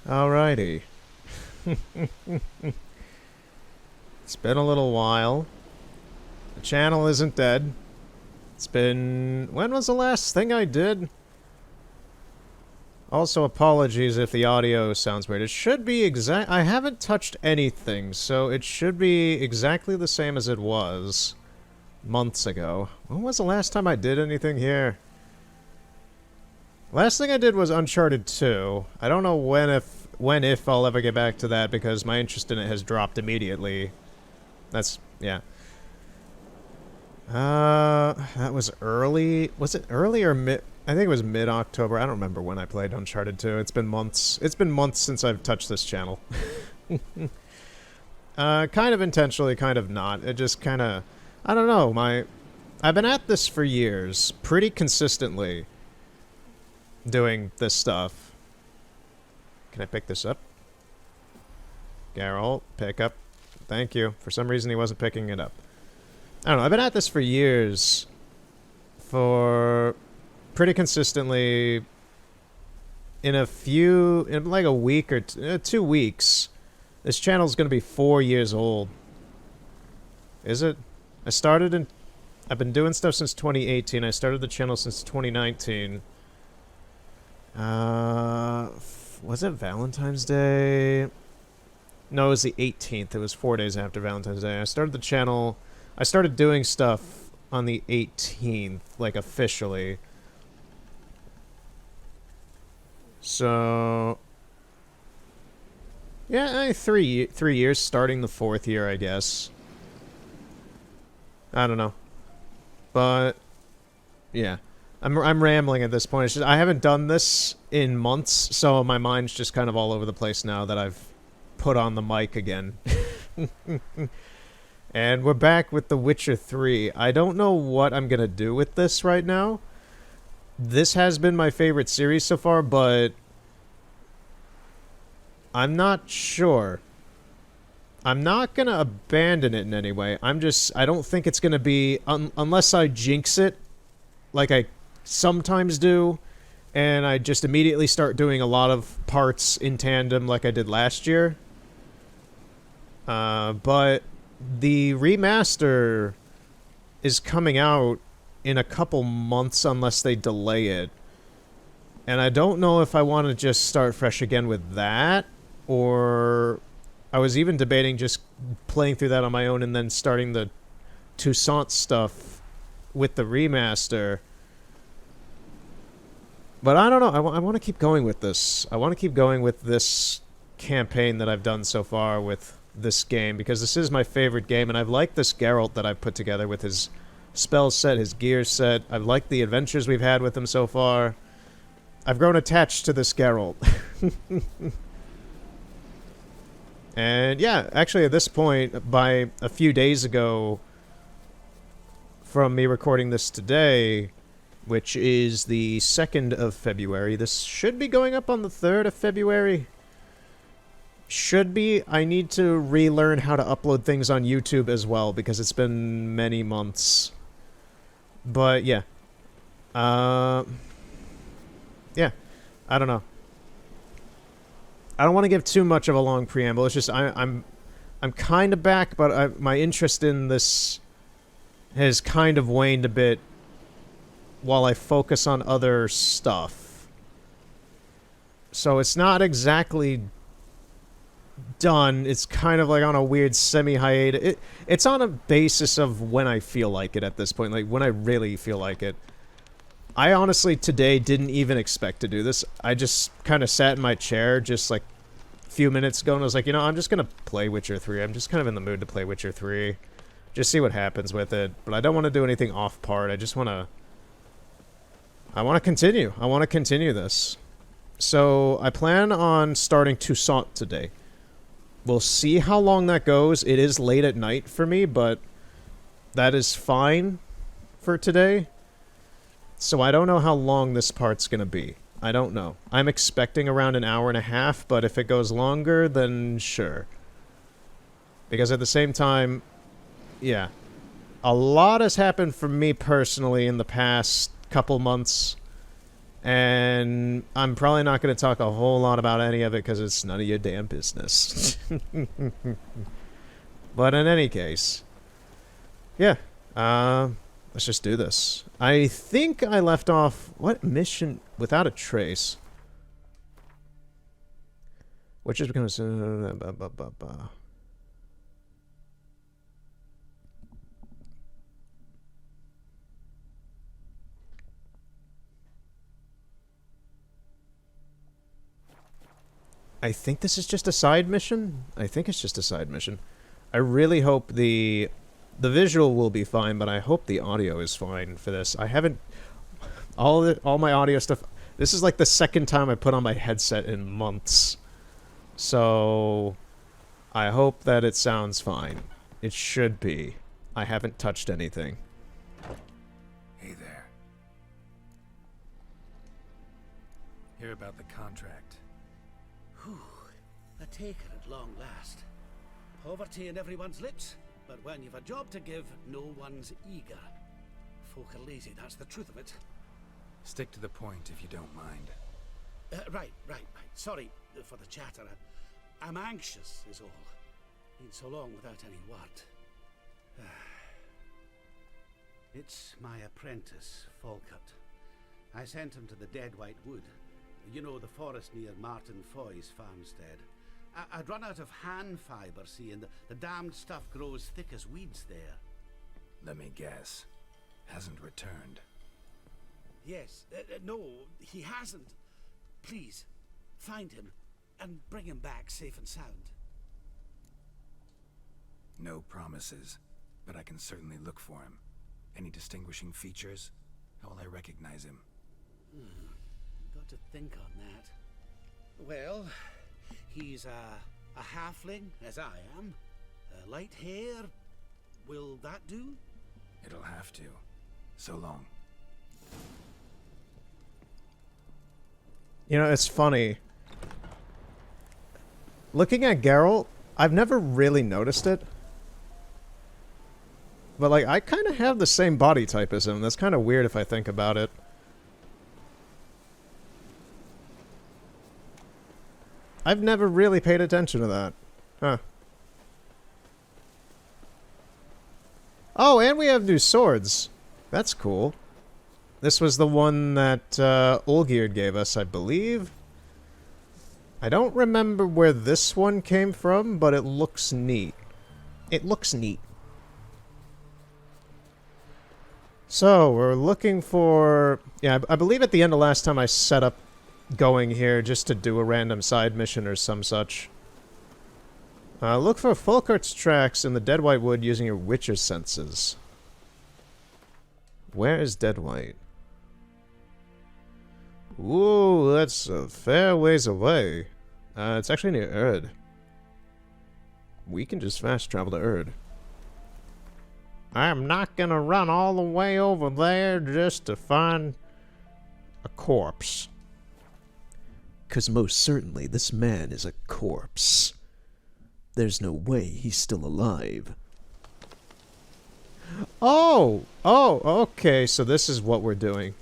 Alrighty. It's been a little while. The channel isn't dead. It's been... When was the last thing I did? Also, apologies if the audio sounds weird. It should be exact... I haven't touched anything, so it should be exactly the same as it was months ago. When was the last time I did anything here? Last thing I did was Uncharted 2. I don't know when if I'll ever get back to that because my interest in it has dropped immediately. That's... yeah. That was early... Was it early or mid... I think it was mid-October. I don't remember when I played Uncharted 2. It's been months. It's been months since I've touched this channel. Kind of intentionally, kind of not. It just kind of... I don't know, I've been at this for years, pretty consistently, doing this stuff. Can I pick this up? Geralt, pick up. Thank you. For some reason he wasn't picking it up. I don't know, I've been at this for years, for pretty consistently, in like a week or 2 weeks, this channel's gonna be 4 years old. Is it? I've been doing stuff since 2018. I started the channel since 2019. Was it Valentine's Day? No, it was the 18th. It was 4 days after Valentine's Day. I started the channel... I started doing stuff on the 18th, like, officially. So... yeah, 3 years, starting the 4th year, I guess. I don't know. But... yeah. I'm rambling at this point. It's just, I haven't done this in months, so my mind's just kind of all over the place now that I've put on the mic again. And we're back with The Witcher 3. I don't know what I'm gonna do with this right now. This has been my favorite series so far, but I'm not sure. I'm not gonna abandon it in any way. I don't think it's gonna be, unless I jinx it, like I sometimes do, and I just immediately start doing a lot of parts in tandem like I did last year. But the remaster is coming out in a couple months unless they delay it. And I don't know if I want to just start fresh again with that, or I was even debating just playing through that on my own and then starting the Toussaint stuff with the remaster. But I don't know. I want to keep going with this. I want to keep going with this campaign that I've done so far with this game, because this is my favorite game, and I've liked this Geralt that I've put together with his spell set, his gear set. I've liked the adventures we've had with him so far. I've grown attached to this Geralt. And yeah, actually at this point, by a few days ago from me recording this today, which is the 2nd of February. This should be going up on the 3rd of February. Should be. I need to relearn how to upload things on YouTube as well, because it's been many months. But yeah. Yeah. I don't know. I don't want to give too much of a long preamble. It's just I'm kind of back, but my interest in this has kind of waned a bit while I focus on other stuff. So it's not exactly done. It's kind of like on a weird semi-hiatus. It's on a basis of when I feel like it at this point, like when I really feel like it. I honestly today didn't even expect to do this. I just kind of sat in my chair just like a few minutes ago and I was like, you know, I'm just going to play Witcher 3. I'm just kind of in the mood to play Witcher 3. Just see what happens with it. But I don't want to do anything off part. I just want to... I want to continue. I want to continue this. So I plan on starting Toussaint today. We'll see how long that goes. It is late at night for me, but that is fine for today. So I don't know how long this part's going to be. I don't know. I'm expecting around an hour and a half, but if it goes longer, then sure. Because at the same time, yeah, a lot has happened for me personally in the past couple months, And I'm probably not going to talk a whole lot about any of it because it's none of your damn business. But in any case, yeah, let's just do this. I think I left off, what mission? Without a trace. Which is going to... I think this is just a side mission. I think it's just a side mission. I really hope the visual will be fine, but I hope the audio is fine for this. I haven't all my audio stuff. This is like the second time I put on my headset in months. So I hope that it sounds fine. It should be. I haven't touched anything. Hey there. Hear about the contract. Whew, a taker at long last. Poverty in everyone's lips, but when you've a job to give, no one's eager. Folk are lazy, that's the truth of it. Stick to the point if you don't mind. Right. Sorry for the chatter. I'm anxious, is all. Been so long without any word. It's my apprentice, Falkert. I sent him to the Dead White Wood. You know, the forest near Martin Foy's farmstead. I'd run out of hand fibre, see, and the damned stuff grows thick as weeds there. Let me guess. Hasn't returned. Yes, no, he hasn't. Please, find him and bring him back safe and sound. No promises, but I can certainly look for him. Any distinguishing features? How will I recognize him? Got to think on that. Well, he's a halfling, as I am. Light hair. Will that do? It'll have to. So long. You know, it's funny. Looking at Geralt, I've never really noticed it. But, like, I kind of have the same body type as him. That's kind of weird if I think about it. I've never really paid attention to that. Huh. Oh, and we have new swords. That's cool. This was the one that Olgierd gave us, I believe. I don't remember where this one came from, but it looks neat. It looks neat. So, we're looking for... Yeah, I believe at the end of last time I set up going here just to do a random side mission or some such. Look for Falkert's tracks in the Dead White Wood using your Witcher senses. Where is Dead White? Ooh, that's a fair ways away. It's actually near Erd. We can just fast travel to Erd. I'm not gonna run all the way over there just to find a corpse. 'Cause most certainly this man is a corpse. There's no way he's still alive. Oh, okay, so this is what we're doing.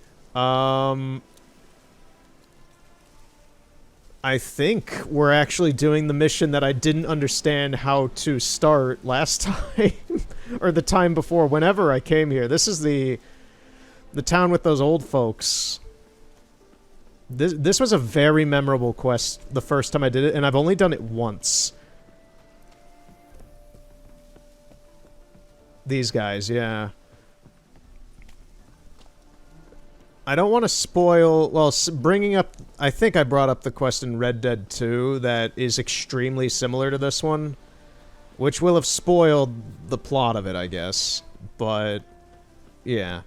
I think we're actually doing the mission that I didn't understand how to start last time. Or the time before, whenever I came here. This is the town with those old folks. This was a very memorable quest the first time I did it, and I've only done it once. These guys, yeah. I don't want to spoil... Well, bringing up... I think I brought up the quest in Red Dead 2 that is extremely similar to this one. Which will have spoiled the plot of it, I guess. But, yeah.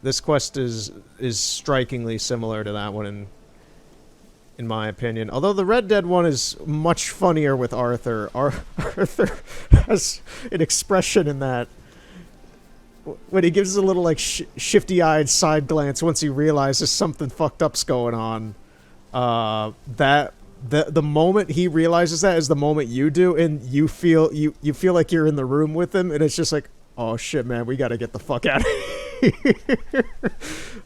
This quest is strikingly similar to that one in my opinion. Although the Red Dead one is much funnier with Arthur. Arthur has an expression in that when he gives a little, like, shifty-eyed side glance once he realizes something fucked up's going on. The moment he realizes that is the moment you do, and you feel like you're in the room with him, and it's just like, oh shit, man, we gotta get the fuck out of here.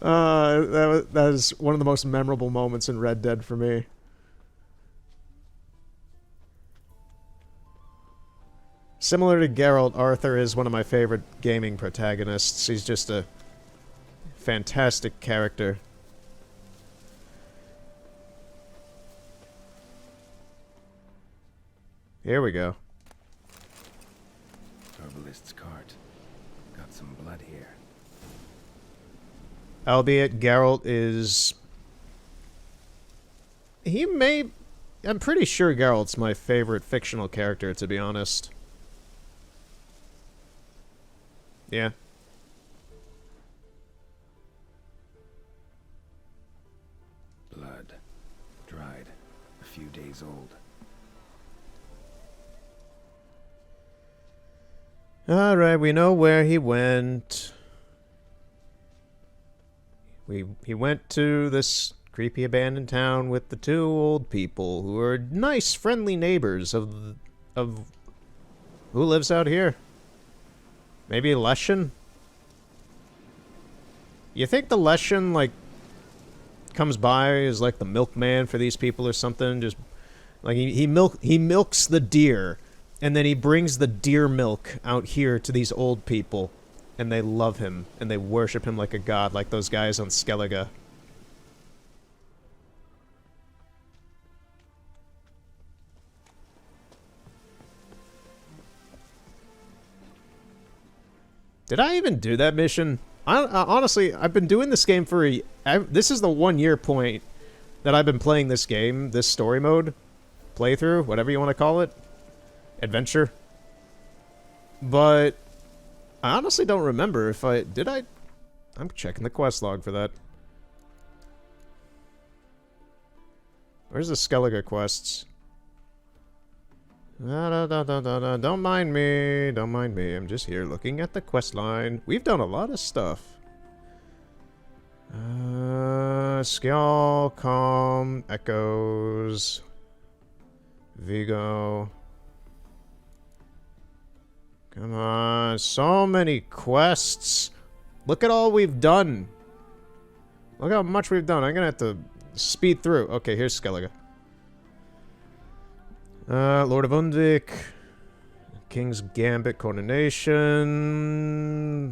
That is one of the most memorable moments in Red Dead for me. Similar to Geralt, Arthur is one of my favorite gaming protagonists. He's just a fantastic character. Here we go. Herbalist's cart. Got some blood here. Albeit Geralt is... He may... I'm pretty sure Geralt's my favorite fictional character, to be honest. Yeah. Blood. Dried. A few days old. Alright, we know where he went. He went to this creepy abandoned town with the two old people who are nice, friendly neighbors of who lives out here? Maybe Leshen? You think the Leshen, like, comes by as, like, the milkman for these people or something? Just, like, he milks the deer, and then he brings the deer milk out here to these old people, and they love him, and they worship him like a god, like those guys on Skellige. Did I even do that mission? Honestly, I've been doing this game for this is the 1 year point that I've been playing this game, this story mode, playthrough, whatever you want to call it, adventure. But I honestly don't remember if did I? I'm checking the quest log for that. Where's the Skellige quests? Don't mind me. Don't mind me. I'm just here looking at the quest line. We've done a lot of stuff. Skjall, Calm, Echoes, Vigo. Come on. So many quests. Look at all we've done. Look how much we've done. I'm gonna have to speed through. Okay, here's Skellige. Lord of Undvik, King's Gambit, Coronation,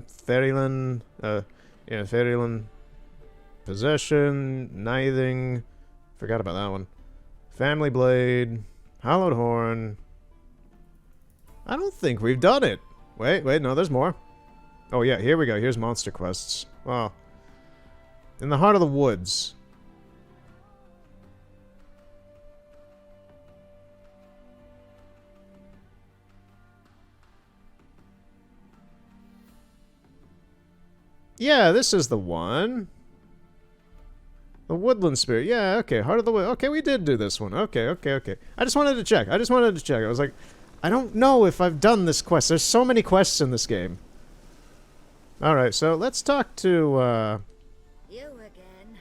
Ferryland, Ferryland, Possession, Nithing, forgot about that one, Family Blade, Hallowed Horn. I don't think we've done it. Wait, no, there's more. Oh yeah, here we go, here's Monster Quests. Wow. In the Heart of the Woods. Yeah, this is the one. The Woodland Spirit. Yeah, okay. Heart of the Wood. Okay, we did do this one. Okay. I just wanted to check. I was like, I don't know if I've done this quest. There's so many quests in this game. Alright, so let's talk to, You again.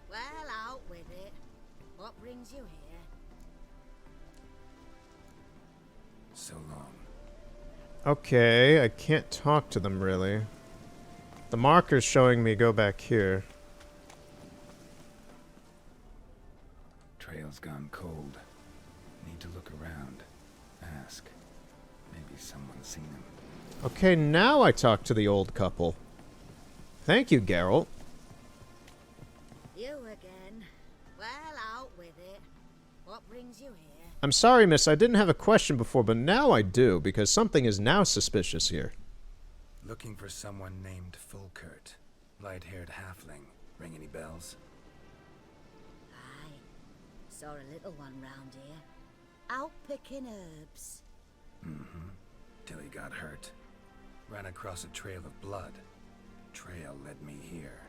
Well, out with it. What brings you here? So long. Okay, I can't talk to them, really. The marker's showing me go back here. Trail's gone cold. Need to look around. Ask. Maybe someone's seen him. Okay, now I talk to the old couple. Thank you, Geralt. You again. Well, out with it. What brings you here? I'm sorry, miss, I didn't have a question before, but now I do, because something is now suspicious here. Looking for someone named Fulkert. Light-haired halfling. Ring any bells? Aye. Saw a little one round here. Out picking herbs. Mm-hmm. Till he got hurt. Ran across a trail of blood. Trail led me here.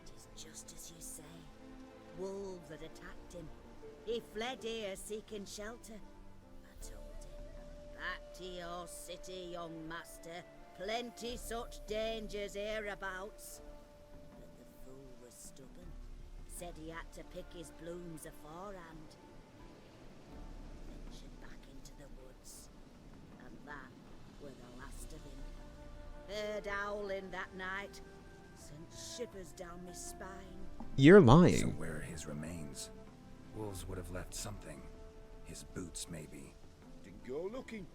Tis just as you say. Wolves had attacked him. He fled here seeking shelter. I told him, back to your city, young master. Plenty such dangers hereabouts. But the fool was stubborn. Said he had to pick his blooms aforehand. Ventured back into the woods. And that were the last of him. Heard howling that night. shivers down my spine. You're So lying. where are his remains? Wolves would have left something. His boots, maybe. Didn't go looking.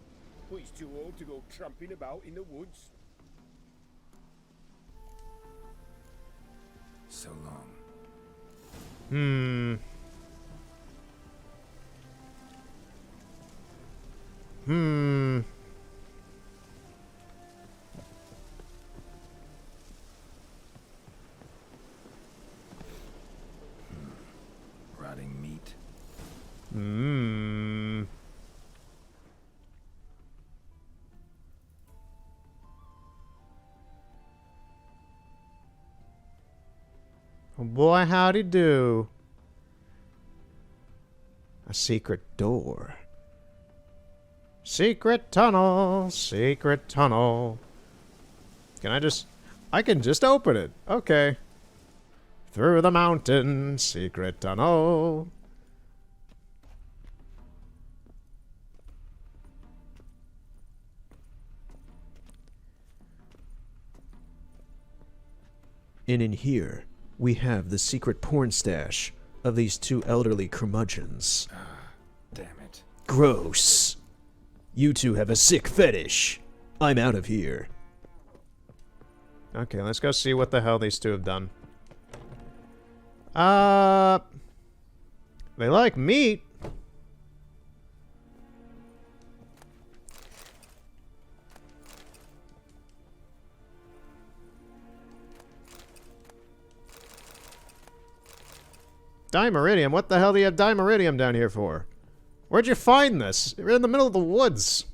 But he's too old to go tramping about in the woods. So long. Hmm. Hmm. Rotting meat. Hmm. Oh boy, howdy do. A secret door. Secret tunnel, secret tunnel. Can I just... I can just open it. Okay. Through the mountain, secret tunnel. And in here, we have the secret porn stash of these two elderly curmudgeons. Damn it. Gross. You two have a sick fetish. I'm out of here. Okay, let's go see what the hell these two have done. They like meat. Dimeridium? What the hell do you have Dimeridium down here for? Where'd you find this? You're in the middle of the woods.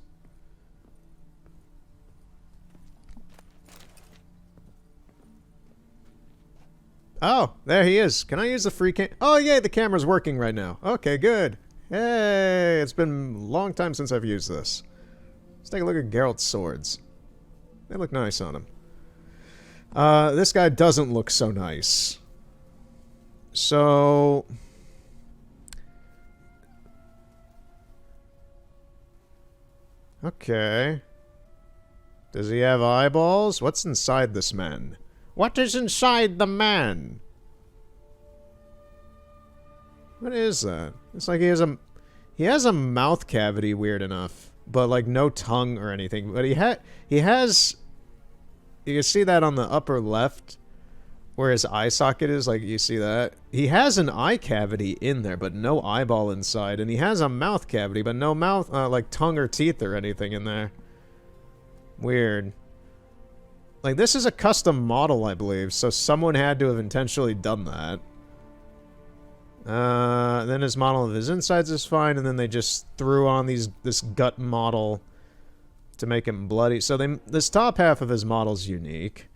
Oh, there he is. Can I use the free cam? Oh, yay, the camera's working right now. Okay, good. Hey, it's been a long time since I've used this. Let's take a look at Geralt's swords. They look nice on him. This guy doesn't look so nice. So... okay. Does he have eyeballs? What's inside this man? What is inside the man? What is that? It's like he has a mouth cavity, weird enough, but like no tongue or anything. But he has. You can see that on the upper left, where his eye socket is. Like you see that he has an eye cavity in there, but no eyeball inside, and he has a mouth cavity, but no mouth, like tongue or teeth or anything in there. Weird. Like, this is a custom model, I believe, so someone had to have intentionally done that. Then his model of his insides is fine, and then they just threw on this gut model to make him bloody. So this top half of his model's unique.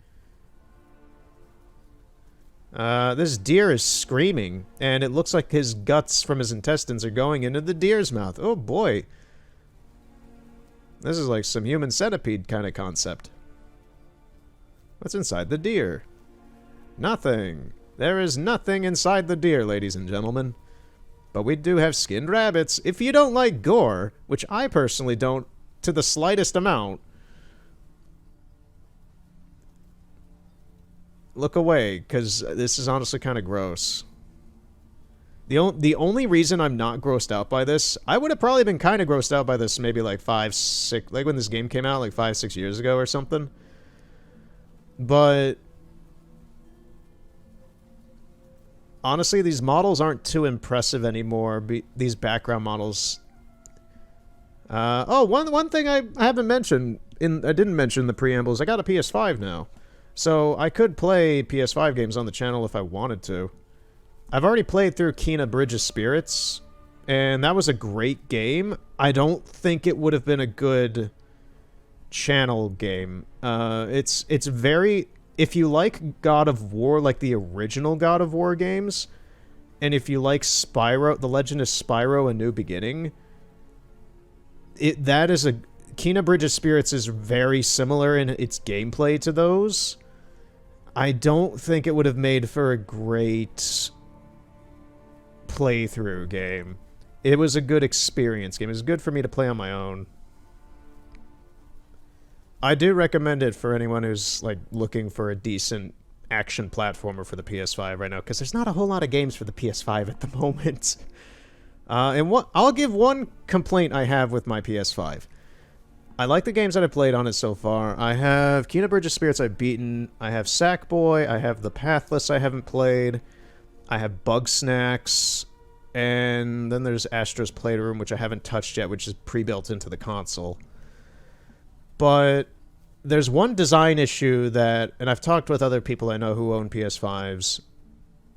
This deer is screaming, and it looks like his guts from his intestines are going into the deer's mouth. Oh boy. This is like some human centipede kind of concept. What's inside the deer? Nothing. There is nothing inside the deer, ladies and gentlemen. But we do have skinned rabbits. If you don't like gore, which I personally don't to the slightest amount, look away, because this is honestly kind of gross. The only reason I'm not grossed out by this, I would have probably been kind of grossed out by this maybe like 5, 6, like when this game came out, like 5, 6 years ago or something. But honestly, these models aren't too impressive anymore. These background models. Oh, one thing I haven't mentioned I didn't mention in the preambles. I got a PS5 now, so I could play PS5 games on the channel if I wanted to. I've already played through Kena Bridge of Spirits, and that was a great game. I don't think it would have been a good channel game. It's very... if you like God of War, like the original God of War games, and if you like Spyro, The Legend of Spyro: A New Beginning, Kena Bridge of Spirits is very similar in its gameplay to those. I don't think it would have made for a great playthrough game. It was a good experience game. It was good for me to play on my own. I do recommend it for anyone who's like looking for a decent action platformer for the PS5 right now, because there's not a whole lot of games for the PS5 at the moment. And I'll give one complaint I have with my PS5. I like the games that I've played on it so far. I have Kena Bridge of Spirits I've beaten. I have Sackboy. I have The Pathless I haven't played. I have Bug Snacks. And then there's Astro's Playroom, which I haven't touched yet, which is pre-built into the console. But there's one design issue that, and I've talked with other people I know who own PS5s,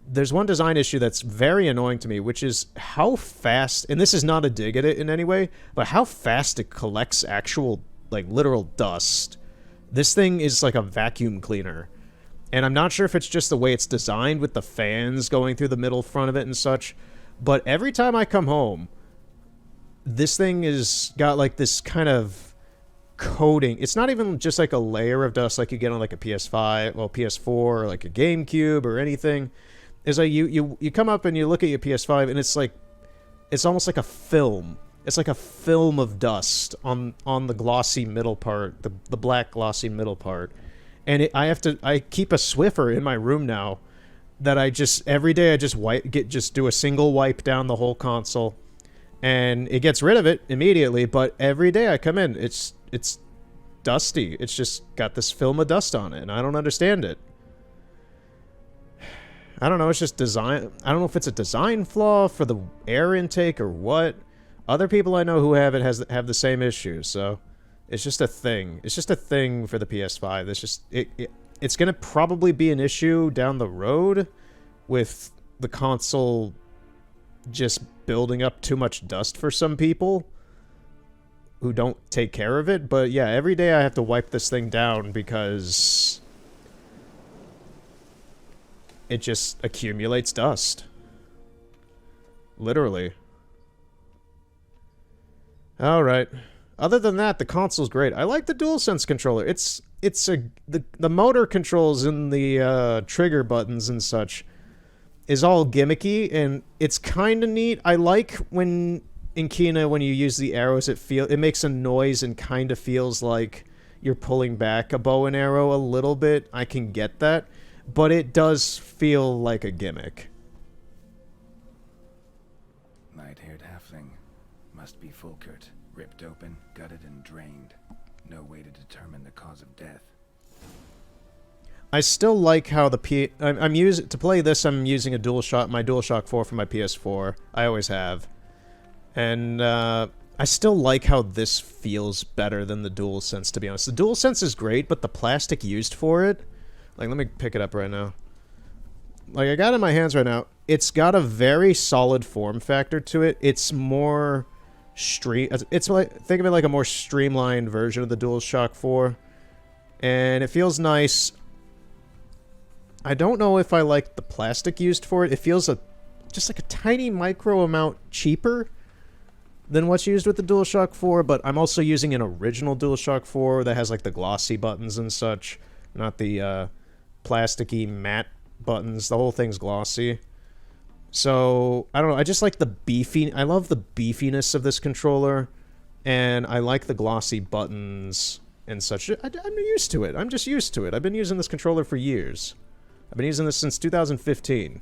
there's one design issue that's very annoying to me, which is how fast, and this is not a dig at it in any way, but how fast it collects actual, like, literal dust. This thing is like a vacuum cleaner. And I'm not sure if it's just the way it's designed with the fans going through the middle front of it and such, but every time I come home, this thing is got like this kind of coating. It's not even just like a layer of dust like you get on like a PS5, well, PS4, or like a GameCube or anything. Is like you come up and you look at your PS5 and it's like, it's almost like a film. It's like a film of dust on the glossy middle part, the black glossy middle part. And I keep a Swiffer in my room now that I just, every day I just do a single wipe down the whole console, and it gets rid of it immediately, but every day I come in, it's dusty. It's just got this film of dust on it, and I don't understand it. I don't know, it's just design. I don't know if it's a design flaw for the air intake or what. Other people I know who have it have the same issue, so it's just a thing. It's just a thing for the PS5. It's just it's going to probably be an issue down the road with the console just building up too much dust for some people who don't take care of it. But yeah, every day I have to wipe this thing down because it just accumulates dust. Literally. Alright. Other than that, the console's great. I like the DualSense controller. The motor controls and the trigger buttons and such is all gimmicky, and it's kind of neat. I like when in Kena, when you use the arrows, it makes a noise and kind of feels like you're pulling back a bow and arrow a little bit. I can get that, but it does feel like a gimmick. Light-haired halfling. Must be Fulkert. Ripped open, gutted and drained. No way to determine the cause of death. I still like how to play this, I'm using my DualShock 4 for my PS4. I always have. And I still like how this feels better than the DualSense, to be honest. The DualSense is great, but the plastic used for it, like, let me pick it up right now. Like, I got it in my hands right now. It's got a very solid form factor to it. It's more it's like, think of it like a more streamlined version of the DualShock 4. And it feels nice. I don't know if I like the plastic used for it. It feels just like a tiny micro amount cheaper than what's used with the DualShock 4, but I'm also using an original DualShock 4 that has like the glossy buttons and such, not the plasticky matte buttons. The whole thing's glossy. So, I don't know, I just like I love the beefiness of this controller, and I like the glossy buttons and such. I'm used to it. I'm just used to it. I've been using this controller for years. I've been using this since 2015.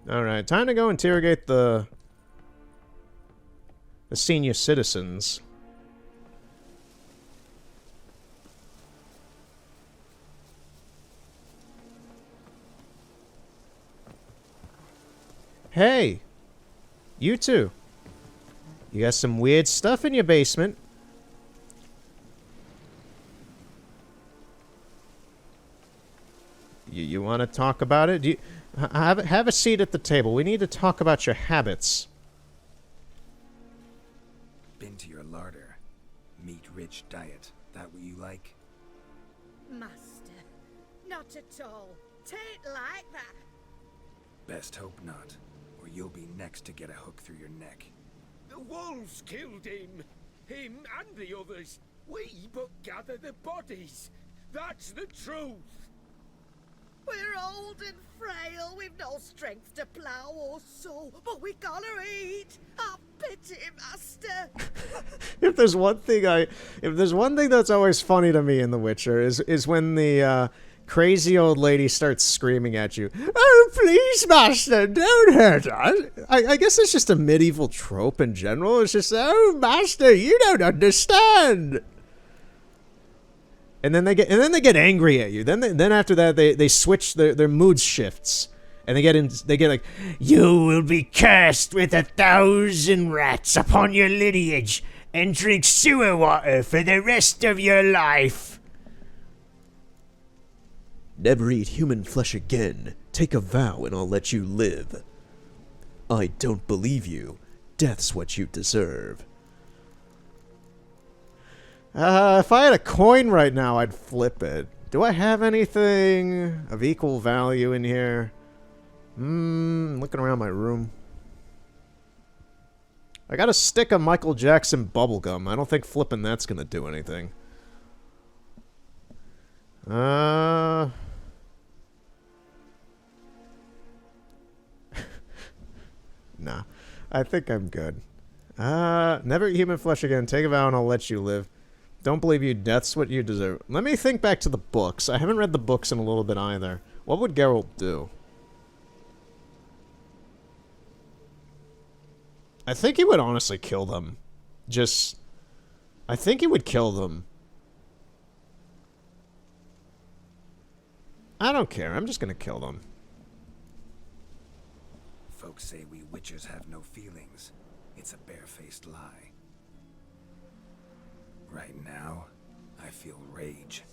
Alright, time to go interrogate the senior citizens. Hey! You two. You got some weird stuff in your basement. You want to talk about it? Have a seat at the table. We need to talk about your habits. Been to your larder. Meat-rich diet. That what you like? Master, not at all. Tain't like that. Best hope not, or you'll be next to get a hook through your neck. The wolves killed him. Him and the others. We but gather the bodies. That's the truth. We're old and frail, we've no strength to plough or sow, but we gotta eat. Our pity, master. If there's one thing that's always funny to me in The Witcher is when the crazy old lady starts screaming at you, "Oh, please, master, don't hurt us." I guess it's just a medieval trope in general. It's just, "Oh, master, you don't understand." And then they get angry at you. Then after that they switch their mood shifts. And they get like, "You will be cursed with 1,000 rats upon your lineage and drink sewer water for the rest of your life. Never eat human flesh again. Take a vow and I'll let you live. I don't believe you. Death's what you deserve." If I had a coin right now, I'd flip it. Do I have anything of equal value in here? Looking around my room. I got a stick of Michael Jackson bubblegum. I don't think flipping that's gonna do anything. Nah. I think I'm good. Never eat human flesh again. Take a vow and I'll let you live. Don't believe you. Death's what you deserve. Let me think back to the books. I haven't read the books in a little bit either. What would Geralt do? I think he would honestly kill them. I think he would kill them. I don't care. I'm just gonna kill them. Folks say we witchers have no feelings. It's a barefaced lie. Right now, I feel rage,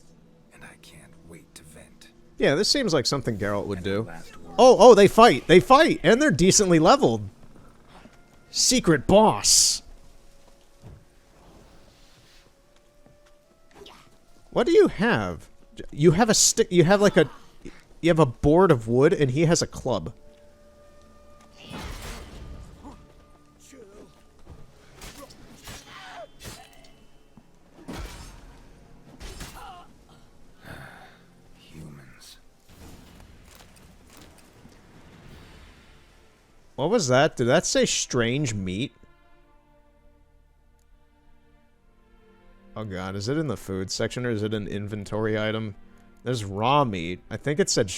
and I can't wait to vent. Yeah, this seems like something Geralt would And do. the last word- Oh, they fight! They fight! And they're decently leveled. Secret boss. What do you have? You have a stick. You have like a. You have a board of wood, and he has a club. Humans. What was that? Did that say strange meat? Oh god, is it in the food section or is it an inventory item? There's raw meat. I think it said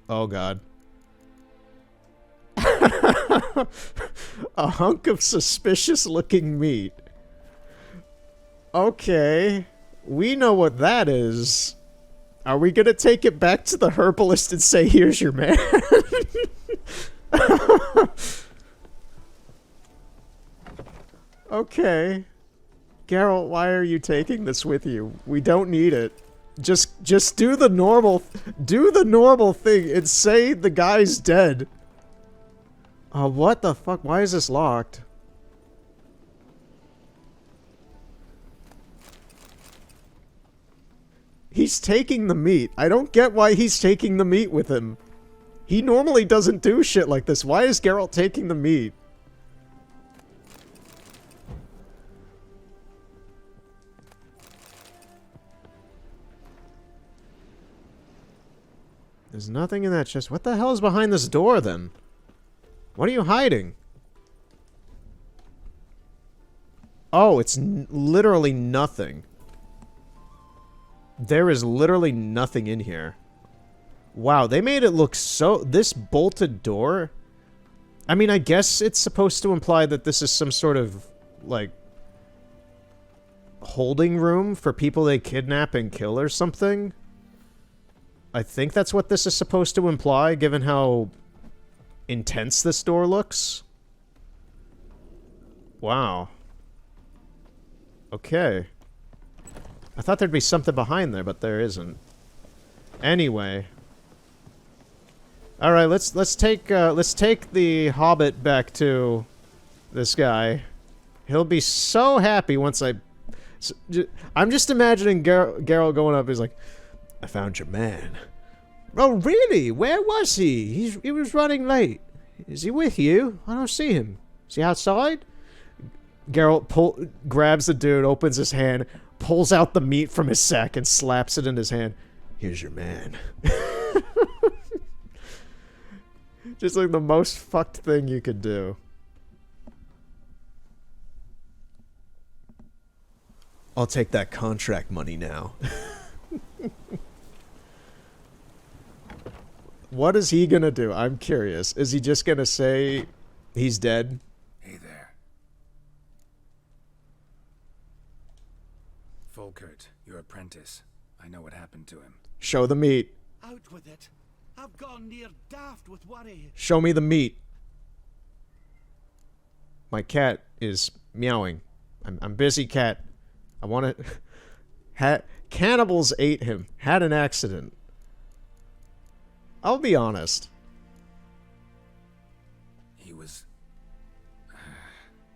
oh god. A hunk of suspicious looking meat. Okay. We know what that is. Are we gonna take it back to the herbalist and say, "Here's your man"? Okay. Geralt, why are you taking this with you? We don't need it. Just do the normal thing and say the guy's dead. Oh, what the fuck? Why is this locked? He's taking the meat. I don't get why he's taking the meat with him. He normally doesn't do shit like this. Why is Geralt taking the meat? There's nothing in that chest. What the hell is behind this door, then? What are you hiding? Oh, it's literally nothing. There is literally nothing in here. Wow, they made it look so... This bolted door... I mean, I guess it's supposed to imply that this is some sort of, like... holding room for people they kidnap and kill or something. I think that's what this is supposed to imply, given how intense this door looks. Wow. Okay. I thought there'd be something behind there, but there isn't. Anyway. Alright, let's take the Hobbit back to this guy. He'll be so happy once I'm just imagining Geralt going up, he's like, "I found your man." "Oh, really? Where was he? He was running late. Is he with you? I don't see him. Is he outside?" Geralt grabs the dude, opens his hand, pulls out the meat from his sack, and slaps it in his hand. "Here's your man." Just like the most fucked thing you could do. I'll take that contract money now. What is he gonna do? I'm curious. Is he just gonna say he's dead? Hey there. Volkert, your apprentice. I know what happened to him. Show the meat. Out with it. I've gone near daft with worry. Show me the meat. My cat is meowing. I'm busy, cat. I want to... Cannibals ate him. Had an accident. I'll be honest. He was...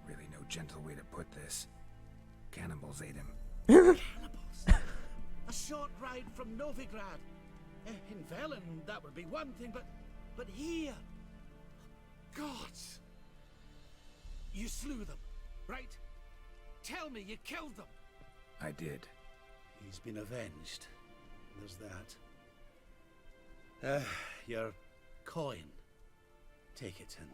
really no gentle way to put this. Cannibals ate him. Cannibals. A short ride from Novigrad. In Velen, that would be one thing, but here... Gods! You slew them, right? Tell me you killed them. I did. He's been avenged. There's that. Your coin. Take it and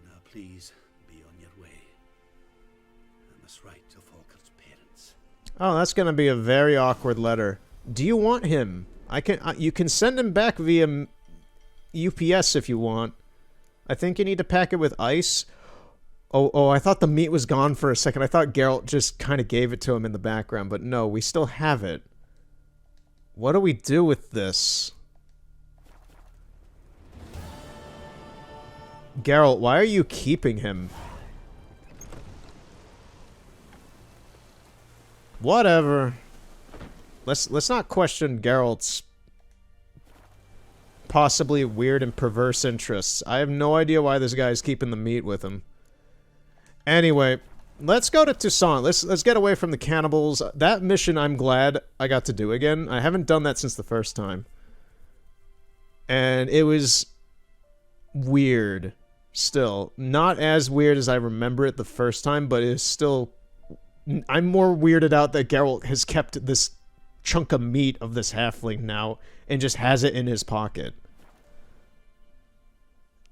now please be on your way. I must write to Volkert's parents. Oh, that's gonna be a very awkward letter. Do you want him? You can send him back via UPS if you want. I think you need to pack it with ice. Oh, I thought the meat was gone for a second. I thought Geralt just kind of gave it to him in the background, but no, we still have it. What do we do with this? Geralt, why are you keeping him? Whatever. Let's not question Geralt's possibly weird and perverse interests. I have no idea why this guy's keeping the meat with him. Anyway, let's go to Toussaint. Let's get away from the cannibals. That mission I'm glad I got to do again. I haven't done that since the first time. And it was weird. Still. Not as weird as I remember it the first time, but it's still... I'm more weirded out that Geralt has kept this chunk of meat of this halfling now and just has it in his pocket.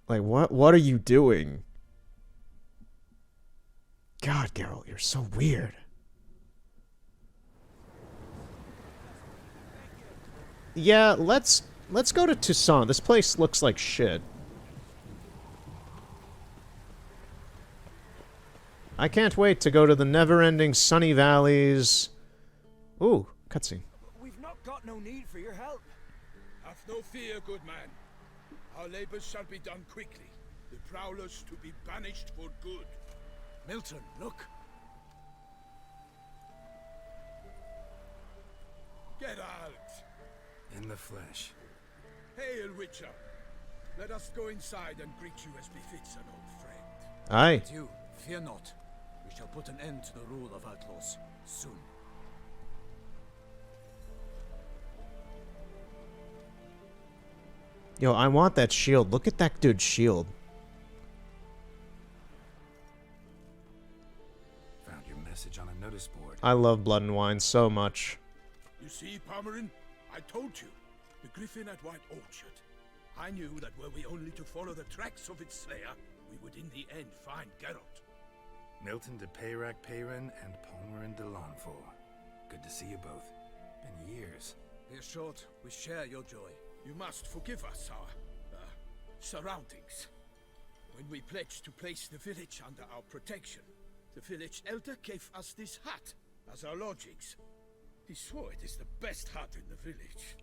Like, what are you doing? God, Geralt, you're so weird. Yeah, let's go to Toussaint. This place looks like shit. I can't wait to go to the never-ending sunny valleys. Ooh, cutscene. We've not got no need for your help. Have no fear, good man. Our labors shall be done quickly. The prowlers to be banished for good. Milton, look. Get out. In the flesh. Hail, Witcher. Let us go inside and greet you as befits an old friend. Aye. You, fear not. We shall put an end to the rule of outlaws soon. Yo, I want that shield. Look at that dude's shield. Found your message on a notice board. I love Blood and Wine so much. You see, Palmerin, I told you. The griffin at White Orchard. I knew that were we only to follow the tracks of its slayer, we would in the end find Geralt. Milton de Peyrac Peyran and Palmerin de Launfal. Good to see you both. Been years. Be assured, we share your joy. You must forgive us our surroundings. When we pledged to place the village under our protection, the village elder gave us this hut as our lodgings. He swore it is the best hut in the village.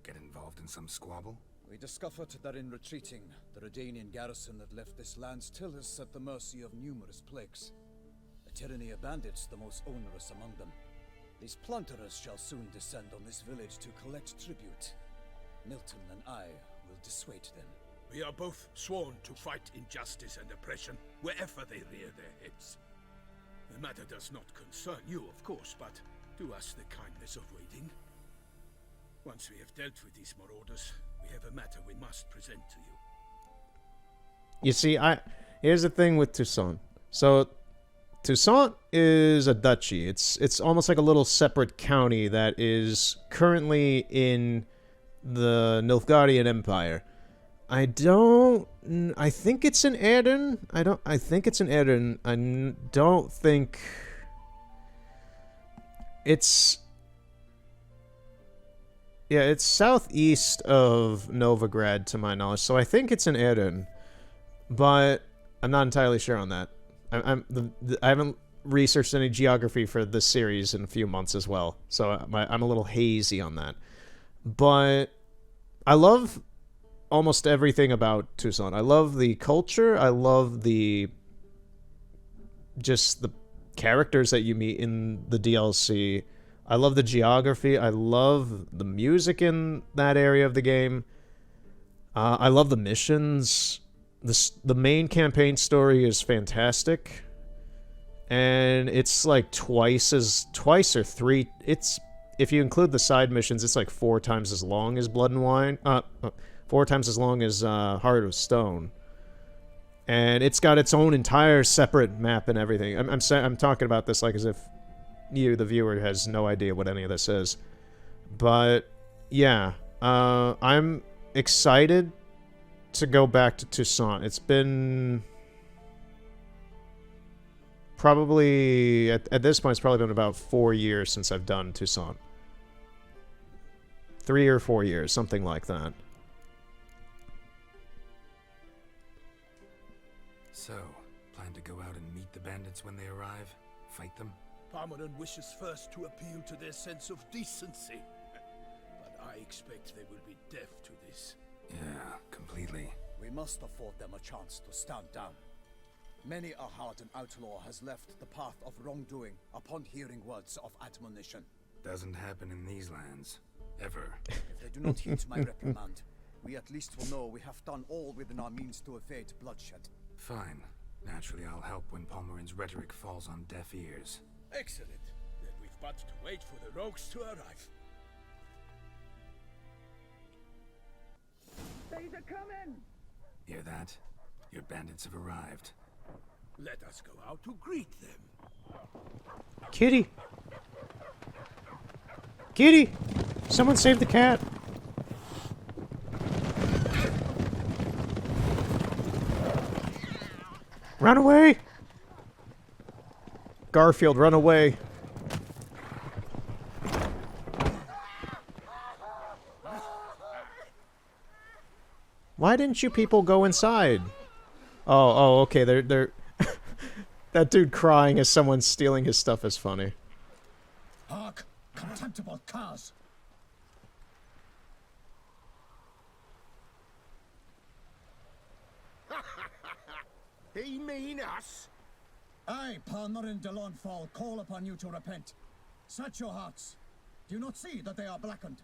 Get involved in some squabble? We discovered that in retreating, the Redanian garrison that left this land still is at the mercy of numerous plagues. A tyranny of bandits, the most onerous among them. These plunderers shall soon descend on this village to collect tribute. Milton and I will dissuade them. We are both sworn to fight injustice and oppression wherever they rear their heads. The matter does not concern you, of course, but do us the kindness of waiting. Once we have dealt with these marauders, we have a matter we must present to you. You see, here's the thing with Toussaint. So, Toussaint is a duchy. It's almost like a little separate county that is currently in the Nilfgaardian Empire. I think it's in Eärden. I think it's in Eärden. I don't think... it's yeah, it's southeast of Novigrad to my knowledge, so I think it's in Erin, but I'm not entirely sure on that. I haven't researched any geography for this series in a few months as well, so I'm a little hazy on that. But I love almost everything about Tucson. I love the culture. I love just the characters that you meet in the DLC. I love the geography. I love the music in that area of the game. I love the missions. The main campaign story is fantastic. And it's like twice or three. If you include the side missions, it's like 4 times as long as Blood and Wine. 4 times as long as Heart of Stone. And it's got its own entire separate map and everything. I'm talking about this like as if you, the viewer, has no idea what any of this is. But yeah, I'm excited to go back to Tucson. It's been probably at this point it's probably been about 4 years since I've done Tucson. 3 or 4 years, something like that. So, plan to go out and meet the bandits when they arrive? Fight them? Palmerin wishes first to appeal to their sense of decency. But I expect they will be deaf to this. Yeah, completely. We must afford them a chance to stand down. Many a hardened outlaw has left the path of wrongdoing upon hearing words of admonition. Doesn't happen in these lands. Ever. If they do not heed my reprimand, we at least will know we have done all within our means to evade bloodshed. Fine. Naturally, I'll help when Palmerin's rhetoric falls on deaf ears. Excellent. Then we've but to wait for the rogues to arrive. They's a coming! Hear that? Your bandits have arrived. Let us go out to greet them. Kitty! Kitty! Someone save the cat! Run away! Garfield, run away. Why didn't you people go inside? Oh, okay, they're... That dude crying as someone's stealing his stuff is funny. Hark! Contemptible curs! He mean us? I, Palmerin de Launfal, call upon you to repent. Set your hearts. Do you not see that they are blackened?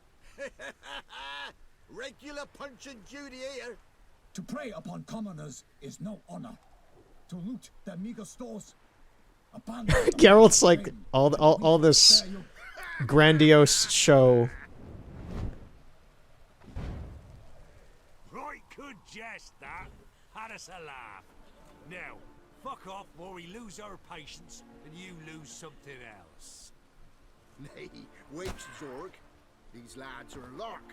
Regular punch and duty here. To prey upon commoners is no honor. To loot their meager stores. Geralt's like all this grandiose show. Right, good jest that. Had us a laugh. Now, fuck off or we lose our patience and you lose something else. Nay, wait, Zorg. These lads are a lark.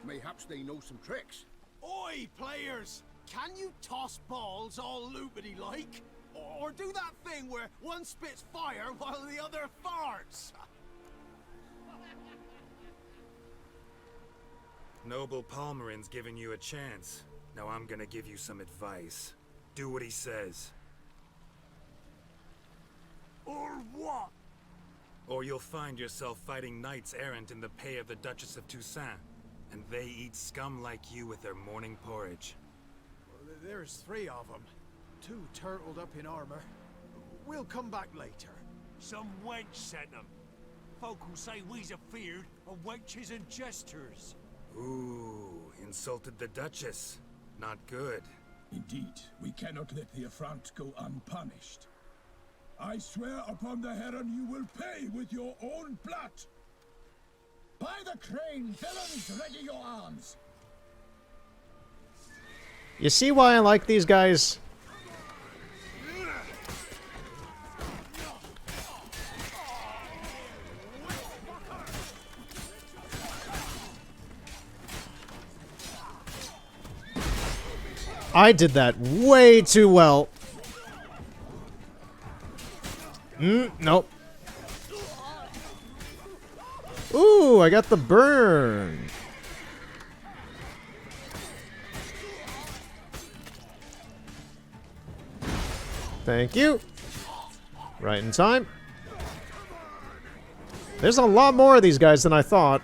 Mayhaps they know some tricks. Oi, players! Can you toss balls all loopity like? Or do that thing where one spits fire while the other farts? Noble Palmerin's giving you a chance. Now I'm gonna give you some advice. Do what he says. Or what? Or you'll find yourself fighting knights errant in the pay of the Duchess of Toussaint. And they eat scum like you with their morning porridge. There's 3 of them. 2 turtled up in armor. We'll come back later. Some wench sent them. Folk will say we's afeard of wenches and jesters. Ooh, insulted the Duchess. Not good. Indeed, we cannot let the affront go unpunished. I swear upon the Heron you will pay with your own blood. By the crane, villains, ready your arms. You see why I like these guys? I did that way too well. Nope. Ooh, I got the burn. Thank you. Right in time. There's a lot more of these guys than I thought.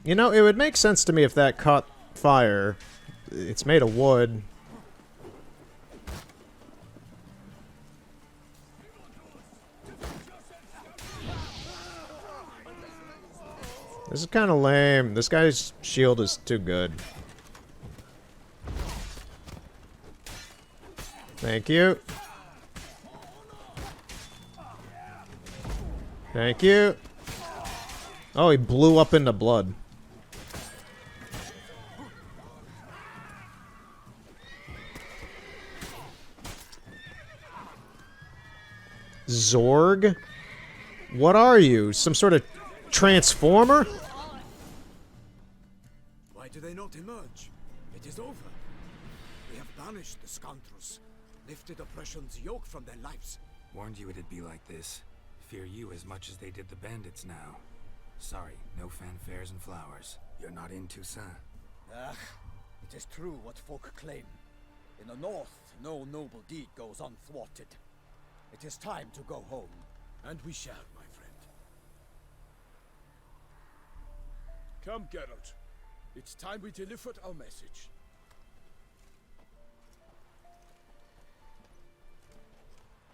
You know, it would make sense to me if that caught fire. It's made of wood. This is kind of lame. This guy's shield is too good. Thank you. Thank you. Oh, he blew up into blood. Zorg? What are you? Some sort of transformer? Why do they not emerge? It is over. We have banished the scoundrels, lifted oppression's yoke from their lives. Warned you it'd be like this. Fear you as much as they did the bandits now. Sorry, no fanfares and flowers. You're not in Toussaint. Ah, it is true what folk claim. In the north, no noble deed goes unthwarted. It is time to go home. And we shall, my friend. Come, Geralt. It's time we delivered our message.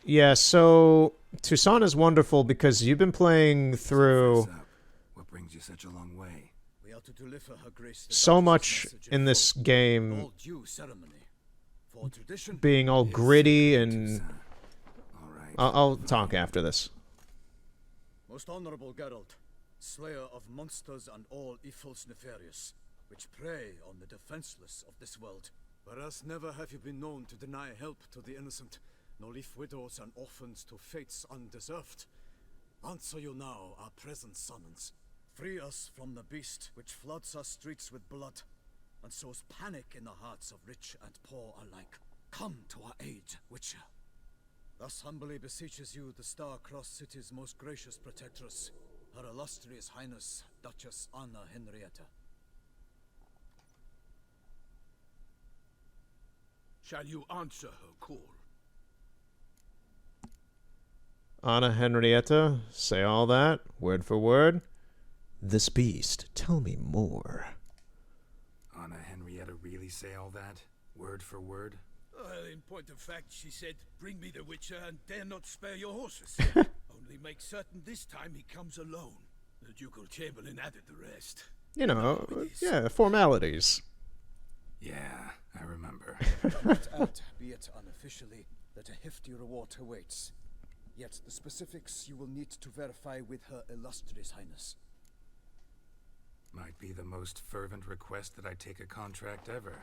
Yeah, so Toussaint is wonderful because you've been playing through What brings you such a long way? We are to deliver her grace so much in this game all due ceremony. For tradition, being all gritty and... I'll talk after this. Most honorable Geralt, slayer of monsters and all evils nefarious, which prey on the defenseless of this world. Whereas never have you been known to deny help to the innocent, nor leave widows and orphans to fates undeserved. Answer you now our present summons. Free us from the beast which floods our streets with blood, and sows panic in the hearts of rich and poor alike. Come to our aid, Witcher. Thus humbly beseeches you the Star-Crossed City's most gracious protectress, Her Illustrious Highness, Duchess Anna Henrietta. Shall you answer her call? Anna Henrietta, say all that, word for word. This beast, tell me more. Anna Henrietta really say all that? Word for word? In point of fact, she said, bring me the Witcher and dare not spare your horses. Only make certain this time he comes alone. The Ducal Chamberlain added the rest. You know, yeah, formalities. Yeah, I remember. Add, be it unofficially, that a hefty reward awaits. Yet the specifics you will need to verify with Her Illustrious Highness. Might be the most fervent request that I take a contract ever.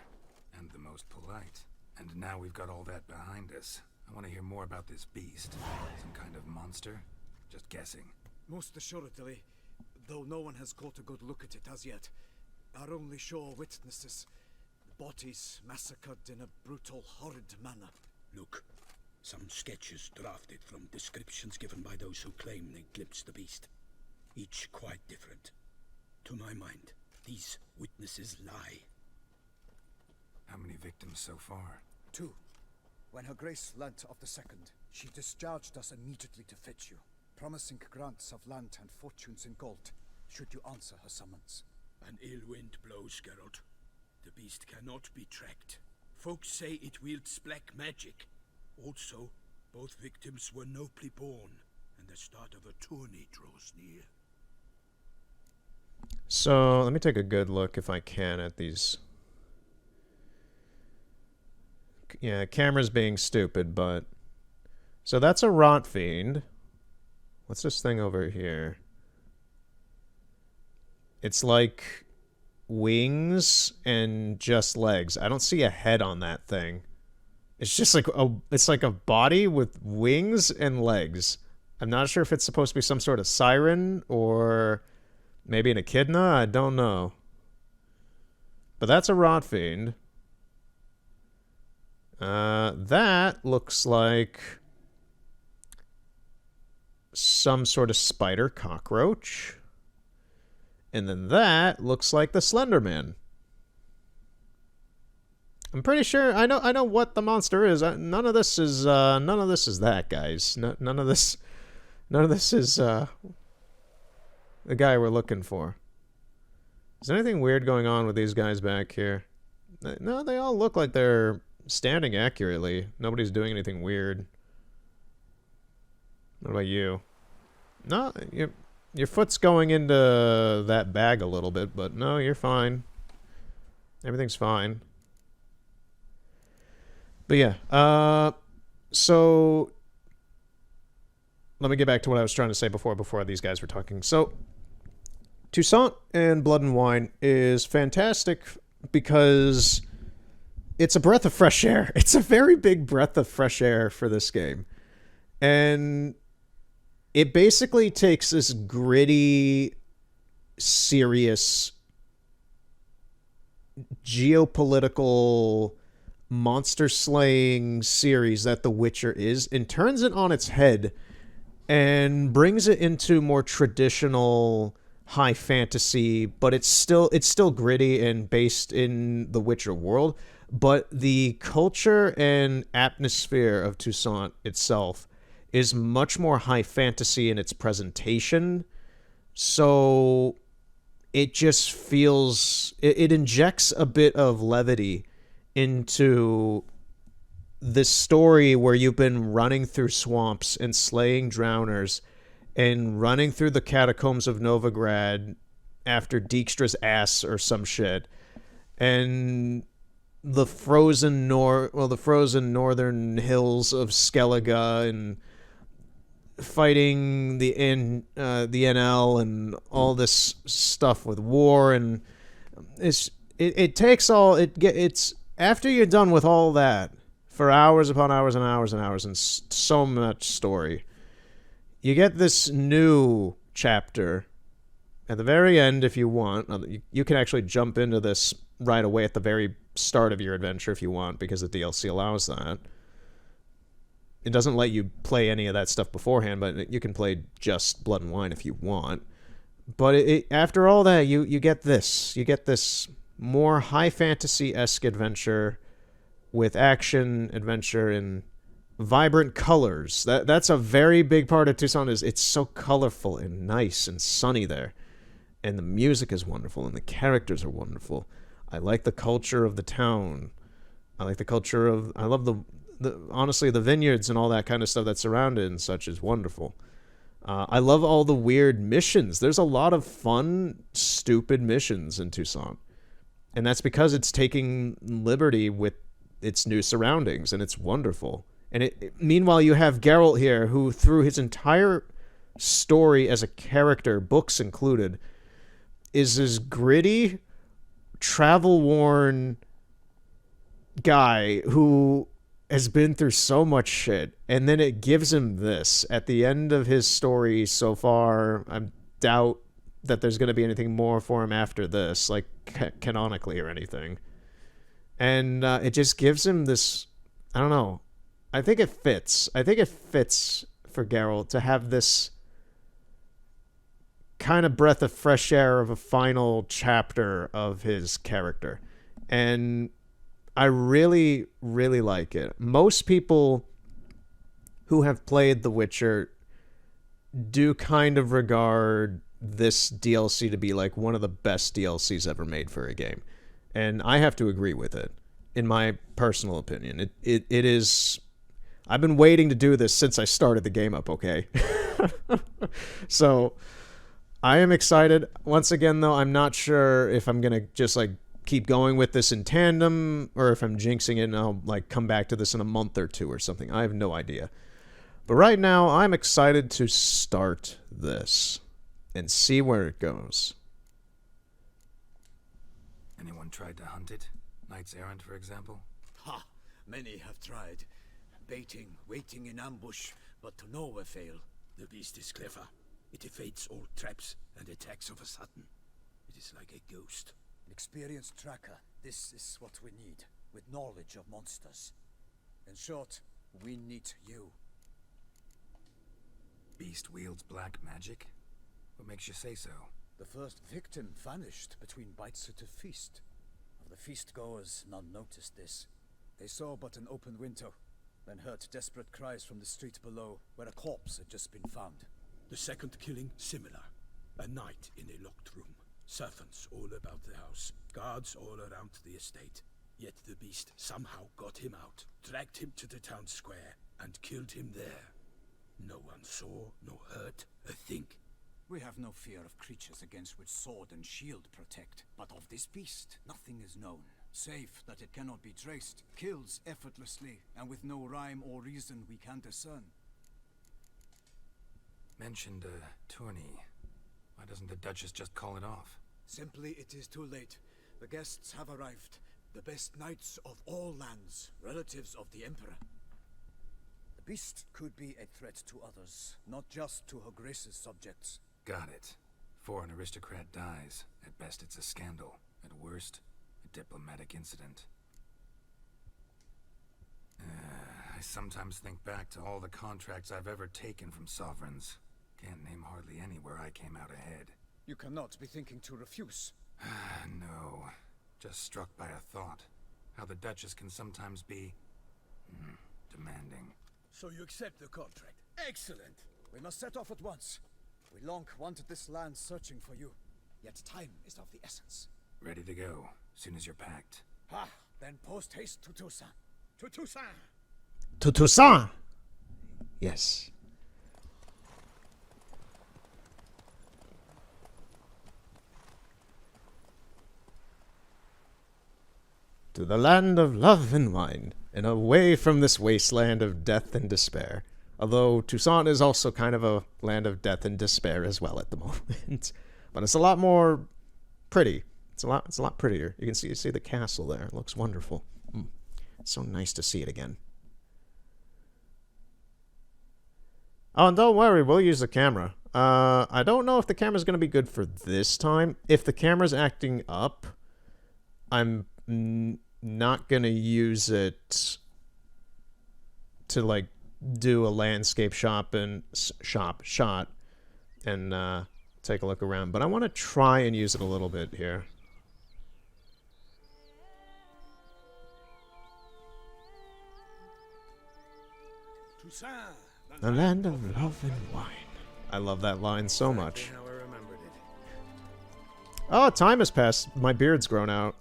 And the most polite. And now we've got all that behind us. I want to hear more about this beast. Some kind of monster? Just guessing. Most assuredly, though no one has caught a good look at it as yet. Our only sure witnesses. Bodies massacred in a brutal, horrid manner. Look, some sketches drafted from descriptions given by those who claim they glimpsed the beast. Each quite different. To my mind, these witnesses lie. How many victims so far? 2. When Her Grace learnt of the second, she discharged us immediately to fetch you, promising grants of land and fortunes in gold, should you answer her summons. An ill wind blows, Geralt. The beast cannot be tracked. Folks say it wields black magic. Also, both victims were nobly born, and the start of a tourney draws near. So, let me take a good look, if I can, at these. Yeah, camera's being stupid, but... So that's a rot fiend. What's this thing over here? It's like wings and just legs. I don't see a head on that thing. It's just like it's like a body with wings and legs. I'm not sure if it's supposed to be some sort of siren or maybe an echidna. I don't know. But that's a rot fiend. That looks like some sort of spider cockroach. And then that looks like the Slender Man. I'm pretty sure I know what the monster is. None of this is that, guys. None of this is the guy we're looking for. Is there anything weird going on with these guys back here? No, they all look like they're standing accurately. Nobody's doing anything weird. What about you? No, your foot's going into that bag a little bit, but no, you're fine. Everything's fine. But yeah, so let me get back to what I was trying to say before these guys were talking. So Toussaint and Blood and Wine is fantastic because it's a breath of fresh air. It's a very big breath of fresh air for this game. And it basically takes this gritty, serious, geopolitical, monster-slaying series that The Witcher is and turns it on its head and brings it into more traditional high fantasy, but it's still gritty and based in the Witcher world. But the culture and atmosphere of Toussaint itself is much more high fantasy in its presentation. So it just feels... It injects a bit of levity into this story where you've been running through swamps and slaying drowners and running through the catacombs of Novigrad after Dijkstra's ass or some shit. And the frozen northern hills of Skellige and fighting the NL and all this stuff with war, and it's after you're done with all that for hours upon hours and hours and hours and so much story, you get this new chapter at the very end if you want. You can actually jump into this right away at the very start of your adventure if you want, because the DLC allows that. It doesn't let you play any of that stuff beforehand, but you can play just Blood and Wine if you want. But after all that, you get this. You get this more high fantasy-esque adventure with action, adventure, and vibrant colors. That's a very big part of Toussaint. Is it's so colorful and nice and sunny there. And the music is wonderful, and the characters are wonderful. I like the culture of the town. I like the culture of... I love honestly, the vineyards and all that kind of stuff that's surrounded and such is wonderful. I love all the weird missions. There's a lot of fun, stupid missions in Toussaint. And that's because it's taking liberty with its new surroundings, and it's wonderful. And meanwhile, you have Geralt here, who through his entire story as a character, books included, is this gritty, travel-worn guy who has been through so much shit, and then it gives him this at the end of his story so far. I doubt that there's going to be anything more for him after this, like canonically or anything. And it just gives him this, I don't know, I think it fits. I think it fits for Geralt to have this kind of breath of fresh air of a final chapter of his character. And I really, really like it. Most people who have played The Witcher do kind of regard this DLC to be like one of the best DLCs ever made for a game. And I have to agree with it, in my personal opinion. It is... I've been waiting to do this since I started the game up, okay? So, I am excited. Once again, though, I'm not sure if I'm going to just, like, keep going with this in tandem, or if I'm jinxing it and I'll, like, come back to this in a month or two or something. I have no idea. But right now, I'm excited to start this and see where it goes. Anyone tried to hunt it? Knights Errant, for example? Ha! Many have tried. Baiting, waiting in ambush, but to no avail. The beast is clever. It evades all traps and attacks of a sudden. It is like a ghost. An experienced tracker. This is what we need, with knowledge of monsters. In short, we need you. Beast wields black magic? What makes you say so? The first victim vanished between bites at a feast. Of the feast-goers, none noticed this. They saw but an open window, then heard desperate cries from the street below, where a corpse had just been found. The second killing, similar. A night in a locked room. Servants all about the house. Guards all around the estate. Yet the beast somehow got him out, dragged him to the town square, and killed him there. No one saw, nor heard a thing. We have no fear of creatures against which sword and shield protect. But of this beast, nothing is known. Save that it cannot be traced, kills effortlessly, and with no rhyme or reason we can discern. Mentioned a tourney. Why doesn't the Duchess just call it off? Simply it is too late. The guests have arrived. The best knights of all lands, relatives of the Emperor. The beast could be a threat to others, not just to Her Grace's subjects. Got it. Before an aristocrat dies, at best it's a scandal. At worst, a diplomatic incident. I sometimes think back to all the contracts I've ever taken from sovereigns. Can't name hardly any where I came out ahead. You cannot be thinking to refuse. No. Just struck by a thought. How the Duchess can sometimes be... demanding. So you accept the contract. Excellent! We must set off at once. We long wanted this land searching for you. Yet time is of the essence. Ready to go, soon as you're packed. Ah, then post haste to Toussaint. To Toussaint! To Toussaint! Yes. To the land of love and wine, and away from this wasteland of death and despair. Although Toussaint is also kind of a land of death and despair as well at the moment. But it's a lot more pretty. It's a lot prettier. You can see the castle there. It looks wonderful. It's so nice to see it again. Oh, and don't worry, we'll use the camera. I don't know if the camera's going to be good for this time. If the camera's acting up, I'm not going to use it to, like, do a landscape shot and take a look around. But I want to try and use it a little bit here. Toussaint! The land of love and wine. I love that line so much. How I remembered it. Oh, time has passed. My beard's grown out.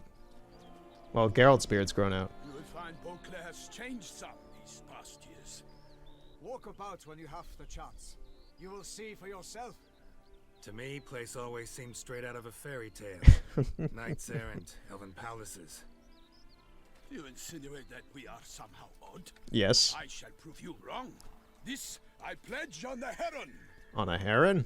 Well, Geralt's beard's grown out. You will find Beauclair has changed some these past years. Walk about when you have the chance. You will see for yourself. To me, place always seemed straight out of a fairy tale. Knights errant, elven palaces. You insinuate that we are somehow odd? Yes. I shall prove you wrong. This I pledge on the Heron. On a heron?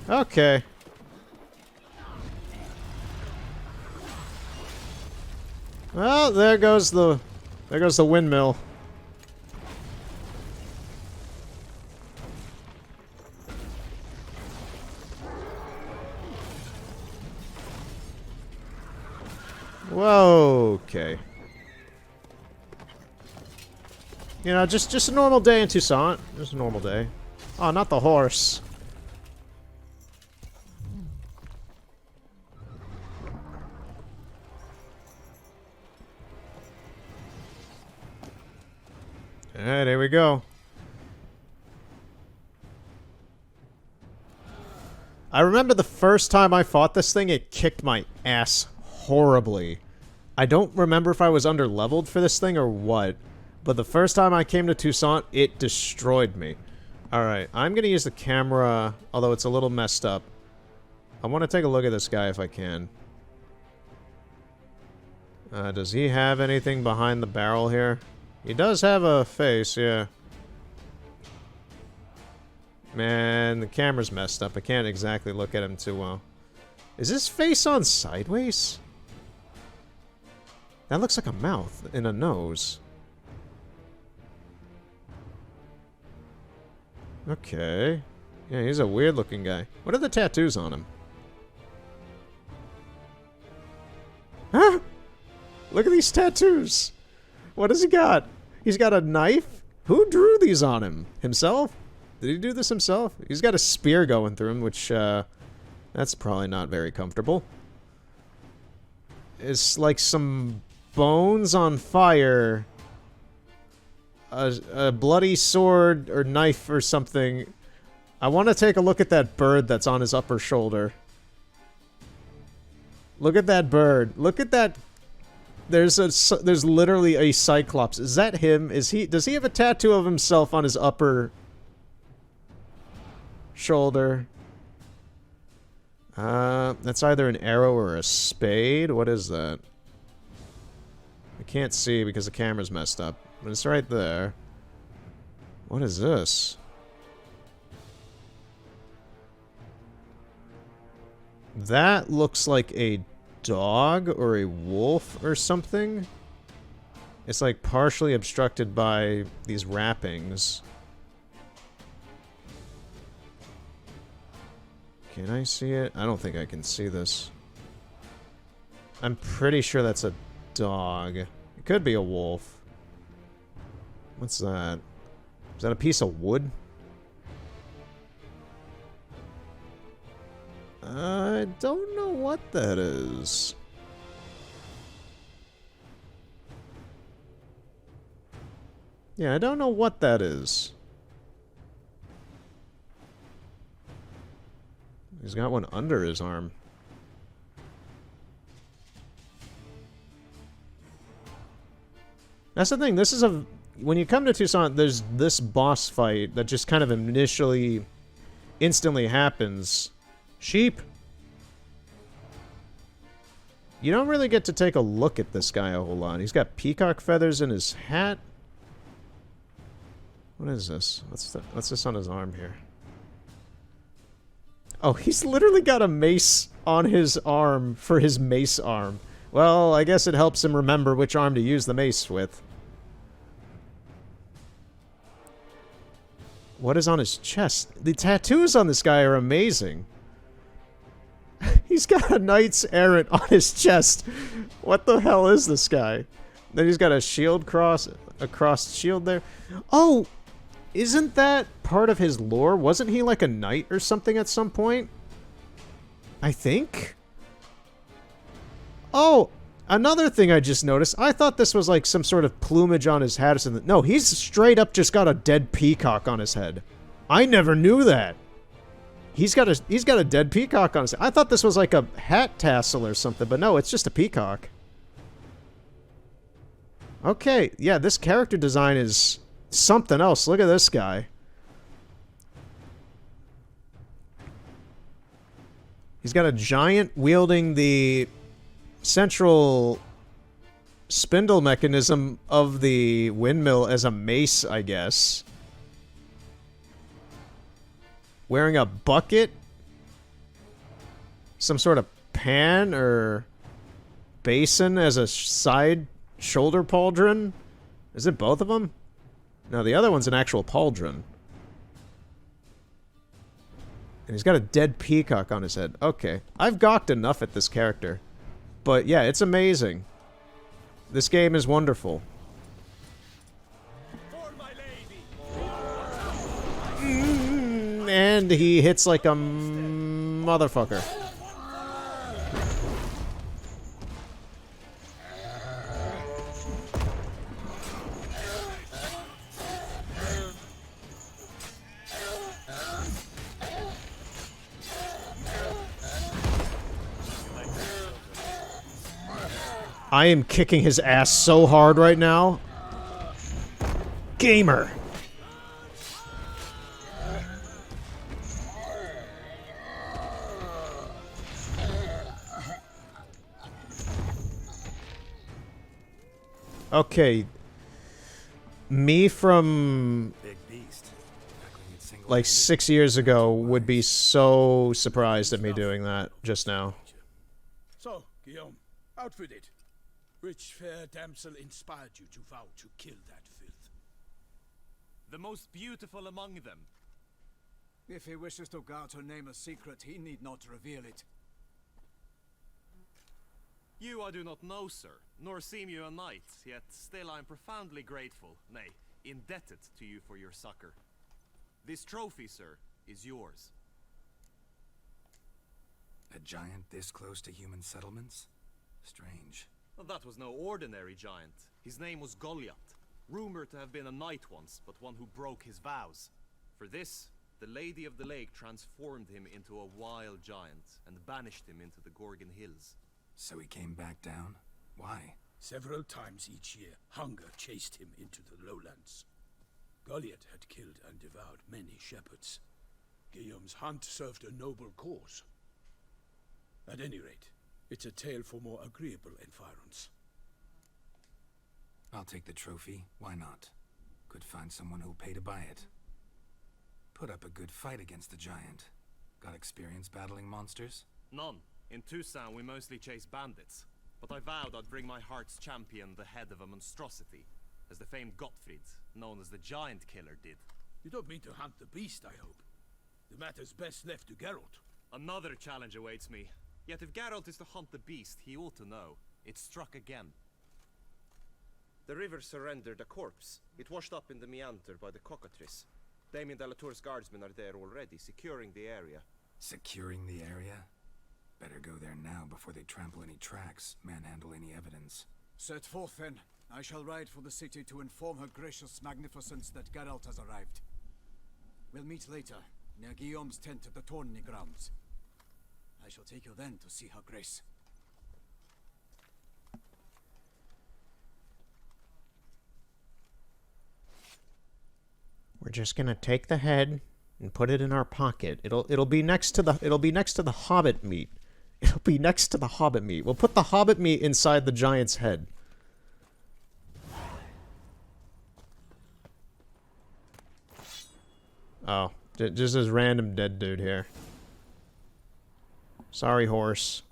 Okay. Well, there goes the windmill. Whoa, okay. You know, just a normal day in Toussaint. Just a normal day. Oh, not the horse. Alright, here we go. I remember the first time I fought this thing, it kicked my ass horribly. I don't remember if I was under-leveled for this thing or what, but the first time I came to Toussaint, it destroyed me. Alright, I'm gonna use the camera, although it's a little messed up. I want to take a look at this guy if I can. Does he have anything behind the barrel here? He does have a face, yeah. Man, the camera's messed up. I can't exactly look at him too well. Is his face on sideways? That looks like a mouth and a nose. Okay. Yeah, he's a weird looking guy. What are the tattoos on him? Huh? Look at these tattoos. What has he got? He's got a knife? Who drew these on him? Himself? Did he do this himself? He's got a spear going through him, which, that's probably not very comfortable. It's like some bones on fire. A bloody sword or knife or something. I want to take a look at that bird that's on his upper shoulder. Look at that bird. Look at that. There's literally a cyclops. Is that him? Does he have a tattoo of himself on his upper shoulder? That's either an arrow or a spade. What is that? I can't see because the camera's messed up. But it's right there. What is this? That looks like a dog or a wolf or something. It's like partially obstructed by these wrappings. Can I see it? I don't think I can see this. I'm pretty sure that's a dog. It could be a wolf. What's that? Is that a piece of wood? I don't know what that is. Yeah, I don't know what that is. He's got one under his arm. That's the thing, this is a... When you come to Toussaint, there's this boss fight that just kind of instantly happens. Sheep! You don't really get to take a look at this guy a whole lot. He's got peacock feathers in his hat. What is this? What's this on his arm here? Oh, he's literally got a mace on his arm for his mace arm. Well, I guess it helps him remember which arm to use the mace with. What is on his chest? The tattoos on this guy are amazing. He's got a knight's errant on his chest. What the hell is this guy? Then he's got a shield cross, a crossed shield there. Oh, isn't that part of his lore? Wasn't he like a knight or something at some point? I think. Oh, another thing I just noticed. I thought this was like some sort of plumage on his hat or something. No, he's straight up just got a dead peacock on his head. I never knew that. He's got a dead peacock on his head. I thought this was like a hat tassel or something, but no, it's just a peacock. Okay, yeah, this character design is something else. Look at this guy. He's got a giant wielding the central spindle mechanism of the windmill as a mace, I guess. Wearing a bucket? Some sort of pan or basin as a side shoulder pauldron? Is it both of them? No, the other one's an actual pauldron. And he's got a dead peacock on his head. Okay. I've gawked enough at this character. But yeah, it's amazing. This game is wonderful. And he hits like a motherfucker. I am kicking his ass so hard right now. Gamer. Okay. Me from Big beast. like 6 years ago would be so surprised at me doing that just now. So, Guillaume, out with it. Which fair damsel inspired you to vow to kill that filth? The most beautiful among them. If he wishes to guard her name a secret, he need not reveal it. You I do not know, sir, nor seem you a knight, yet still I am profoundly grateful, nay, indebted to you for your succor. This trophy, sir, is yours. A giant this close to human settlements? Strange. Well, that was no ordinary giant. His name was Goliath, rumored to have been a knight once, but one who broke his vows. For this, the Lady of the Lake transformed him into a wild giant and banished him into the Gorgon Hills. So he came back down? Why? Several times each year, hunger chased him into the lowlands. Goliath had killed and devoured many shepherds. Guillaume's hunt served a noble cause. At any rate, it's a tale for more agreeable environs. I'll take the trophy. Why not? Could find someone who'll pay to buy it. Put up a good fight against the giant. Got experience battling monsters? None. In Toussaint we mostly chase bandits. But I vowed I'd bring my heart's champion the head of a monstrosity, as the famed Gottfried, known as the Giant Killer, did. You don't mean to hunt the beast, I hope. The matter's best left to Geralt. Another challenge awaits me. Yet if Geralt is to hunt the beast, he ought to know. It struck again. The river surrendered a corpse. It washed up in the meander by the cockatrice. Damien Delatour's guardsmen are there already, securing the area. Securing the area? Better go there now before they trample any tracks, manhandle any evidence. Set forth then. I shall ride for the city to inform her gracious magnificence that Geralt has arrived. We'll meet later, near Guillaume's tent at the Tourney grounds. I shall take you then to see her grace. We're just gonna take the head and put it in our pocket. It'll be next to the hobbit meat. It'll be next to the hobbit meat. We'll put the hobbit meat inside the giant's head. Oh, just this random dead dude here. Sorry, horse.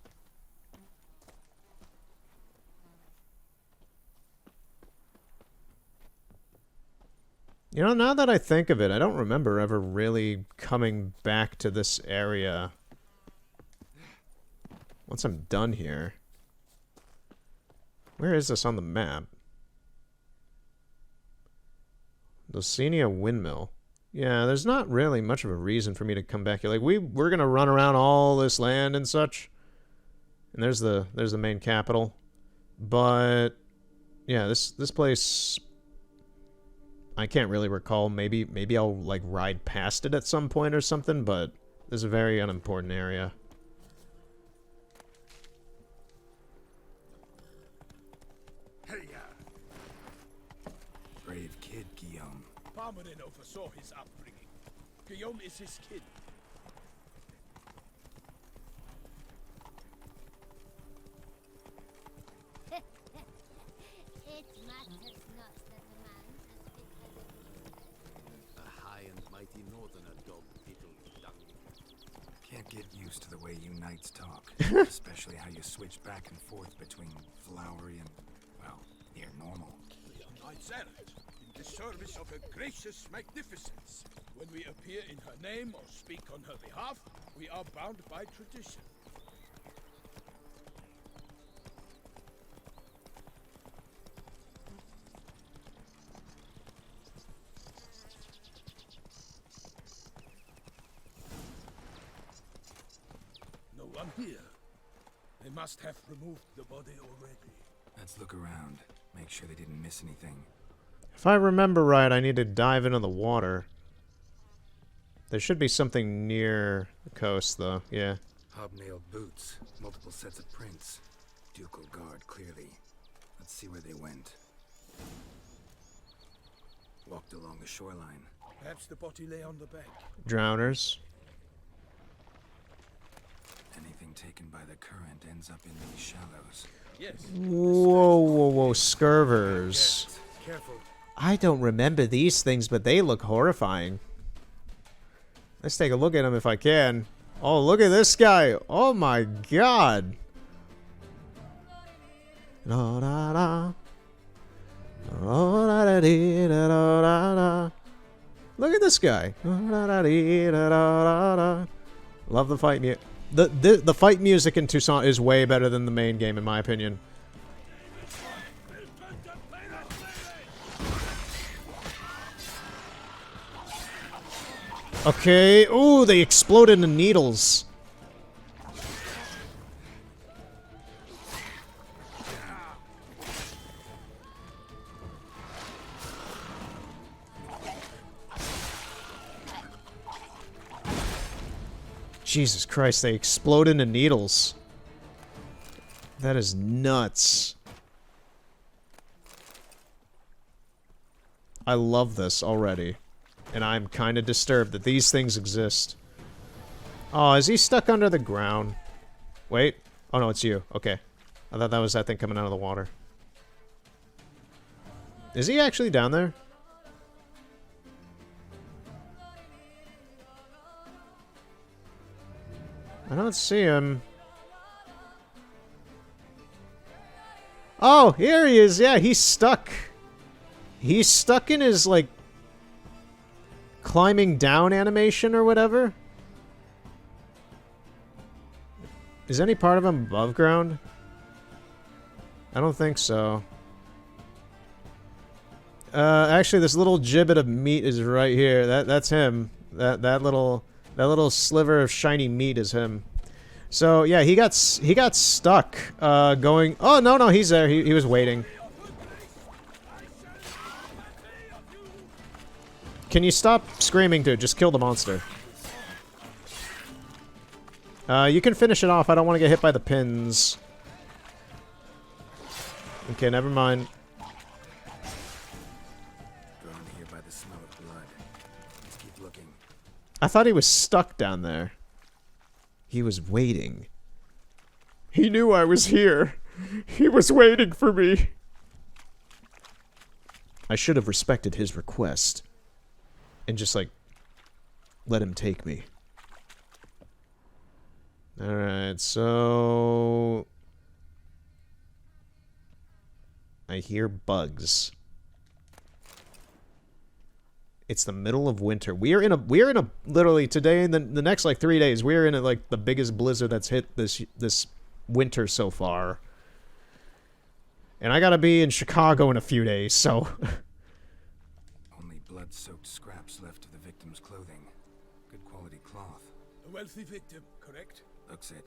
You know, now that I think of it, I don't remember ever really coming back to this area once I'm done here. Where is this on the map? Dulcinea Windmill. Yeah, there's not really much of a reason for me to come back here. Like, we're gonna run around all this land and such. And there's the main capital. But yeah, this place, I can't really recall. Maybe I'll like ride past it at some point or something, but this is a very unimportant area. Brave kid, Guillaume. Parmanin oversaw his upbringing. Guillaume is his kid. It matters not that the man has been headed. A high and mighty northerner dog beetle dung. Can't get used to the way you knights talk. Especially how you switch back and forth between flowery and, well, near normal. We are knights errant, in the service of her gracious magnificence. When we appear in her name or speak on her behalf, we are bound by tradition. No one here. They must have removed the body already. Let's look around. Make sure they didn't miss anything. If I remember right, I need to dive into the water. There should be something near the coast, though. Yeah. Hobnailed boots. Multiple sets of prints. Ducal guard, clearly. Let's see where they went. Walked along the shoreline. Perhaps the body lay on the bank. Drowners. Anything taken by the current ends up in these shallows. Yes. Whoa, whoa, whoa. Scurvers. Careful. I don't remember these things, but they look horrifying. Let's take a look at them if I can. Oh, look at this guy. Oh my god. Da da da. Da da da dee, da da da da. Look at this guy. Da da dee, da da da da. Love the fight music. The fight music in Toussaint is way better than the main game, in my opinion. Okay. Ooh, they explode into needles. Jesus Christ, they explode into needles. That is nuts. I love this already. And I'm kind of disturbed that these things exist. Oh, is he stuck under the ground? Wait. Oh, no, it's you. Okay. I thought that was that thing coming out of the water. Is he actually down there? I don't see him. Oh, here he is. Yeah, he's stuck. He's stuck in his, like, climbing down animation or whatever. Is any part of him above ground? I don't think so. Actually, this little gibbet of meat is right here. That's him. That little sliver of shiny meat is him. So yeah, he got stuck. Going. Oh no, he's there. He was waiting. Can you stop screaming, dude? Just kill the monster. You can finish it off. I don't want to get hit by the pins. Okay, never mind. Drawn here by the smell of blood. Let's keep looking. I thought he was stuck down there. He was waiting. He knew I was here. He was waiting for me. I should have respected his request. And just, like, let him take me. Alright, so... I hear bugs. It's the middle of winter. We're in a literally today and the next like 3 days, we're in a, like the biggest blizzard that's hit this winter so far. And I gotta be in Chicago in a few days, so Only blood-soaked scraps left of the victim's clothing. Good quality cloth. A wealthy victim, correct? Looks it.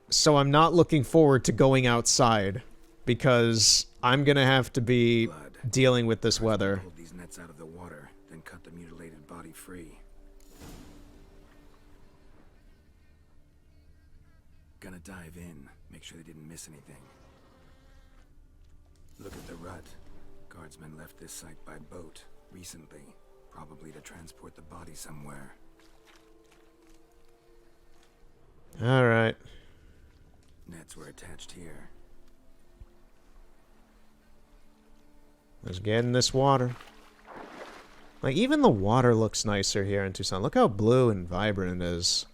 so I'm not looking forward to going outside because I'm gonna have to be dealing with this weather. Pulled these nets out of the water, then cut the mutilated body free. Gonna dive in, make sure they didn't miss anything. Look at the rut. Guardsmen left this site by boat recently, probably to transport the body somewhere. All right. Nets were attached here. Let's get in this water. Like, even the water looks nicer here in Toussaint. Look how blue and vibrant it is.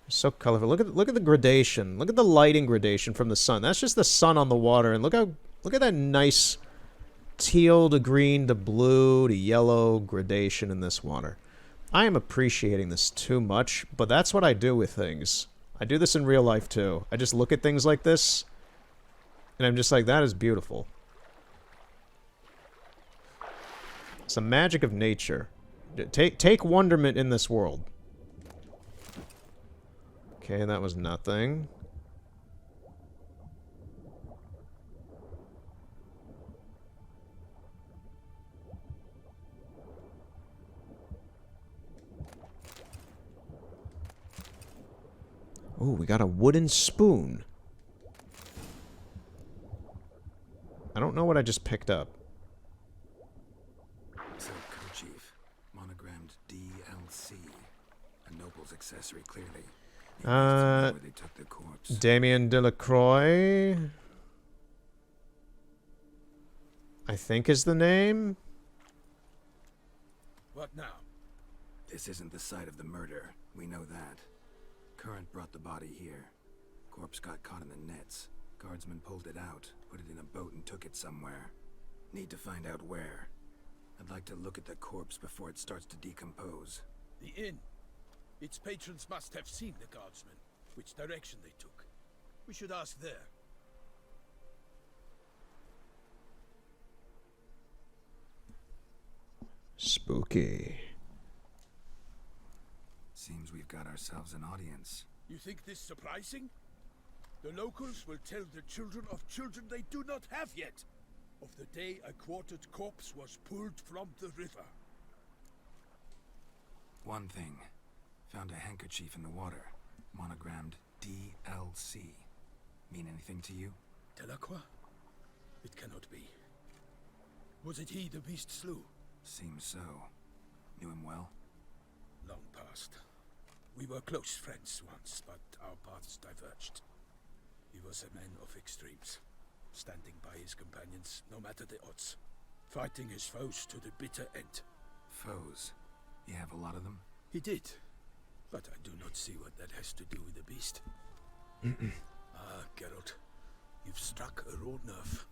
It's so colorful. Look at the gradation. Look at the lighting gradation from the sun. That's just the sun on the water, and look at that nice teal to green to blue to yellow gradation in this water. I am appreciating this too much, but that's what I do with things. I do this in real life too. I just look at things like this, and I'm just like, that is beautiful. It's the magic of nature. Take wonderment in this world. Okay, that was nothing. Oh, we got a wooden spoon. I don't know what I just picked up. Silk kerchief, monogrammed DLC. A noble's accessory, clearly. Where they took the corpse. Damien Delacroix, I think is the name. What now? This isn't the site of the murder. We know that. Current brought the body here. Corpse got caught in the nets. Guardsmen pulled it out, put it in a boat and took it somewhere. Need to find out where. I'd like to look at the corpse before it starts to decompose. The inn. Its patrons must have seen the guardsmen, which direction they took. We should ask there. Spooky. Seems we've got ourselves an audience. You think this surprising? The locals will tell the children of children they do not have yet, of the day a quartered corpse was pulled from the river. One thing. Found a handkerchief in the water. Monogrammed DLC. Mean anything to you? Delacroix? It cannot be. Was it he the beast slew? Seems so. Knew him well? Long past. We were close friends once, but our paths diverged. He was a man of extremes, standing by his companions no matter the odds, fighting his foes to the bitter end. Foes? You have a lot of them? He did, but I do not see what that has to do with the beast. Ah, Geralt, you've struck a raw nerve.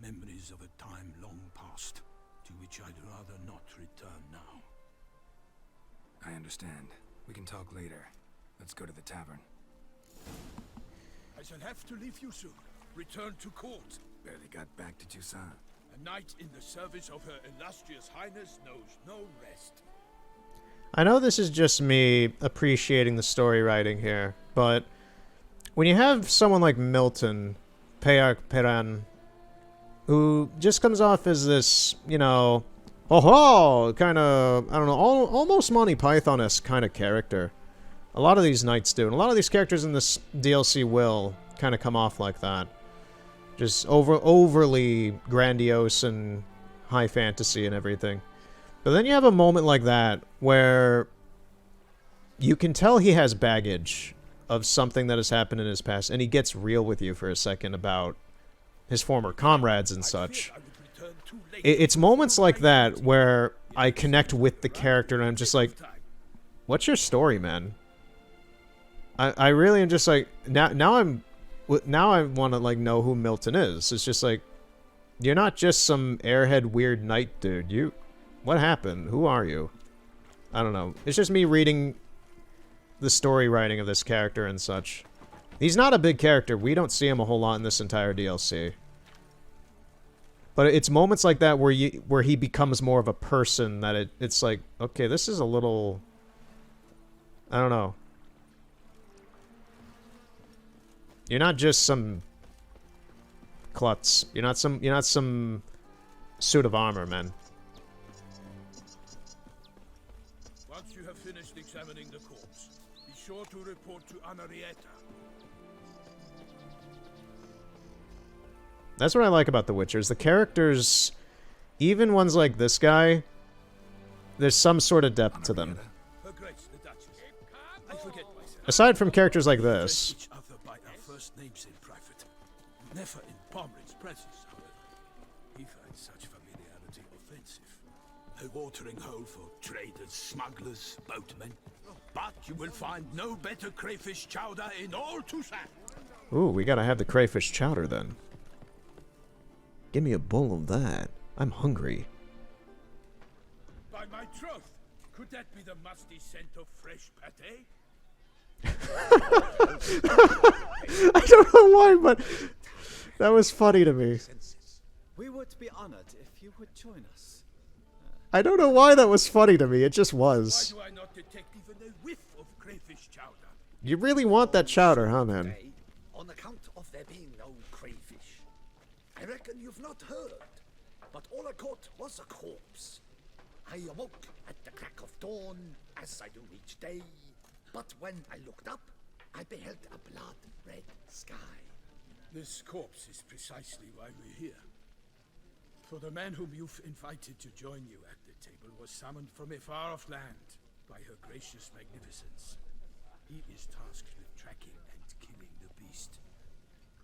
Memories of a time long past, to which I'd rather not return now. I understand. We can talk later. Let's go to the tavern. I shall have to leave you soon. Return to court. Barely got back to Toussaint. A knight in the service of Her Illustrious Highness knows no rest. I know this is just me appreciating the story writing here, but when you have someone like Milton, Pearc Peran, who just comes off as this, you know, oh, kind of, I don't know, almost Monty Python-esque kind of character. A lot of these knights do, and a lot of these characters in this DLC will kind of come off like that. Just overly grandiose and high fantasy and everything. But then you have a moment like that where you can tell he has baggage of something that has happened in his past, and he gets real with you for a second about his former comrades and such. It's moments like that where I connect with the character and I'm just like, what's your story, man? I really am just like, now I want to like know who Milton is. It's just like, you're not just some airhead weird knight dude. What happened? Who are you? I don't know. It's just me reading the story writing of this character and such. He's not a big character. We don't see him a whole lot in this entire DLC. But it's moments like that where he becomes more of a person that it's like, okay, this is a little, I don't know. You're not just some klutz. You're not some suit of armor, man. Once you have finished examining the corpse, be sure to report to Anarietta. That's what I like about The Witchers. The characters, even ones like this guy, there's some sort of depth to them. Her Grace, the Duchess. I forget myself. Aside from characters like this. Each other by our first names in private. Never in Pomrin's presence, however. He finds such familiarity offensive. A watering hole for traders, smugglers, boatmen. But you will find no better crayfish chowder in all Toussaint. Ooh, we gotta have the crayfish chowder then. Give me a bowl of that. I'm hungry. By my troth, could that be the musty scent of fresh pate? I don't know why, but that was funny to me. We would be honored if you would join us. I don't know why that was funny to me. It just was. Why do I not detect even a whiff of crayfish chowder? You really want that chowder, huh, man? On account of there being no crayfish. I reckon you've not heard, but all I caught was a corpse. I awoke at the crack of dawn, as I do each day, but when I looked up, I beheld a blood-red sky. This corpse is precisely why we're here. For the man whom you've invited to join you at the table was summoned from a far-off land by her gracious magnificence. He is tasked with tracking and killing the beast.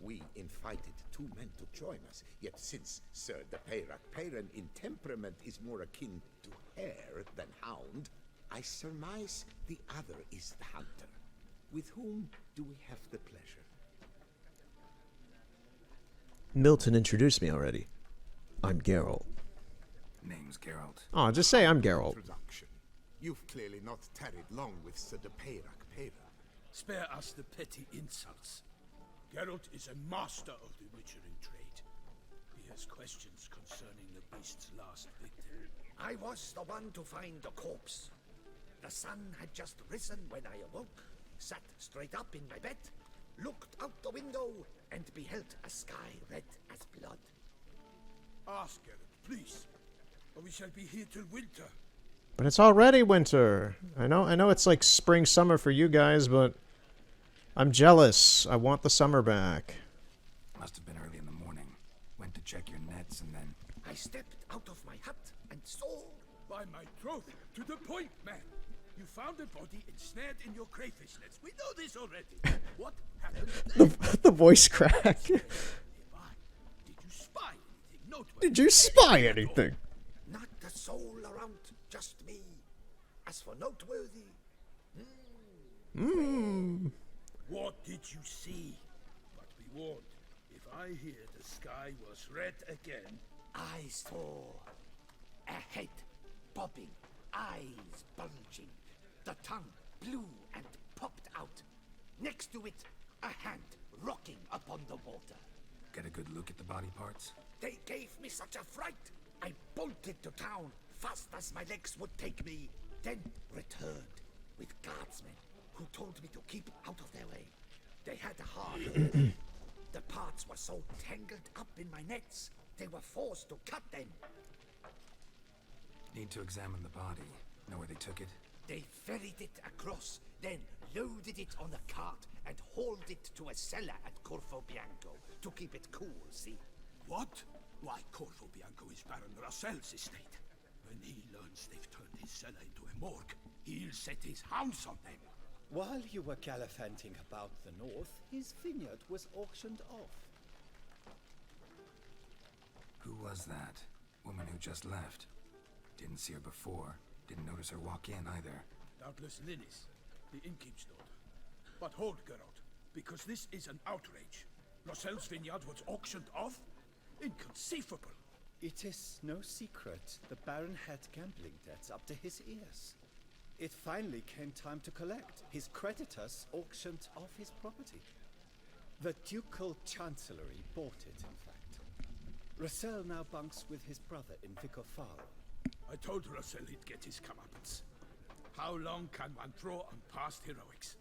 We invited two men to join us, yet since Sir the Pearc Peran in temperament is more akin to hare than hound, I surmise the other is the hunter. With whom do we have the pleasure? Milton introduced me already. I'm Geralt. Name's Geralt. Oh, just say I'm Geralt. Introduction. You've clearly not tarried long with Sir de Peyrac Peyra. Spare us the petty insults. Geralt is a master of the witchering trade. He has questions concerning the beast's last victim. I was the one to find the corpse. The sun had just risen when I awoke, sat straight up in my bed, looked out the window, and beheld a sky red as blood. Ask Geralt, please, or we shall be here till winter. But it's already winter. I know it's like spring, summer for you guys, but I'm jealous. I want the summer back. Must have been early in the morning. Went to check your nets and then... I stepped out of my hut and saw... By my troth, to the point, man. You found a body ensnared in your crayfish nets. We know this already. What happened? The voice crack. Did you spy anything noteworthy? Did you spy anything? Not a soul around, just me. As for noteworthy... What did you see? But be warned, if I hear the sky was red again... I saw a head bobbing, eyes bulging, the tongue blue and popped out. Next to it, a hand rocking upon the water. Get a good look at the body parts? They gave me such a fright. I bolted to town fast as my legs would take me, then returned with guardsmen who told me to keep out of their way. They had a hard The parts were so tangled up in my nets, they were forced to cut them. Need to examine the body. Know where they took it? They ferried it across, then loaded it on a cart and hauled it to a cellar at Corvo Bianco to keep it cool, see? What? Why, Corvo Bianco is Baron Russell's estate. When he learns they've turned his cellar into a morgue, he'll set his hounds on them. While you were gallivanting about the north, his vineyard was auctioned off. Who was that? Woman who just left. Didn't see her before. Didn't notice her walk in either. Doubtless Linnis, the innkeep's daughter. But hold, Geralt, because this is an outrage. Russell's vineyard was auctioned off? Inconceivable. It is no secret the Baron had gambling debts up to his ears. It finally came time to collect. His creditors auctioned off his property. The Ducal Chancellery bought it, in fact. Russell now bunks with his brother in Vicofaro. I told Russell he'd get his comeuppance. How long can one draw on past heroics?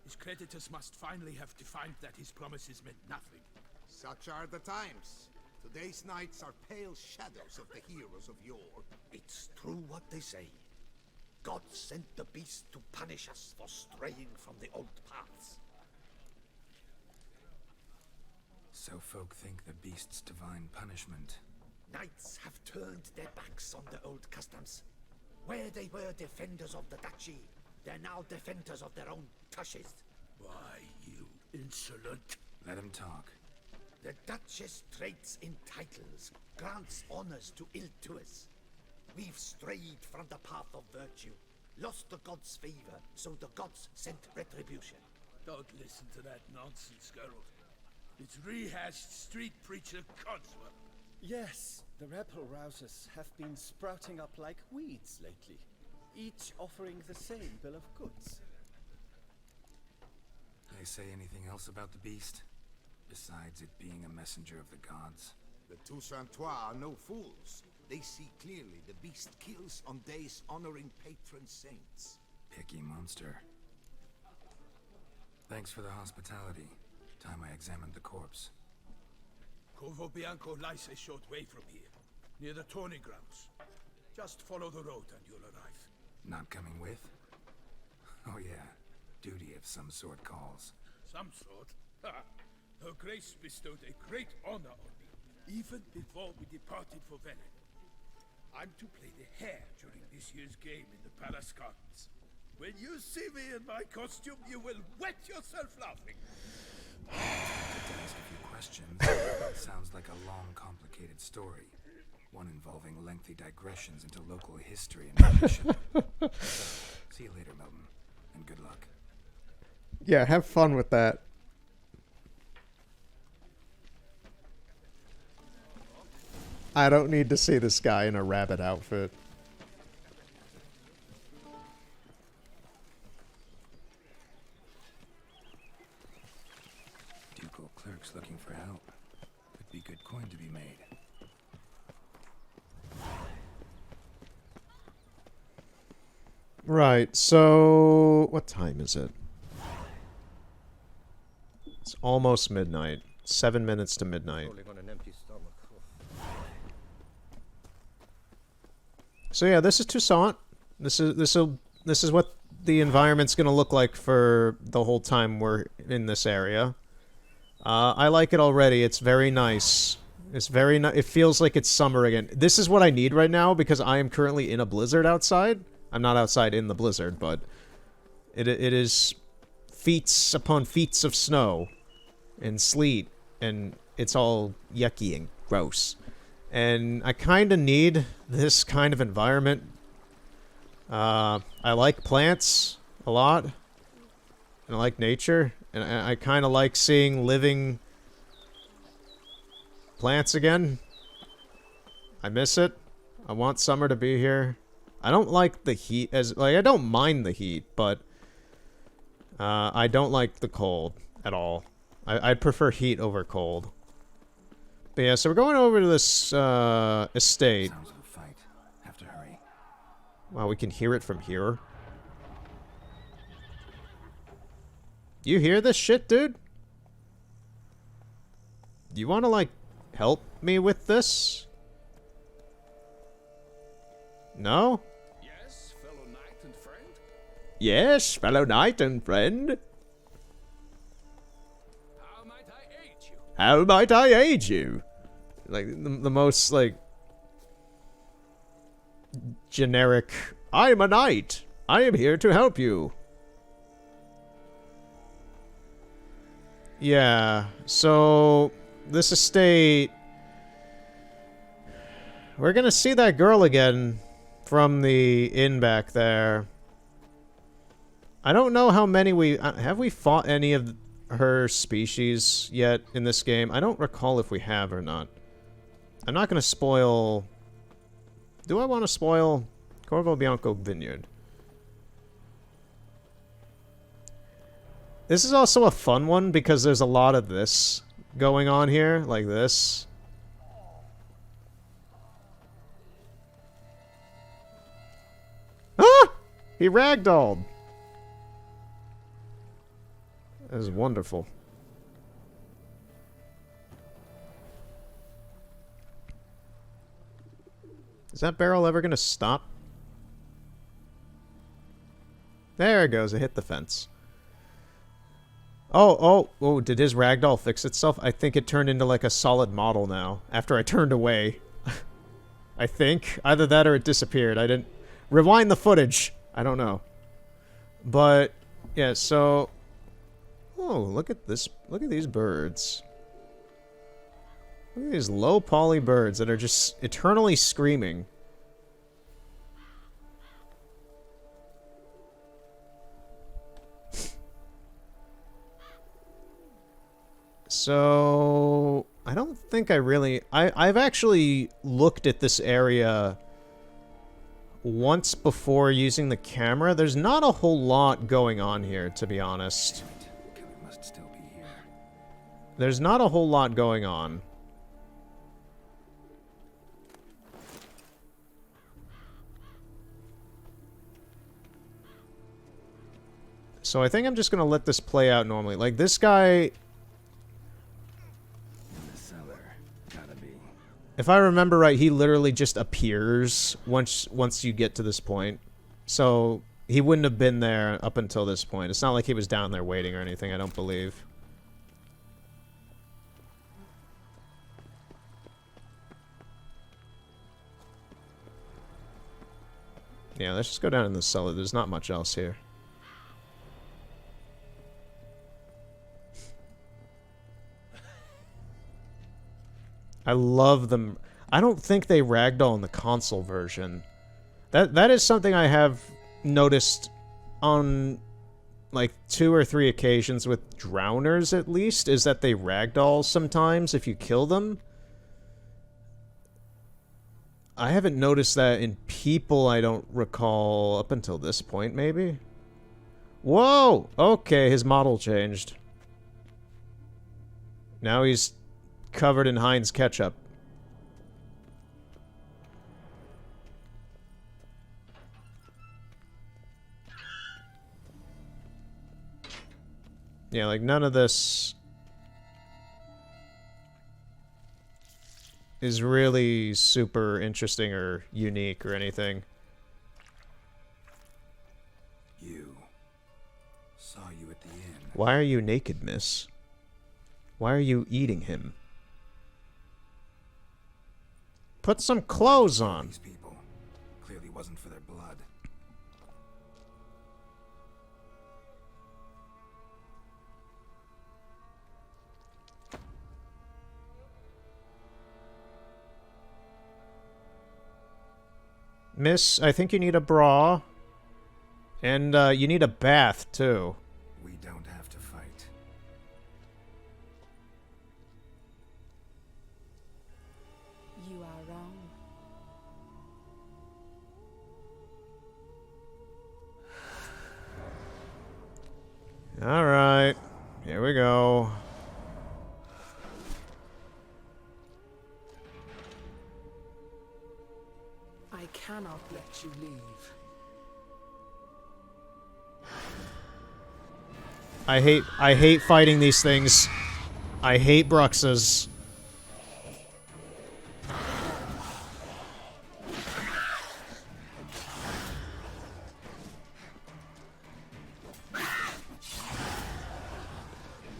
His creditors must finally have defined that his promises meant nothing. Such are the times. Today's knights are pale shadows of the heroes of yore. It's true what they say. God sent the beast to punish us for straying from the old paths. So folk think the beast's divine punishment. Knights have turned their backs on the old customs. Where they were defenders of the duchy, they're now defenders of their own tushes. Why, you insolent... Let him talk. The Duchess trades in titles, grants honors to ill-doers. We've strayed from the path of virtue, lost the gods' favor, so the gods sent retribution. Don't listen to that nonsense, Geralt. It's rehashed street preacher codswell. Yes, the rebel rousers have been sprouting up like weeds lately, each offering the same bill of goods. They say anything else about the beast? Besides it being a messenger of the gods? The Toussaintois are no fools. They see clearly the beast kills on days honoring patron saints. Picky monster. Thanks for the hospitality. Time I examined the corpse. Corvo Bianco lies a short way from here, near the tourney grounds. Just follow the road and you'll arrive. Not coming with? Oh yeah, duty of some sort calls. Some sort? Ha! Her Grace bestowed a great honor on me, even before we departed for Velen. I'm to play the hare during this year's game in the palace gardens. When you see me in my costume, you will wet yourself laughing. To ask a few questions. Sounds like a long, complicated story. One involving lengthy digressions into local history and tradition. So, see you later, Milton, and good luck. Yeah, have fun with that. I don't need to see this guy in a rabbit outfit. Ducal clerks looking for help. Could be good coin to be made. Right, so what time is it? It's almost midnight. 7 minutes to midnight. So yeah, this is Toussaint. This is what the environment's gonna look like for the whole time we're in this area. I like it already. It's very nice. It's very it feels like it's summer again. This is what I need right now because I am currently in a blizzard outside. I'm not outside in the blizzard, but it is feet upon feet of snow and sleet, and it's all yucky and gross. And I kind of need this kind of environment. I like plants a lot, and I like nature, and I kind of like seeing living plants again. I miss it. I want summer to be here. I don't like the heat I don't mind the heat, but I don't like the cold at all. I'd prefer heat over cold. But yeah, so we're going over to this estate. Sounds like a fight. Have to hurry. Wow, we can hear it from here. You hear this shit, dude? Do you want to, like, help me with this? No? Yes, fellow knight and friend? Yes, fellow knight and friend. How might I aid you? How might I aid you? Like, the most, like, generic, I'm a knight. I am here to help you. Yeah, so this estate, we're gonna see that girl again from the inn back there. I don't know how many have we fought any of her species yet in this game? I don't recall if we have or not. I'm not gonna spoil... Do I want to spoil Corvo Bianco Vineyard? This is also a fun one because there's a lot of this going on here, like this. Ah! He ragdolled. That is wonderful. Is that barrel ever gonna stop? There it goes, it hit the fence. Oh, did his ragdoll fix itself? I think it turned into like a solid model now, after I turned away. I think. Either that or it disappeared. I didn't... Rewind the footage! I don't know. But, yeah, so... Oh, look at this. Look at these birds. Look at these low poly birds that are just eternally screaming. So, I don't think I really... I've actually looked at this area once before using the camera. There's not a whole lot going on here, to be honest. Killer must still be here. There's not a whole lot going on. So I think I'm just gonna let this play out normally. Like, this guy... If I remember right, he literally just appears once you get to this point. So, he wouldn't have been there up until this point. It's not like he was down there waiting or anything, I don't believe. Yeah, let's just go down in the cellar. There's not much else here. I love them. I don't think they ragdoll in the console version. That is something I have noticed on like 2 or 3 occasions with drowners at least, is that they ragdoll sometimes if you kill them. I haven't noticed that in people, I don't recall, up until this point, maybe? Whoa! Okay, his model changed. Now he's covered in Heinz ketchup. Yeah, like, none of this is really super interesting or unique or anything. Saw you at the inn. Why are you naked, miss? Why are you eating him? Put some clothes on. These people clearly wasn't for their blood. Miss, I think you need a bra. And, you need a bath, too. We don't have to fight. You are wrong. Alright. Here we go. I cannot let you leave. I hate fighting these things. I hate Bruxas.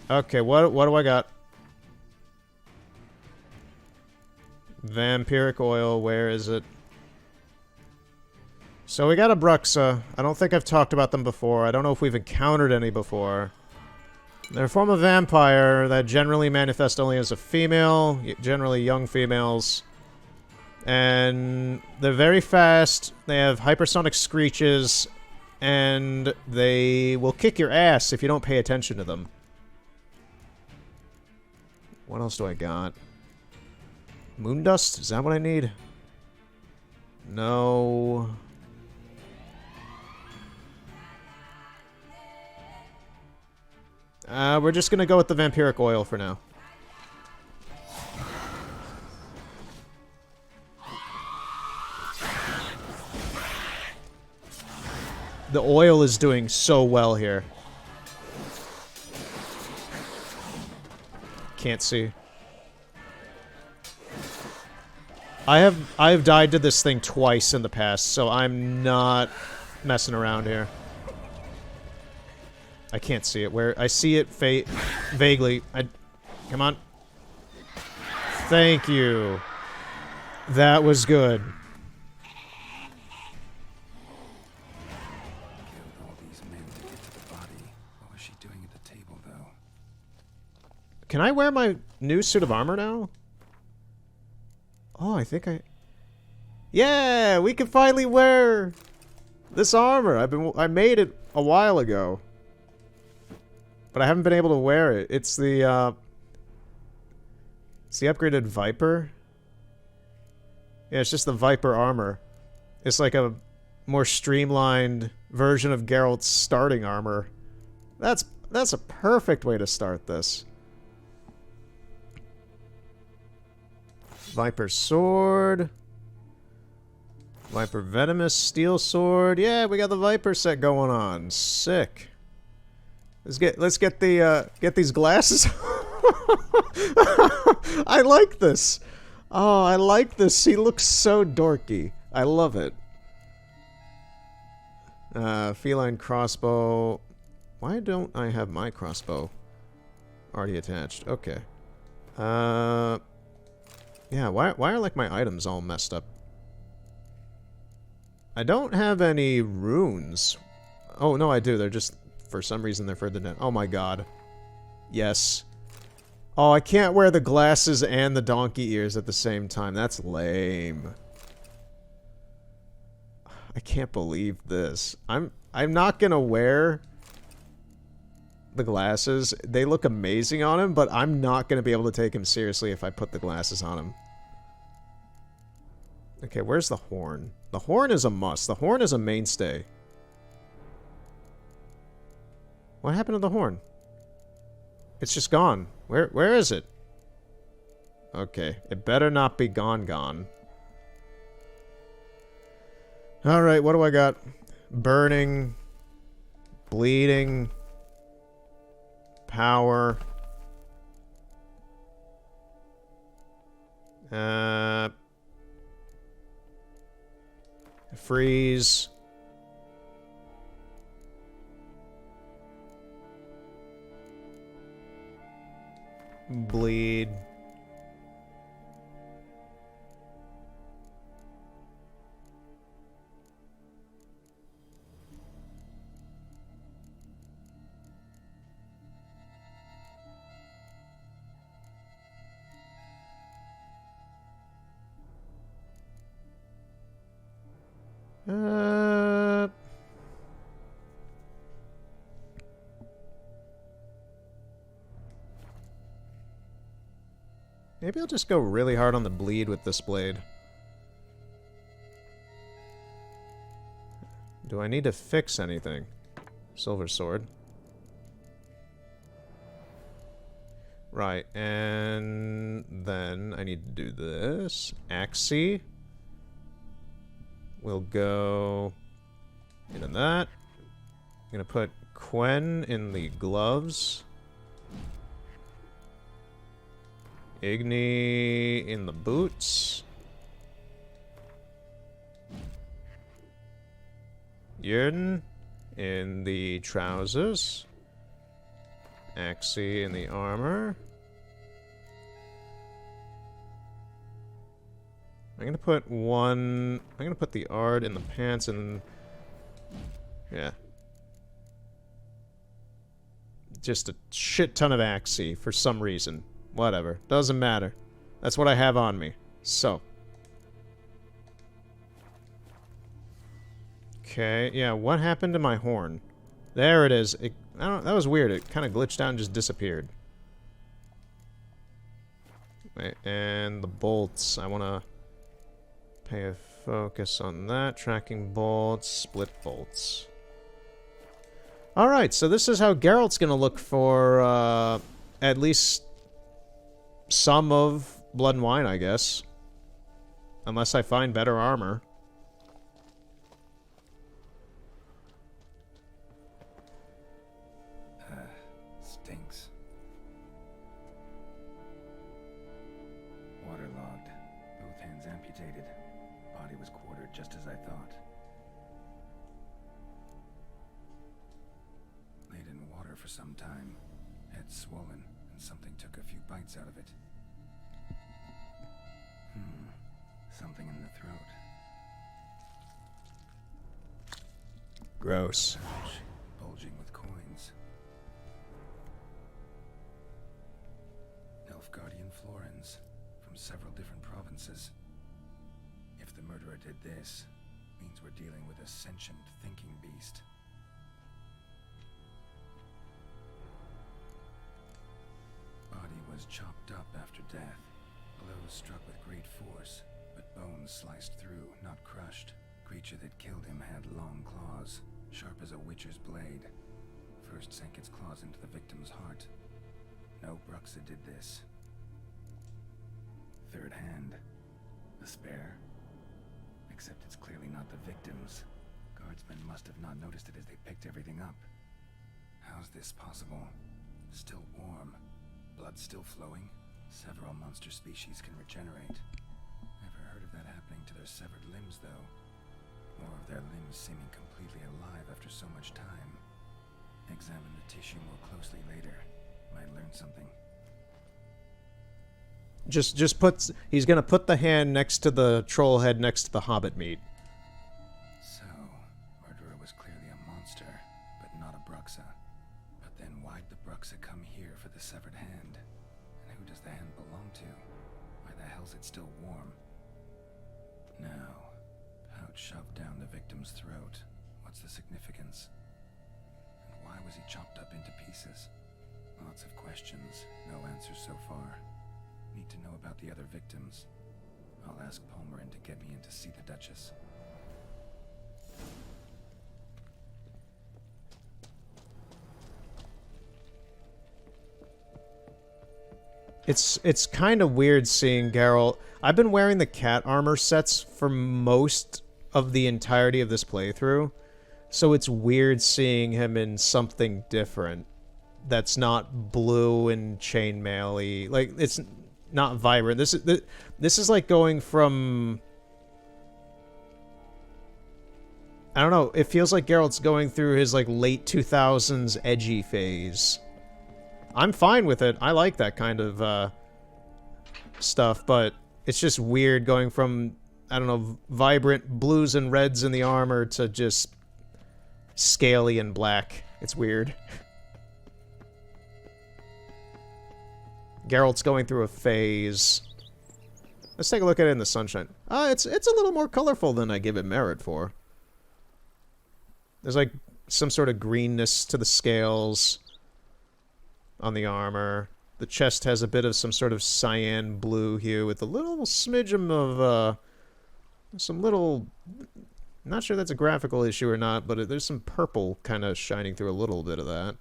Okay, what do I got? Vampiric oil, where is it? So we got a Bruxa. I don't think I've talked about them before. I don't know if we've encountered any before. They're a form of vampire that generally manifest only as a female, generally young females. And they're very fast, they have hypersonic screeches, and they will kick your ass if you don't pay attention to them. What else do I got? Moondust? Is that what I need? No. We're just gonna go with the vampiric oil for now. The oil is doing so well here. Can't see. I've died to this thing twice in the past, so I'm not messing around here. I can't see it. Where I see it vaguely. Come on. Thank you. That was good. Killed all these men to get to the body. What was she doing at the table, though? Can I wear my new suit of armor now? Oh, I think I... Yeah, we can finally wear this armor. I made it a while ago. But I haven't been able to wear it. It's the upgraded Viper. Yeah, it's just the Viper armor. It's like a more streamlined version of Geralt's starting armor. That's a perfect way to start this. Viper sword. Viper venomous steel sword. Yeah, we got the Viper set going on. Sick. Let's get these glasses. I like this. Oh, I like this. He looks so dorky. I love it. Feline crossbow. Why don't I have my crossbow already attached? Okay. Yeah, why are like my items all messed up? I don't have any runes. Oh, no, I do. They're just... For some reason, they're further down. Oh my god. Yes. Oh, I can't wear the glasses and the donkey ears at the same time. That's lame. I can't believe this. I'm not gonna wear the glasses. They look amazing on him, but I'm not gonna be able to take him seriously if I put the glasses on him. Okay, where's the horn? The horn is a must. The horn is a mainstay. What happened to the horn? It's just gone. Where is it? Okay, it better not be gone. Alright, what do I got? Burning. Bleeding. Power. Freeze. Bleed. Maybe I'll just go really hard on the bleed with this blade. Do I need to fix anything? Silver sword. Right, and then I need to do this. Axii. We'll go into that. I'm gonna put Quen in the gloves. Igni in the boots. Yrden in the trousers. Axii in the armor. I'm gonna put the Ard in the pants and... yeah. Just a shit ton of Axii for some reason. Whatever. Doesn't matter. That's what I have on me. So. Okay, yeah, what happened to my horn? There it is. That was weird. It kind of glitched out and just disappeared. Wait, and the bolts. I want to pay a focus on that. Tracking bolts, split bolts. Alright, so this is how Geralt's going to look for at least some of Blood and Wine, I guess. Unless I find better armor. Stinks. Waterlogged. Both hands amputated. Body was quartered just as I thought. Laid in water for some time. Head swollen, and something took a few bites out of it. Something in the throat. Gross. Bulging with coins. Nilfgaardian florins from several different provinces. If the murderer did this, means we're dealing with a sentient thinking beast. Body was chopped up after death. Blows struck with great force, but bones sliced through, not crushed. Creature that killed him had long claws, sharp as a witcher's blade. First sank its claws into the victim's heart. No Bruxa did this. Third hand. A spare? Except it's clearly not the victim's. Guardsmen must have not noticed it as they picked everything up. How's this possible? Still warm. Blood still flowing? Several monster species can regenerate. Never heard of that happening to their severed limbs, though. Or of their limbs seeming completely alive after so much time. Examine the tissue more closely later. Might learn something. He's gonna put the hand next to the troll head next to the hobbit meat. So, murderer was clearly a monster, but not a Bruxa. But then why'd the Bruxa come here for the severed hand? And who does the hand belong to? Why the hell's it still warm? Now, pouch shoved down the victim's throat. What's the significance? And why was he chopped up into pieces? Lots of questions, no answers so far. Need to know about the other victims. I'll ask Palmerin to get me in to see the Duchess. It's kind of weird seeing Geralt. I've been wearing the cat armor sets for most of the entirety of this playthrough, so it's weird seeing him in something different that's not blue and chainmail-y. Like, it's not vibrant. This is like going from... I don't know, it feels like Geralt's going through his like late 2000s edgy phase. I'm fine with it. I like that kind of stuff, but it's just weird going from, I don't know, vibrant blues and reds in the armor to just scaly and black. It's weird. Geralt's going through a phase. Let's take a look at it in the sunshine. It's a little more colorful than I give it merit for. There's like some sort of greenness to the scales on the armor. The chest has a bit of some sort of cyan blue hue with a little smidgen of some little... Not sure that's a graphical issue or not, but there's some purple kind of shining through a little bit of that.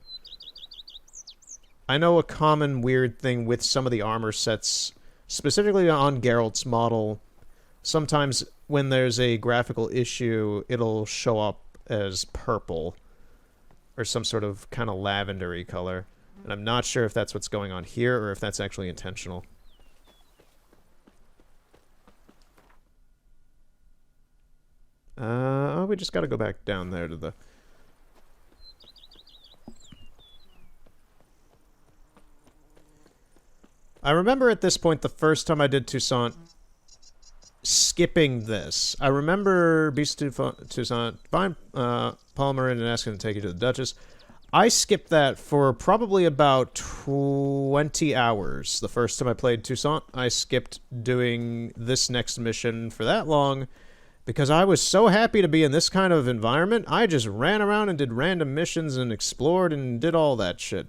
I know a common weird thing with some of the armor sets, specifically on Geralt's model, sometimes when there's a graphical issue, it'll show up as purple or some sort of kind of lavendery color. And I'm not sure if that's what's going on here or if that's actually intentional. Oh, we just gotta go back down there to the... I remember at this point, the first time I did Toussaint, skipping this. I remember Beast of Toussaint, find Palmerin and asking to take you to the Duchess. I skipped that for probably about 20 hours. The first time I played Toussaint, I skipped doing this next mission for that long because I was so happy to be in this kind of environment. I just ran around and did random missions and explored and did all that shit.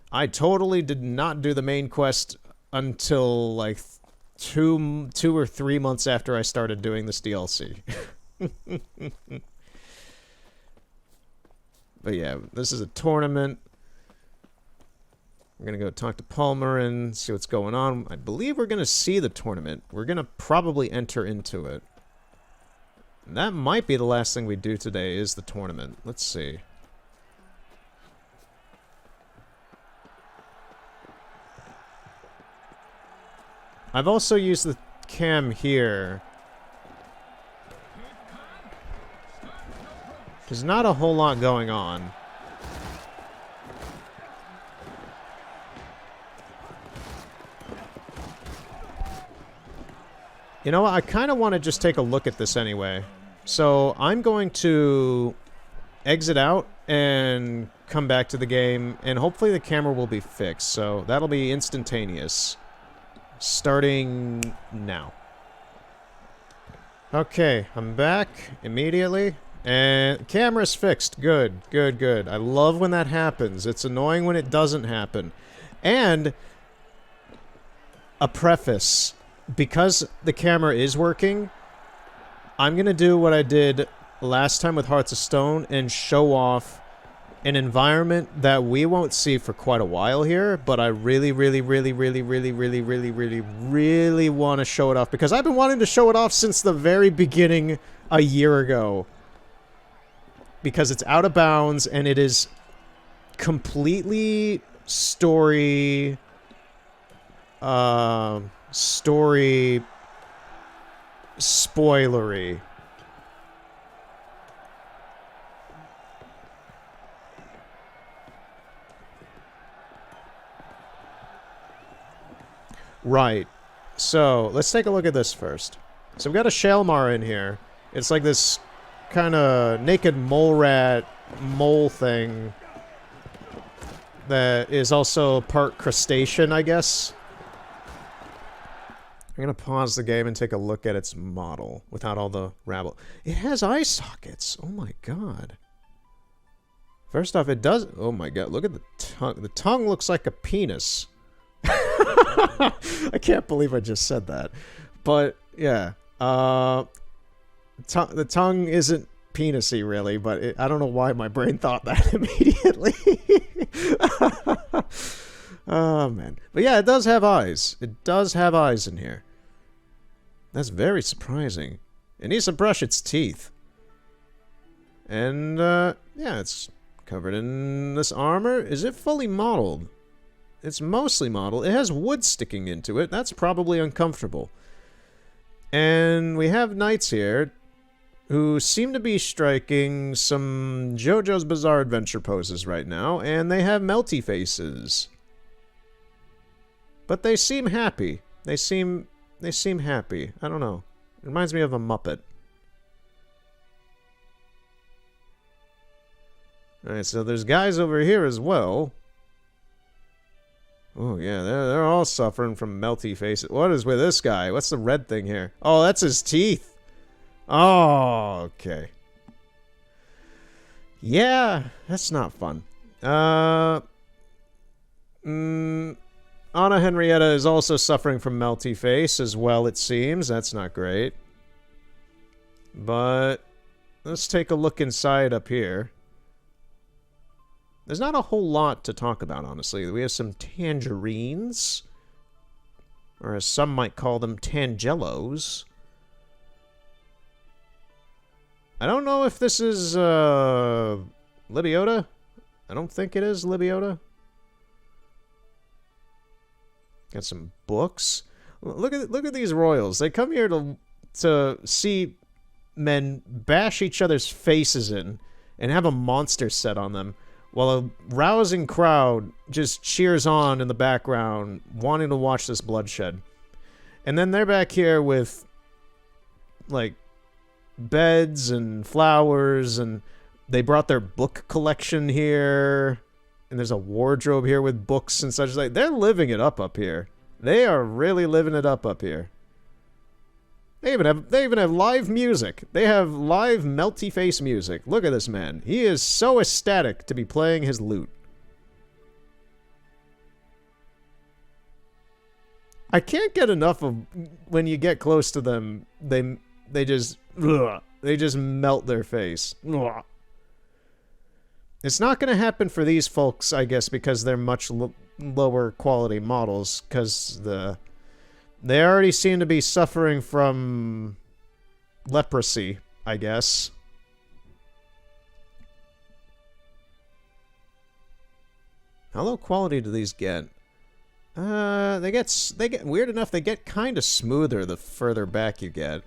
I totally did not do the main quest until like two or 3 months after I started doing this DLC. But yeah, this is a tournament. We're going to go talk to Palmerin, see what's going on. I believe we're going to see the tournament. We're going to probably enter into it. And that might be the last thing we do today, is the tournament. Let's see. I've also used the cam here. There's not a whole lot going on. You know what? I kind of want to just take a look at this anyway. So I'm going to exit out and come back to the game, and hopefully the camera will be fixed. So that'll be instantaneous. Starting now. Okay, I'm back immediately. And camera's fixed. Good, good, good. I love when that happens. It's annoying when it doesn't happen. And a preface. Because the camera is working, I'm going to do what I did last time with Hearts of Stone and show off an environment that we won't see for quite a while here, but I really want to show it off because I've been wanting to show it off since the very beginning a year ago. Because it's out of bounds and it is completely story spoilery. Right. So, let's take a look at this first. So we've got a Shalmar in here. It's like this kind of naked mole rat mole thing that is also part crustacean, I guess. I'm going to pause the game and take a look at its model without all the rabble. It has eye sockets. Oh my god. First off, it does... Oh my god, look at the tongue. The tongue looks like a penis. I can't believe I just said that. But Yeah. The tongue isn't penisy, really, but I don't know why my brain thought that immediately. Oh, man. But yeah, it does have eyes. It does have eyes in here. That's very surprising. It needs to brush its teeth. And, yeah, it's covered in this armor. Is it fully modeled? It's mostly modeled. It has wood sticking into it. That's probably uncomfortable. And we have knights here who seem to be striking some JoJo's Bizarre Adventure poses right now, and they have melty faces. But they seem happy. They seem happy. I don't know. It reminds me of a Muppet. Alright, so there's guys over here as well. Oh, yeah, they're all suffering from melty faces. What is with this guy? What's the red thing here? Oh, that's his teeth. Oh, okay. Yeah, that's not fun. Anna Henrietta is also suffering from melty face as well, it seems. That's not great. But let's take a look inside up here. There's not a whole lot to talk about, honestly. We have some tangerines. Or as some might call them, tangelos. I don't know if this is, Libiota. I don't think it is Libiota. Got some books. Look at these royals. They come here to see men bash each other's faces in and have a monster set on them, while a rousing crowd just cheers on in the background, wanting to watch this bloodshed. And then they're back here with, like, beds and flowers, and they brought their book collection here, and there's a wardrobe here with books and such. Like, they're living it up here. They are really living it up here. They even have live music. They have live melty face music. Look at this man. He is so ecstatic to be playing his lute. I can't get enough of when you get close to them. They just melt their face. Ugh. It's not going to happen for these folks, I guess, because they're much lower quality models, because they already seem to be suffering from leprosy, I guess. How low quality do these get? They get weird enough. They get kind of smoother the further back you get.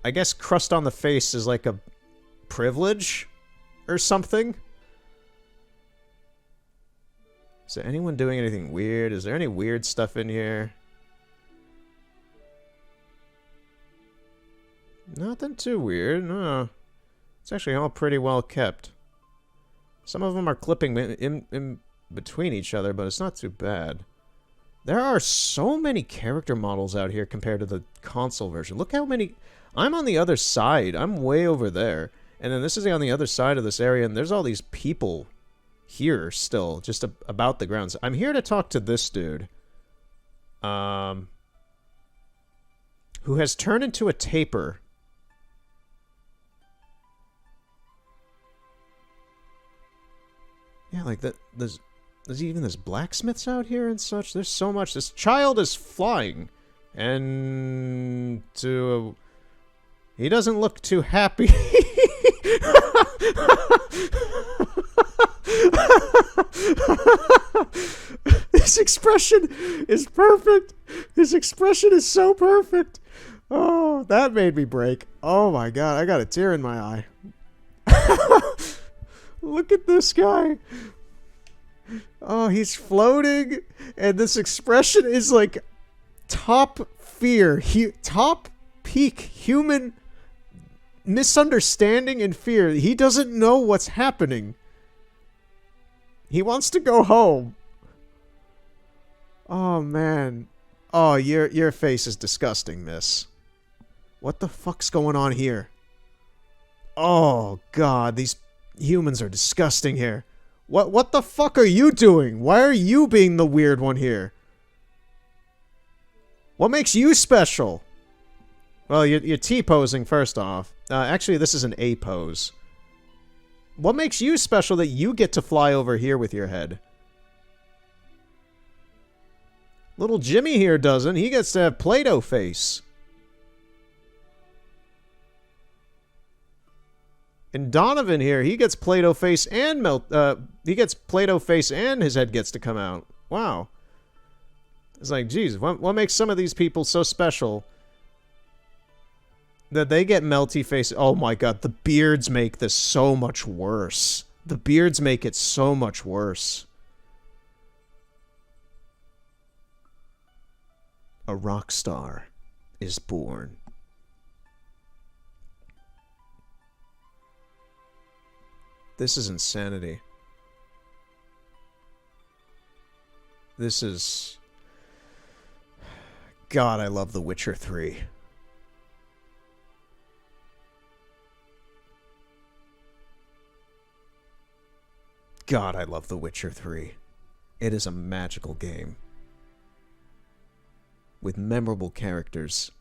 I guess crust on the face is like a privilege or something. Is there anyone doing anything weird? Is there any weird stuff in here? Nothing too weird, no. It's actually all pretty well kept. Some of them are clipping in between each other, but it's not too bad. There are so many character models out here compared to the console version. Look how many... I'm on the other side. I'm way over there. And then this is on the other side of this area, and there's all these people here still, just about the grounds. I'm here to talk to this dude. Who has turned into a taper. Yeah, like that. There's even this blacksmiths out here and such. There's so much. This child is flying, and he doesn't look too happy. His expression is perfect. His expression is so perfect. Oh, that made me break. Oh my god, I got a tear in my eye. Look at this guy. Oh, he's floating, and this expression is like top fear. Top peak human misunderstanding and fear. He doesn't know what's happening. He wants to go home. Oh, man. Oh, your face is disgusting, miss. What the fuck's going on here? Oh, God. These humans are disgusting here. What the fuck are you doing? Why are you being the weird one here? What makes you special? Well, you're T-posing first off. Actually, this is an A pose. What makes you special that you get to fly over here with your head? Little Jimmy here doesn't. He gets to have Play-Doh face. And Donovan here, he gets Play-Doh face and he gets Play-Doh face and his head gets to come out. Wow. It's like, geez, what makes some of these people so special that they get melty face? Oh my god, the beards make this so much worse. The beards make it so much worse. A rock star is born. This is insanity. This is... God, I love The Witcher 3. God, I love The Witcher 3. It is a magical game. With memorable characters.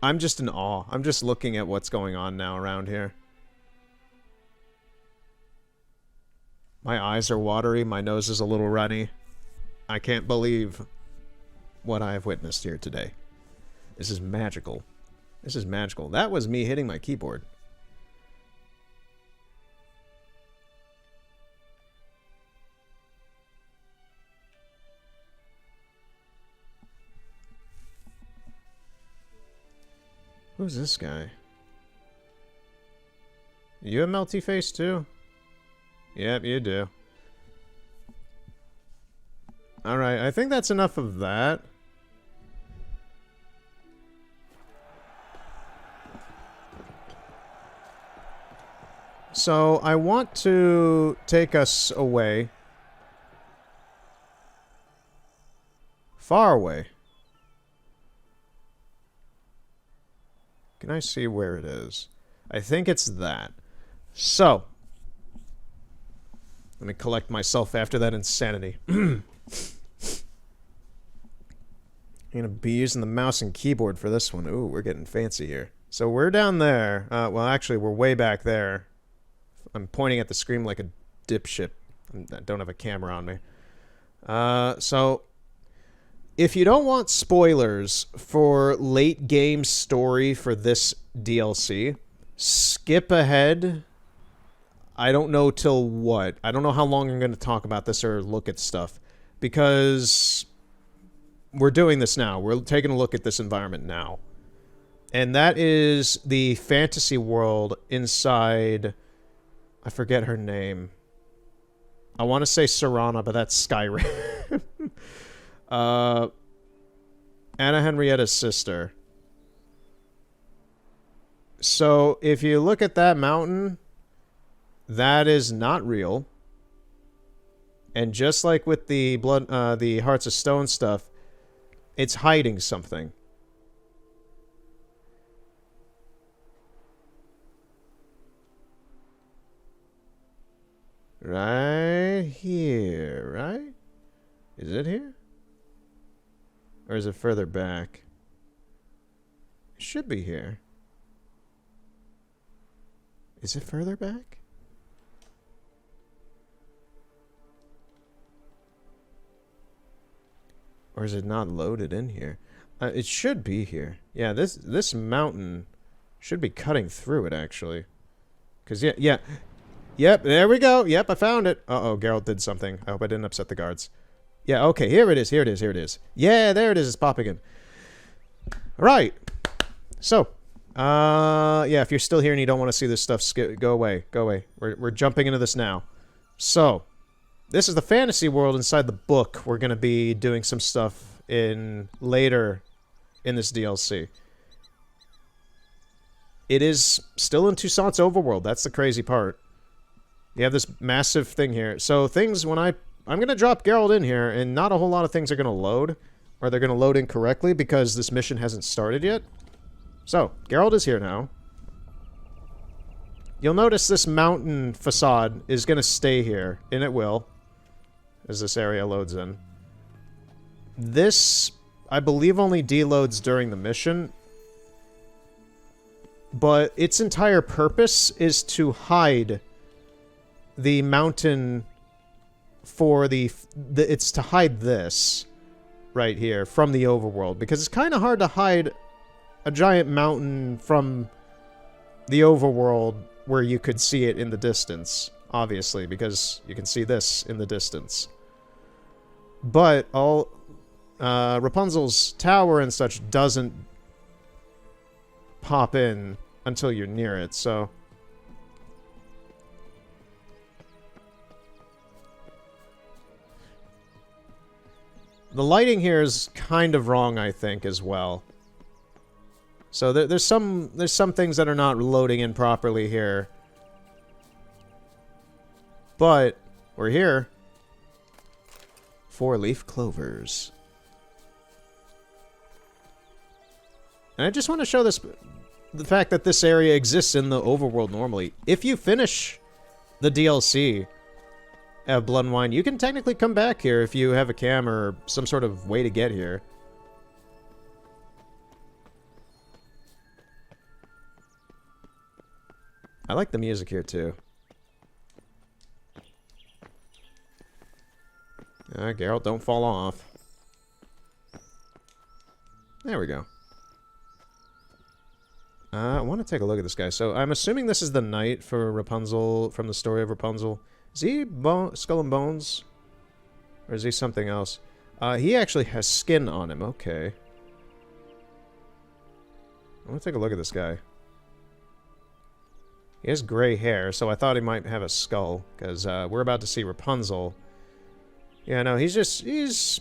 I'm just in awe. I'm just looking at what's going on now around here. My eyes are watery. My nose is a little runny. I can't believe what I have witnessed here today. This is magical. This is magical. That was me hitting my keyboard. Who's this guy? You a melty face too? Yep, you do. Alright, I think that's enough of that. So, I want to take us away. Far away. Can I see where it is? I think it's that. So, let me collect myself after that insanity. I'm going to be using the mouse and keyboard for this one. Ooh, we're getting fancy here. So we're down there. Well, actually, we're way back there. I'm pointing at the screen like a dipshit. I don't have a camera on me. So, if you don't want spoilers for late game story for this DLC, skip ahead. I don't know till what. I don't know how long I'm going to talk about this or look at stuff. Because we're doing this now. We're taking a look at this environment now. And that is the fantasy world inside... I forget her name. I want to say Serana, but that's Skyrim. Anna Henrietta's sister. So, if you look at that mountain, that is not real. And just like with the the Hearts of Stone stuff, it's hiding something. Right here, right? Is it here? Or is it further back? It should be here. Is it further back? Or is it not loaded in here? It should be here. Yeah, this mountain should be cutting through it, actually. Because, yeah. Yep, there we go. Yep, I found it. Uh-oh, Geralt did something. I hope I didn't upset the guards. Yeah, okay, here it is, here it is, here it is. Yeah, there it is, it's popping in. Alright. So, yeah, if you're still here and you don't want to see this stuff, go away, go away. We're jumping into this now. So, this is the fantasy world inside the book. We're going to be doing some stuff in later in this DLC. It is still in Toussaint's overworld. That's the crazy part. You have this massive thing here. So things, when I'm going to drop Geralt in here, and not a whole lot of things are going to load, or they're going to load incorrectly because this mission hasn't started yet. So, Geralt is here now. You'll notice this mountain facade is going to stay here, and it will, as this area loads in. This, I believe, only deloads during the mission, but its entire purpose is to hide the mountain for it's to hide this right here from the overworld, because it's kind of hard to hide a giant mountain from the overworld where you could see it in the distance, obviously, because you can see this in the distance. But Rapunzel's tower and such doesn't pop in until you're near it, so... The lighting here is kind of wrong, I think, as well. So there's some things that are not loading in properly here. But we're here. 4-leaf clovers. And I just want to show the fact that this area exists in the overworld normally. If you finish the DLC of Blood and Wine, you can technically come back here if you have a cam or some sort of way to get here. I like the music here, too. Geralt, don't fall off. There we go. I want to take a look at this guy. So, I'm assuming this is the knight for Rapunzel, from the story of Rapunzel. Is he Skull and Bones? Or is he something else? He actually has skin on him. Okay. I want to take a look at this guy. He has gray hair, so I thought he might have a skull, because we're about to see Rapunzel. Yeah, no, he's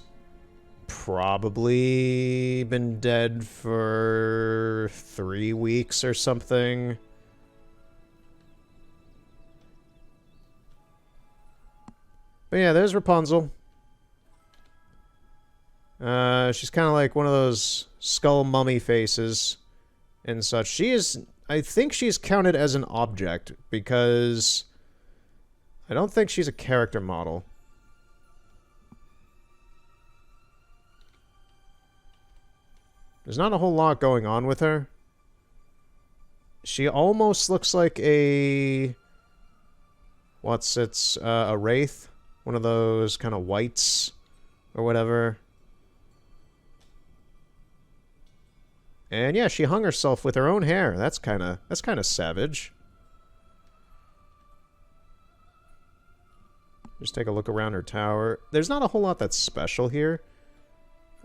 probably been dead for 3 weeks or something. But yeah, there's Rapunzel. She's kind of like one of those skull mummy faces and such. She is... I think she's counted as an object, because I don't think she's a character model. There's not a whole lot going on with her. She almost looks like a... a wraith? One of those kind of whites, or whatever. And yeah, she hung herself with her own hair. That's kind of savage. Just take a look around her tower. There's not a whole lot that's special here.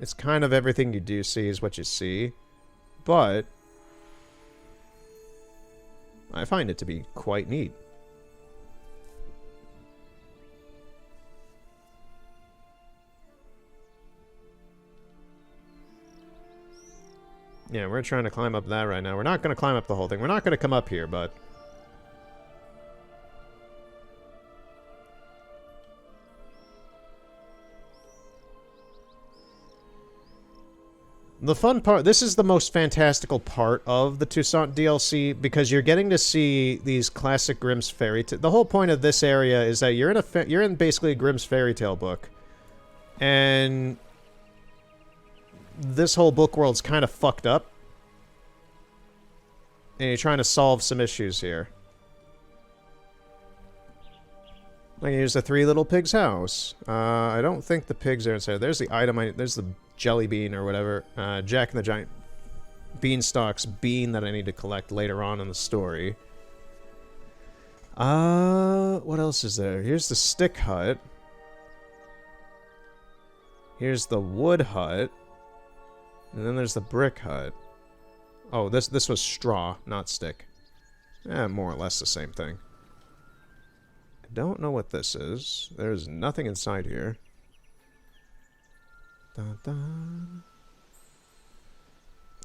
It's kind of everything you do see is what you see. But I find it to be quite neat. Yeah, we're trying to climb up that right now. We're not going to climb up the whole thing. We're not going to come up here, but... The fun part... This is the most fantastical part of the Toussaint DLC, because you're getting to see these classic Grimm's fairy tale... The whole point of this area is that you're in basically a Grimm's fairy tale book. And... this whole book world's kind of fucked up. And you're trying to solve some issues here. Like, here's the Three Little Pigs' house. I don't think the pigs are inside. There's the item. There's the jelly bean or whatever. Jack and the Giant Beanstalk's bean that I need to collect later on in the story. What else is there? Here's the stick hut. Here's the wood hut. And then there's the brick hut. Oh, this was straw, not stick. More or less the same thing. I don't know what this is. There's nothing inside here. Dun, dun.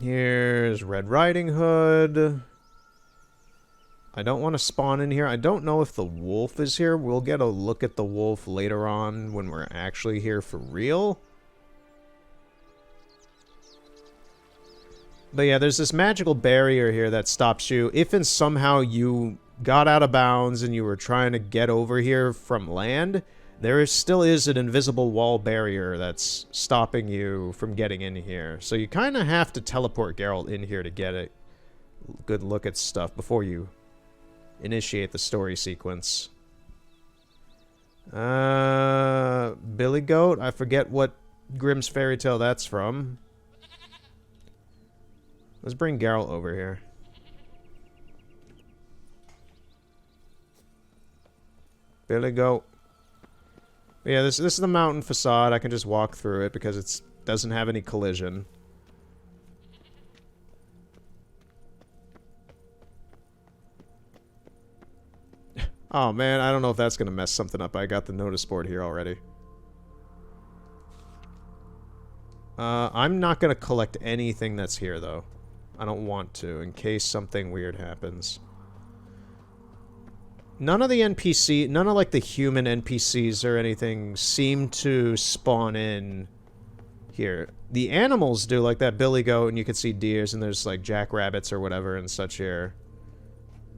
Here's Red Riding Hood. I don't want to spawn in here. I don't know if the wolf is here. We'll get a look at the wolf later on when we're actually here for real. But yeah, there's this magical barrier here that stops you. If and somehow you got out of bounds and you were trying to get over here from land, still is an invisible wall barrier that's stopping you from getting in here. So you kind of have to teleport Geralt in here to get a good look at stuff before you initiate the story sequence. Billy Goat? I forget what Grimm's Fairy Tale that's from. Let's bring Geralt over here. Billy Goat. Yeah, this is the mountain facade. I can just walk through it because it doesn't have any collision. Oh man, I don't know if that's gonna mess something up. I got the notice board here already. I'm not gonna collect anything that's here though. I don't want to, in case something weird happens. None of the NPC, none of like the human NPCs or anything seem to spawn in here. The animals do, like that billy goat, and you can see deers, and there's like jackrabbits or whatever and such here.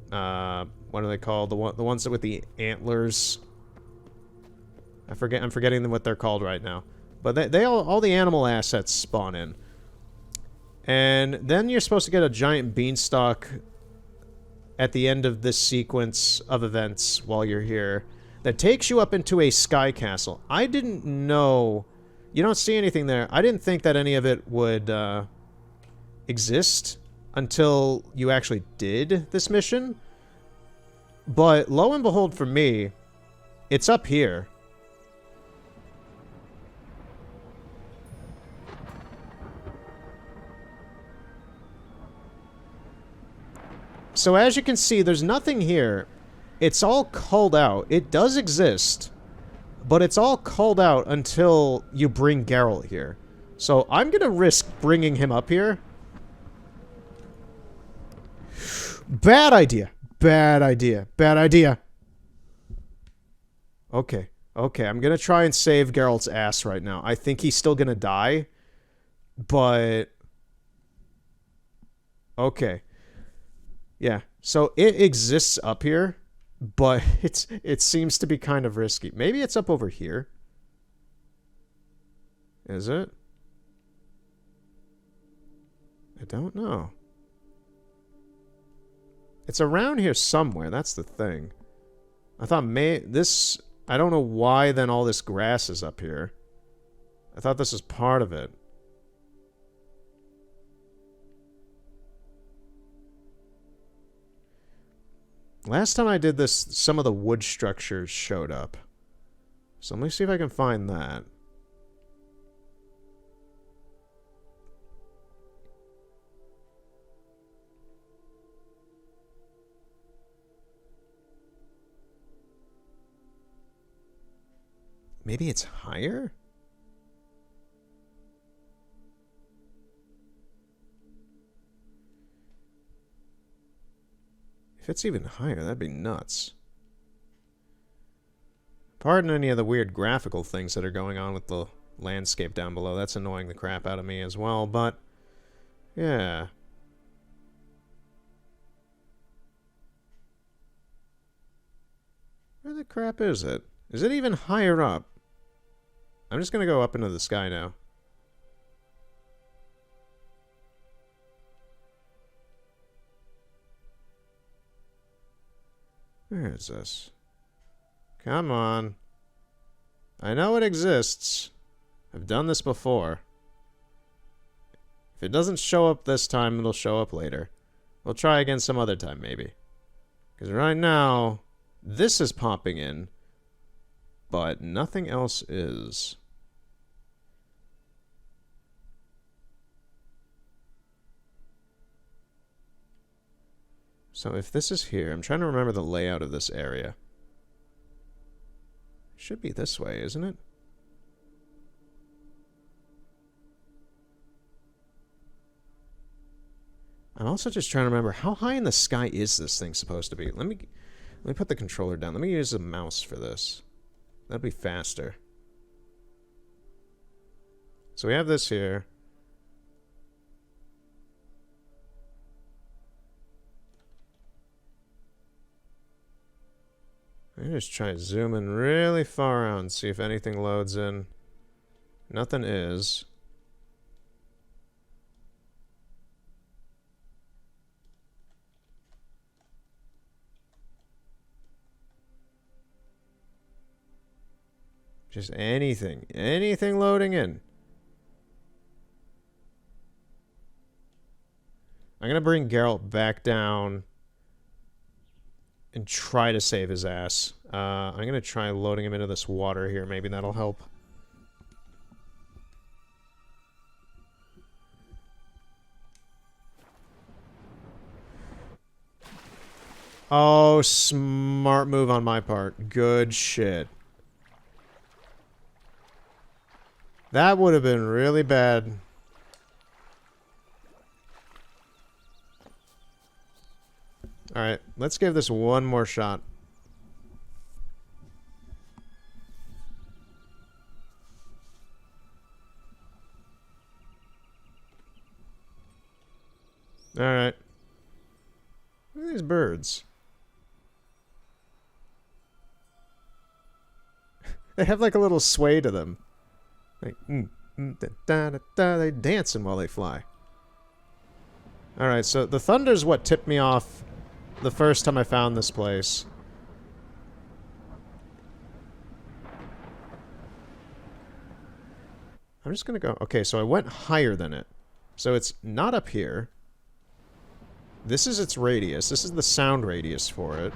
What are they called? The ones with the antlers. I'm forgetting what they're called right now. But they all the animal assets spawn in. And then you're supposed to get a giant beanstalk at the end of this sequence of events while you're here that takes you up into a sky castle. I didn't know... You don't see anything there. I didn't think that any of it would exist until you actually did this mission. But lo and behold for me, it's up here. So as you can see, there's nothing here. It's all culled out. It does exist, but it's all culled out until you bring Geralt here. So I'm gonna risk bringing him up here. Bad idea. Bad idea. Bad idea. Okay. Okay, I'm gonna try and save Geralt's ass right now. I think he's still gonna die, but... Okay. Yeah, so it exists up here, but it seems to be kind of risky. Maybe it's up over here. Is it? I don't know. It's around here somewhere, that's the thing. I thought I don't know why then all this grass is up here. I thought this was part of it. Last time I did this, some of the wood structures showed up. So let me see if I can find that. Maybe it's higher? If it's even higher, that'd be nuts. Pardon any of the weird graphical things that are going on with the landscape down below. That's annoying the crap out of me as well, but... yeah. Where the crap is it? Is it even higher up? I'm just gonna go up into the sky now. Where is this? Come on. I know it exists. I've done this before. If it doesn't show up this time, it'll show up later. We'll try again some other time, maybe. Because right now, this is popping in, but nothing else is. So if this is here, I'm trying to remember the layout of this area. It should be this way, isn't it? I'm also just trying to remember, how high in the sky is this thing supposed to be? Let me put the controller down. Let me use a mouse for this. That'd be faster. So we have this here. I'm just trying to zoom in really far out and see if anything loads in. Nothing is. Just anything. Anything loading in. I'm going to bring Geralt back down and try to save his ass. I'm going to try loading him into this water here. Maybe that'll help. Oh, smart move on my part. Good shit. That would have been really bad. Alright, let's give this one more shot. Alright. Look at these birds. They have like a little sway to them. Like, they dancing while they fly. Alright, so the thunder's what tipped me off the first time I found this place. I'm just gonna go... Okay, so I went higher than it. So it's not up here. This is its radius. This is the sound radius for it.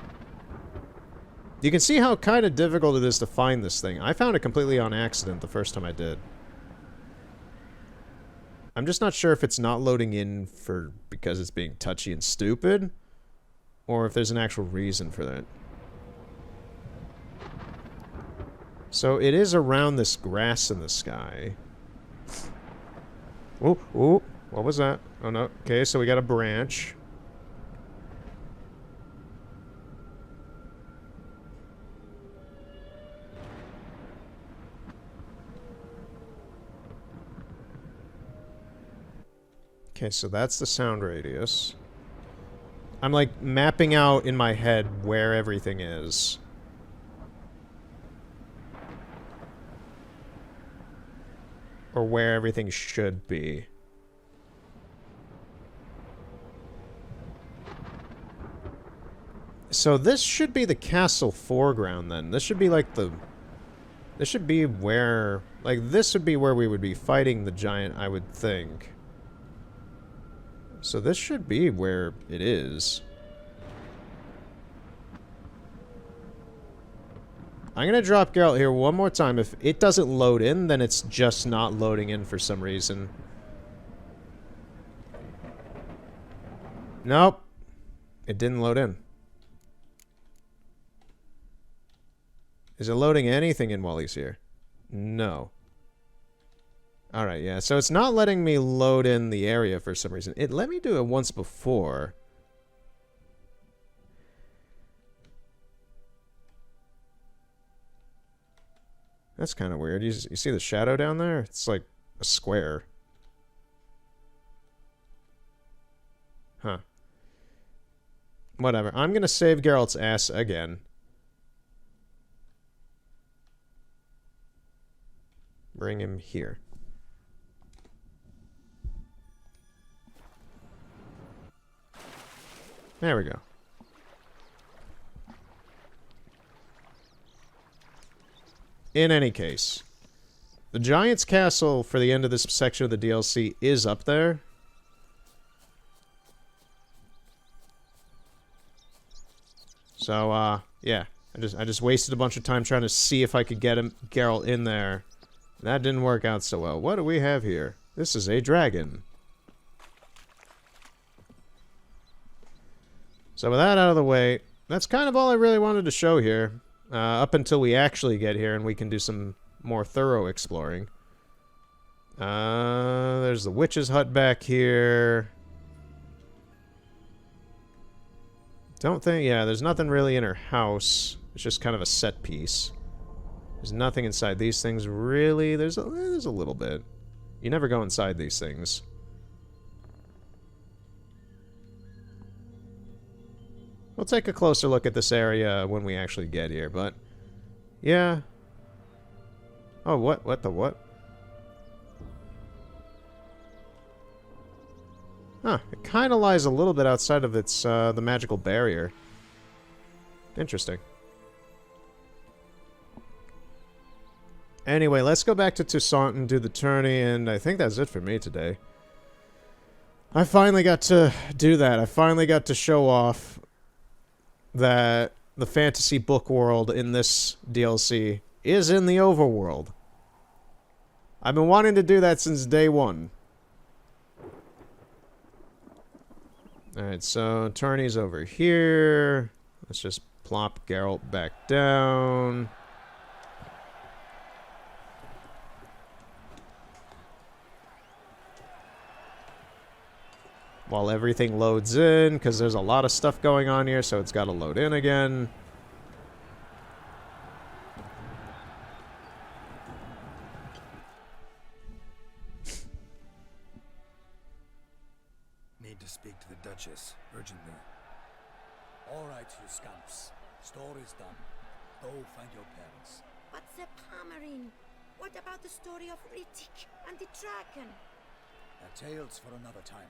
You can see how kind of difficult it is to find this thing. I found it completely on accident the first time I did. I'm just not sure if it's not loading in because it's being touchy and stupid, or if there's an actual reason for that. So it is around this grass in the sky. Ooh, ooh, what was that? Oh no, okay, so we got a branch. Okay, so that's the sound radius. I'm like mapping out in my head where everything is. Or where everything should be. So this should be the castle foreground then. This should be like the... This should be where... Like, this would be where we would be fighting the giant, I would think. So this should be where it is. I'm gonna drop Geralt here one more time. If it doesn't load in, then it's just not loading in for some reason. Nope. It didn't load in. Is it loading anything in while he's here? No. Alright, yeah, so it's not letting me load in the area for some reason. It let me do it once before. That's kind of weird. You see the shadow down there? It's like a square. Huh. Whatever. I'm gonna save Geralt's ass again. Bring him here. There we go. In any case, the Giant's Castle for the end of this section of the DLC is up there. So, yeah. I just wasted a bunch of time trying to see if I could get Geralt in there. That didn't work out so well. What do we have here? This is a dragon. So with that out of the way, that's kind of all I really wanted to show here. Up until we actually get here and we can do some more thorough exploring. There's the witch's hut back here. Don't think... Yeah, there's nothing really in her house. It's just kind of a set piece. There's nothing inside these things, really. There's a little bit. You never go inside these things. We'll take a closer look at this area when we actually get here, but... Yeah. Oh, what? What the what? Huh. It kind of lies a little bit outside of its, the magical barrier. Interesting. Anyway, let's go back to Toussaint and do the tourney, and I think that's it for me today. I finally got to do that. I finally got to show off that the fantasy book world in this DLC is in the overworld. I've been wanting to do that since day one. Alright, so tourney's over here. Let's just plop Geralt back down. While everything loads in, because there's a lot of stuff going on here, so it's got to load in again. Need to speak to the Duchess, urgently. All right, you scamps. Story's done. Go find your parents. But the Palmerine, what about the story of Rittik and the dragon? They're tales for another time.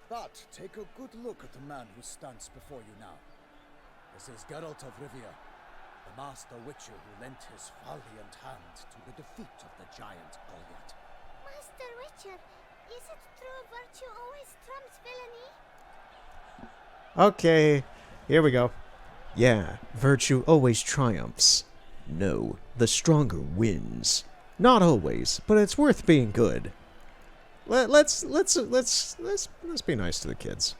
But take a good look at the man who stands before you now. This is Geralt of Rivia, the master witcher who lent his valiant hand to the defeat of the giant Goliath. Master Witcher, is it true virtue always trumps villainy? Okay, here we go. Yeah, virtue always triumphs. No, the stronger wins. Not always, but it's worth being good. Let's be nice to the kids.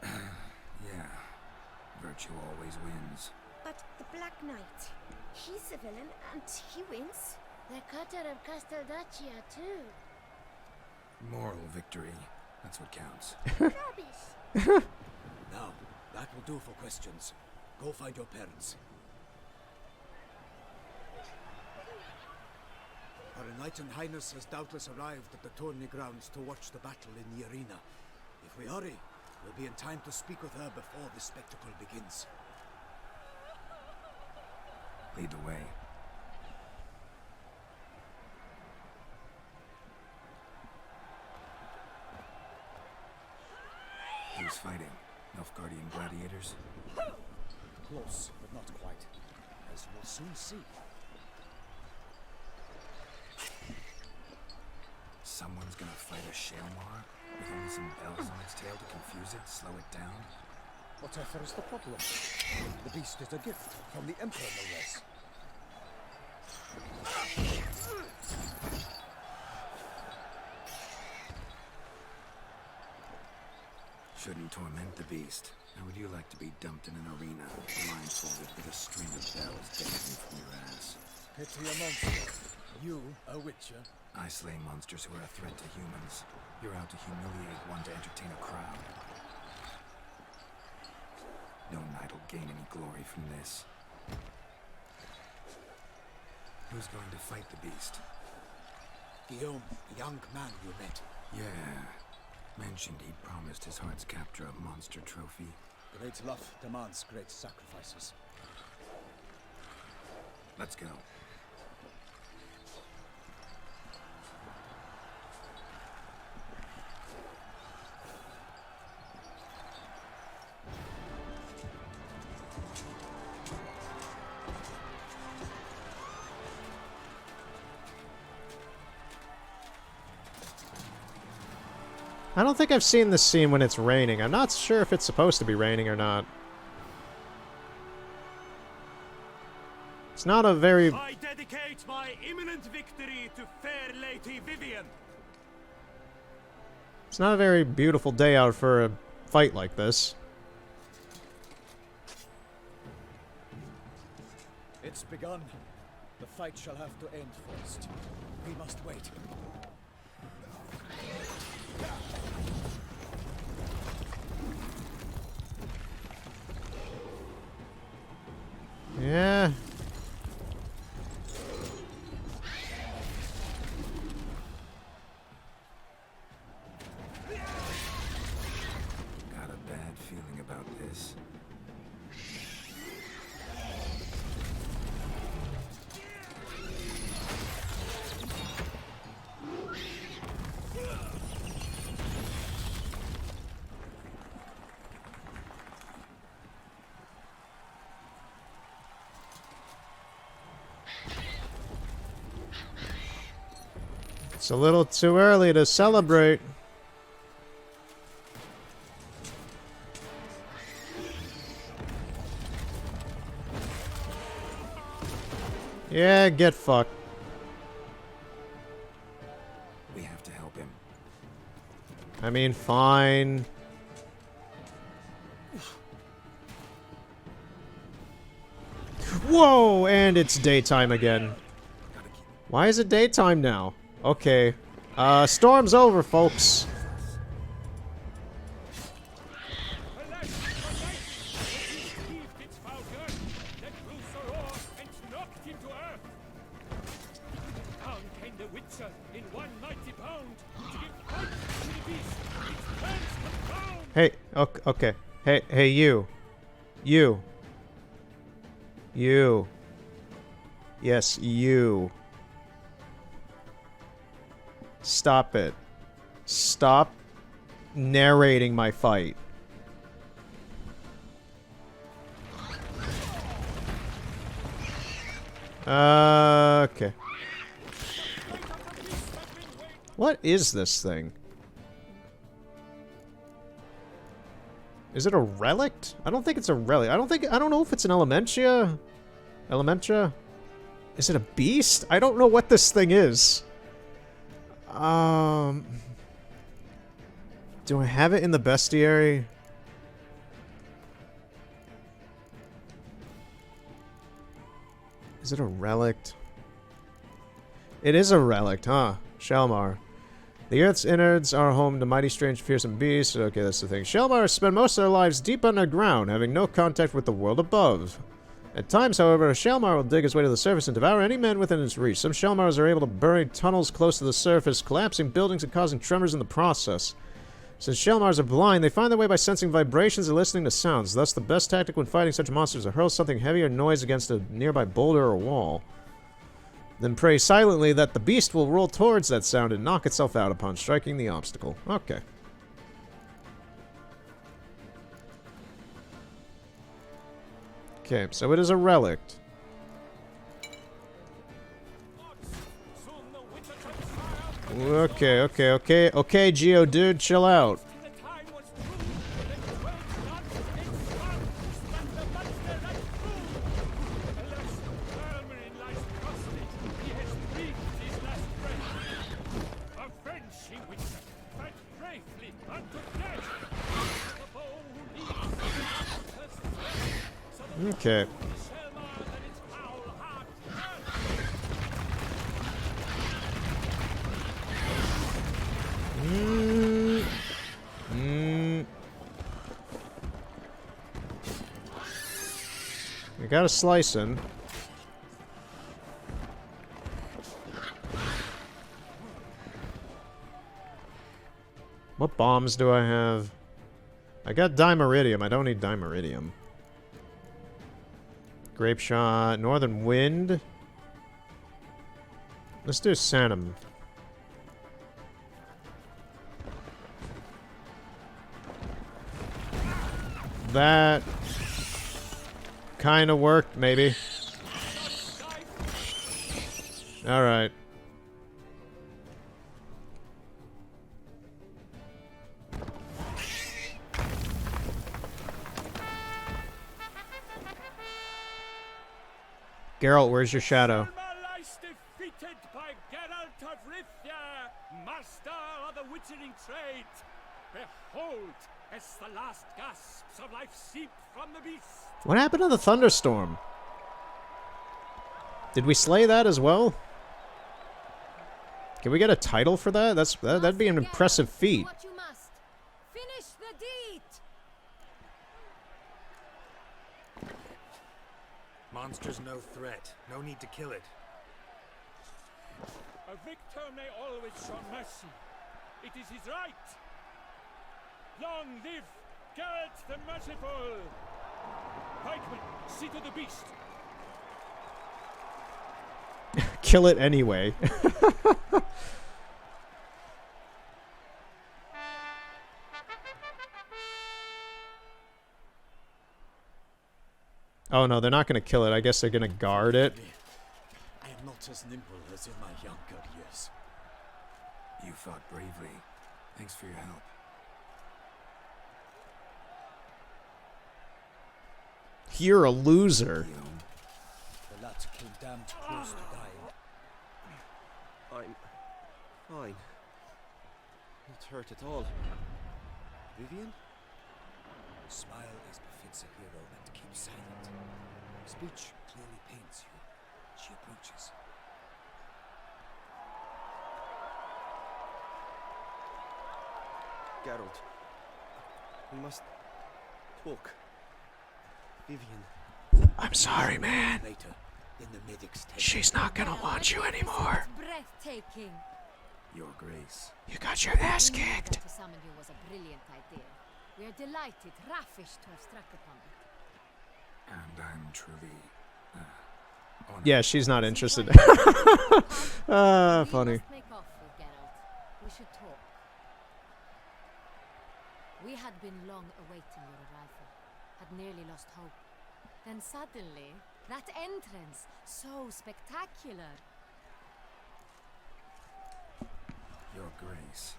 Yeah, virtue always wins. But the Black Knight, he's a villain and he wins. The cutter of Casteldaccia, too. Moral victory. That's what counts. Rubbish. Now, that will do for questions. Go find your parents. Her Enlightened Highness has doubtless arrived at the tourney grounds to watch the battle in the arena. If we hurry, we'll be in time to speak with her before the spectacle begins. Lead the way. Who's fighting? Nilfgaardian gladiators? Close, but not quite. As we'll soon see. Someone's gonna fight a Shelmar with only some bells on its tail to confuse it, slow it down? Whatever is the problem? The beast is a gift from the Emperor, no less. Shouldn't torment the beast. How would you like to be dumped in an arena, blindfolded with a string of bells dangling from your ass? Pity a monster. You, a witcher. I slay monsters who are a threat to humans. You're out to humiliate one to entertain a crowd. No knight will gain any glory from this. Who's going to fight the beast? Guillaume, the young man you met. Yeah. Mentioned he'd promised his heart's capture a monster trophy. Great love demands great sacrifices. Let's go. I don't think I've seen this scene when it's raining. I'm not sure if it's supposed to be raining or not. It's not a very... I dedicate my imminent victory to fair Lady Vivian. It's not a very beautiful day out for a fight like this. It's begun. The fight shall have to end first. We must wait. Yeah. Got a bad feeling about this. It's a little too early to celebrate. Yeah, get fucked. We have to help him. I mean, fine. Whoa, and it's daytime again. Why is it daytime now? Okay. Storm's over, folks. Hey, okay. Hey, you. You. You. Yes, you. Stop it. Stop narrating my fight. Okay. What is this thing? Is it a relict? I don't think it's a relic. I don't know if it's an Elementia. Elementia? Is it a beast? I don't know what this thing is. Do I have it in the bestiary? Is it a relict? It is a relict, huh? Shalmar. The Earth's innards are home to mighty, strange, fearsome beasts. Okay, that's the thing. Shalmar spend most of their lives deep underground, having no contact with the world above. At times, however, a Shalmar will dig his way to the surface and devour any man within his reach. Some Shalmars are able to bury tunnels close to the surface, collapsing buildings and causing tremors in the process. Since Shalmars are blind, they find their way by sensing vibrations and listening to sounds. Thus, the best tactic when fighting such monsters is to hurl something heavy or noise against a nearby boulder or wall. Then pray silently that the beast will roll towards that sound and knock itself out upon striking the obstacle. Okay. Okay, so it is a relict. Okay, Geodude, chill out. Okay. We got a slicing. What bombs do I have? I got Dimeridium. I don't need Dimeridium. Grape Shot. Northern Wind. Let's do Sanum. That kind of worked, maybe. Alright. Geralt, where's your shadow? Defeated by Geralt of Rivia, master of the witchering trade. Behold, as the last gasps of life seep from the beast. What happened to the thunderstorm? Did we slay that as well? Can we get a title for that? That'd be an impressive feat. What you must. Finish the deed. Monster's no threat. No need to kill it. A victor may always show mercy. It is his right. Long live Geralt the Merciful! Pikeman, see to the beast. Kill it anyway. Oh no, they're not gonna kill it. I guess they're gonna guard it. I am not as nimble as in my younger years. You fought bravely. Thanks for your help. You're a loser. The lad came damned close to dying. I'm fine. Not hurt at all. Vivian? Smile as befits a hero and keep silent. Speech clearly pains you. She approaches. Geralt. We must talk. Vivian. I'm sorry, man. Later, in the medic's tent. She's not gonna want you anymore. Breathtaking. Your Grace. You got your ass kicked. To summon you was a brilliant idea. We are delighted, ravished to have struck upon it. And I'm truly... honored. Yeah, she's not interested. Funny. Make off with Geralt. We should talk. We had been long awaiting your arrival. Had nearly lost hope. Then suddenly, that entrance, so spectacular. Your Grace.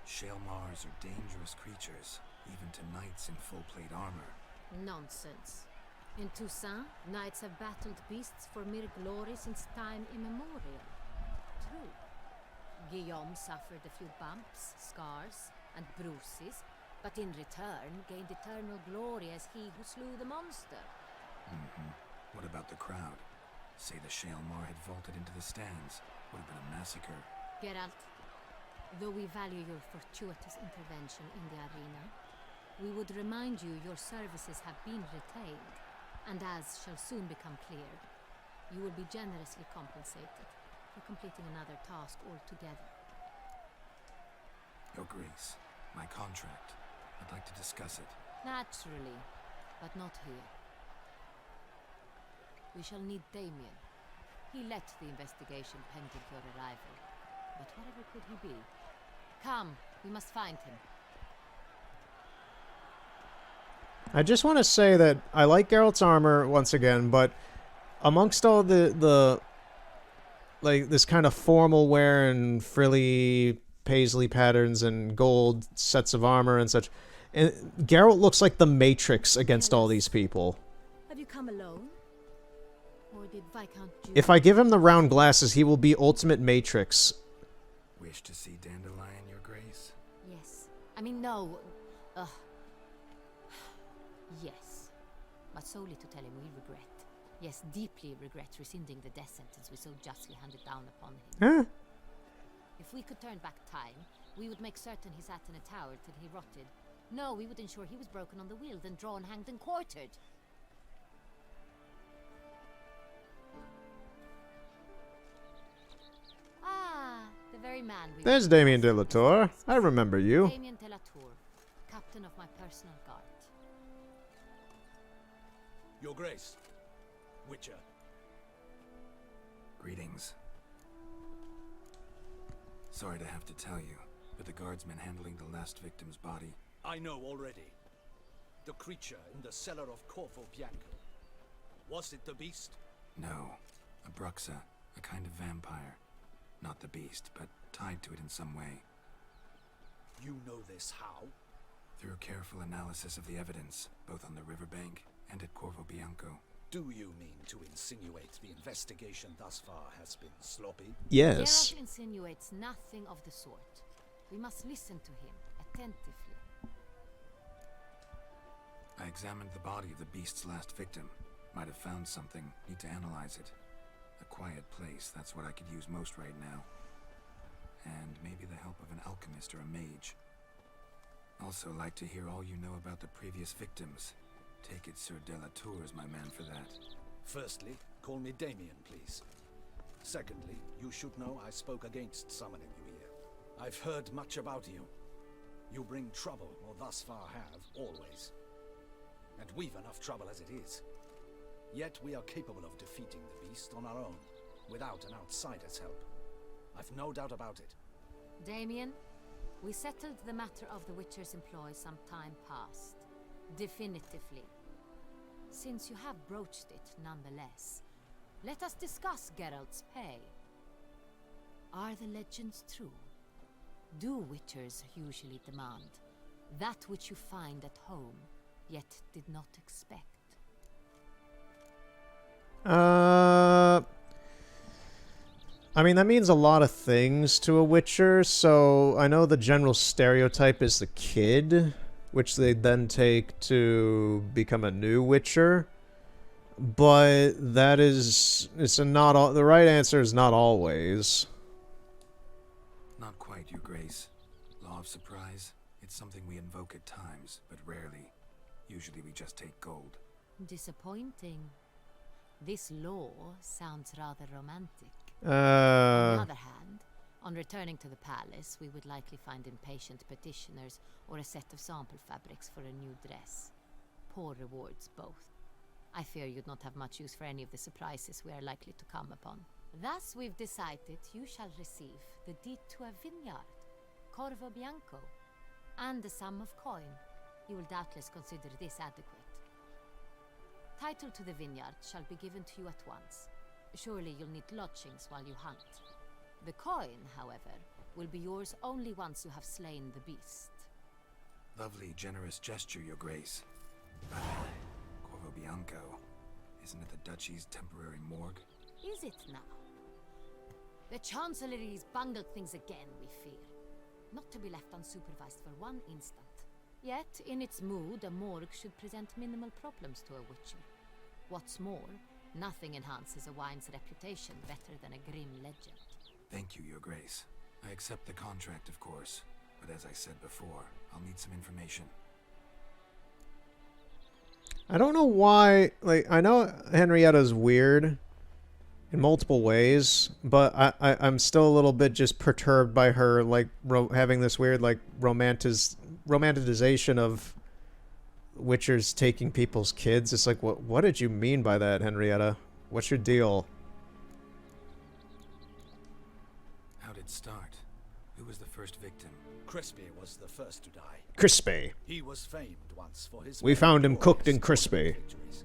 Shaelmars are dangerous creatures, even to knights in full-plate armor. Nonsense. In Toussaint, knights have battled beasts for mere glory since time immemorial. True. Guillaume suffered a few bumps, scars, and bruises, but in return gained eternal glory as he who slew the monster. What about the crowd? Say the Shaelmar had vaulted into the stands. Would have been a massacre. Geralt, though we value your fortuitous intervention in the arena, we would remind you your services have been retained, and as shall soon become clear, you will be generously compensated for completing another task altogether. Your Grace, my contract. I'd like to discuss it. Naturally, but not here. We shall need Damien. He led the investigation pending your arrival. But whatever could he be? Come, we must find him. I just want to say that I like Geralt's armor once again, but amongst all the like this kind of formal wear and frilly paisley patterns and gold sets of armor and such, and Geralt looks like the Matrix against all these people. Have you come alone? Or did Viscount Jude... If I give him the round glasses, he will be ultimate Matrix. Wish to see Dandelion, Your Grace? Yes. I mean, no. Yes. But solely to tell him we regret. Yes, deeply regret rescinding the death sentence we so justly handed down upon him. Huh? If we could turn back time, we would make certain he sat in a tower till he rotted. No, we would ensure he was broken on the wheel, then drawn, hanged, and quartered. Ah, the very man we... There's Damien de la Tour. I remember you. Damien de la Tour, captain of my personal guard. Your Grace. Witcher. Greetings. Sorry to have to tell you, but the guardsman handling the last victim's body... I know already. The creature in the cellar of Corvo Bianco. Was it the beast? No. A Bruxa, a kind of vampire. Not the beast, but tied to it in some way. You know this how? Through careful analysis of the evidence, both on the riverbank and at Corvo Bianco. Do you mean to insinuate the investigation thus far has been sloppy? Yes. Geralt insinuates nothing of the sort. We must listen to him attentively. I examined the body of the beast's last victim. Might have found something. Need to analyze it. A quiet place, that's what I could use most right now. And maybe the help of an alchemist or a mage. Also like to hear all you know about the previous victims. Take it Sir de la Tour is my man for that. Firstly, call me Damien, please. Secondly, you should know I spoke against summoning you here. I've heard much about you. You bring trouble, or thus far have, always. And we've enough trouble as it is. Yet we are capable of defeating the beast on our own, without an outsider's help. I've no doubt about it. Damien, we settled the matter of the Witcher's employ some time past. Definitively. Since you have broached it nonetheless, let us discuss Geralt's pay. Are the legends true? do witchers usually demand? That which you find at home, yet did not expect. I mean, that means a lot of things to a witcher, so I know the general stereotype is the kid, which they then take to become a new witcher. But that is, the right answer is not always. Not quite, Your Grace. Law of surprise, it's something we invoke at times, but rarely. Usually we just take gold. Disappointing. This law sounds rather romantic. Uh... On the other hand, on returning to the palace, we would likely find impatient petitioners or a set of sample fabrics for a new dress. Poor rewards both. I fear you'd not have much use for any of the surprises we are likely to come upon. Thus we've decided you shall receive the deed to a vineyard, Corvo Bianco, and a sum of coin. You will doubtless consider this adequate. Title to the vineyard shall be given to you at once. Surely you'll need lodgings while you hunt. The coin, however, will be yours only once you have slain the beast. Lovely, generous gesture, Your Grace. Corvo Bianco. Isn't it the Duchy's temporary morgue? Is it now? The Chancellery's bungled things again, we fear. Not to be left unsupervised for one instant. Yet, in its mood, a morgue should present minimal problems to a witcher. What's more, nothing enhances a wine's reputation better than a grim legend. Thank you, Your Grace. I accept the contract, of course. But as I said before, I'll need some information. I don't know why, like, I know Henrietta's weird in multiple ways, but I'm still a little bit just perturbed by her, like, having this weird, like, romanticization of witchers taking people's kids. It's like, what did you mean by that, Henrietta? What's your deal? How'd it start? Who was the first victim? Crispy was the first to die. Crispy. He was famed once for his... We found him cooked in crispy. victories.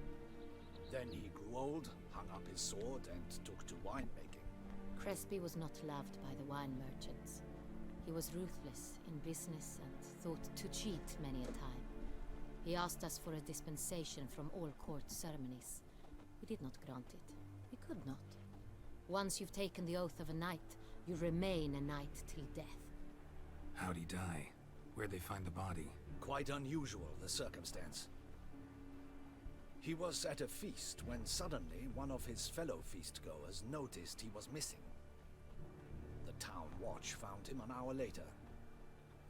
Then he grew old, hung up his sword, and took to winemaking. Crespi was not loved by the wine merchants. He was ruthless in business and thought to cheat many a time. He asked us for a dispensation from all court ceremonies. We did not grant it. We could not. Once you've taken the oath of a knight, you remain a knight till death. How'd he die? Where'd they find the body? Quite unusual, the circumstance. He was at a feast when suddenly one of his fellow feastgoers noticed he was missing. The town watch found him an hour later.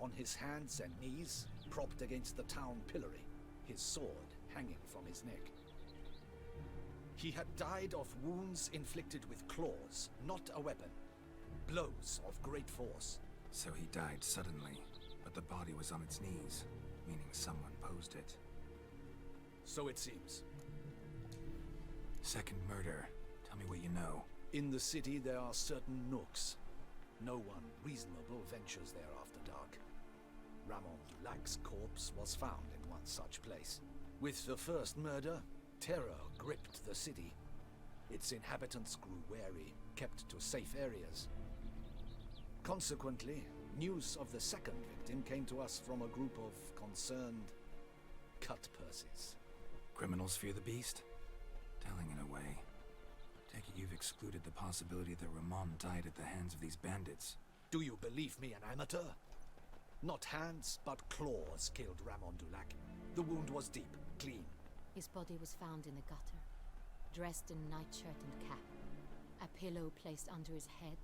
On his hands and knees, propped against the town pillory, his sword hanging from his neck. He had died of wounds inflicted with claws, not a weapon. Blows of great force. So he died suddenly, but the body was on its knees, meaning someone posed it. So it seems. Second murder. Tell me what you know. In the city there are certain nooks. No one reasonable ventures there after dark. Ramon Dulac's corpse was found in one such place. With the first murder, terror gripped the city. Its inhabitants grew wary, kept to safe areas. Consequently, news of the second victim came to us from a group of concerned cut-purses. Criminals fear the beast? Telling in a way. Take it you've excluded the possibility that Ramon died at the hands of these bandits. Do you believe me an amateur? Not hands, but claws killed Ramon Dulac. The wound was deep, clean. His body was found in the gutter, dressed in nightshirt and cap, a pillow placed under his head,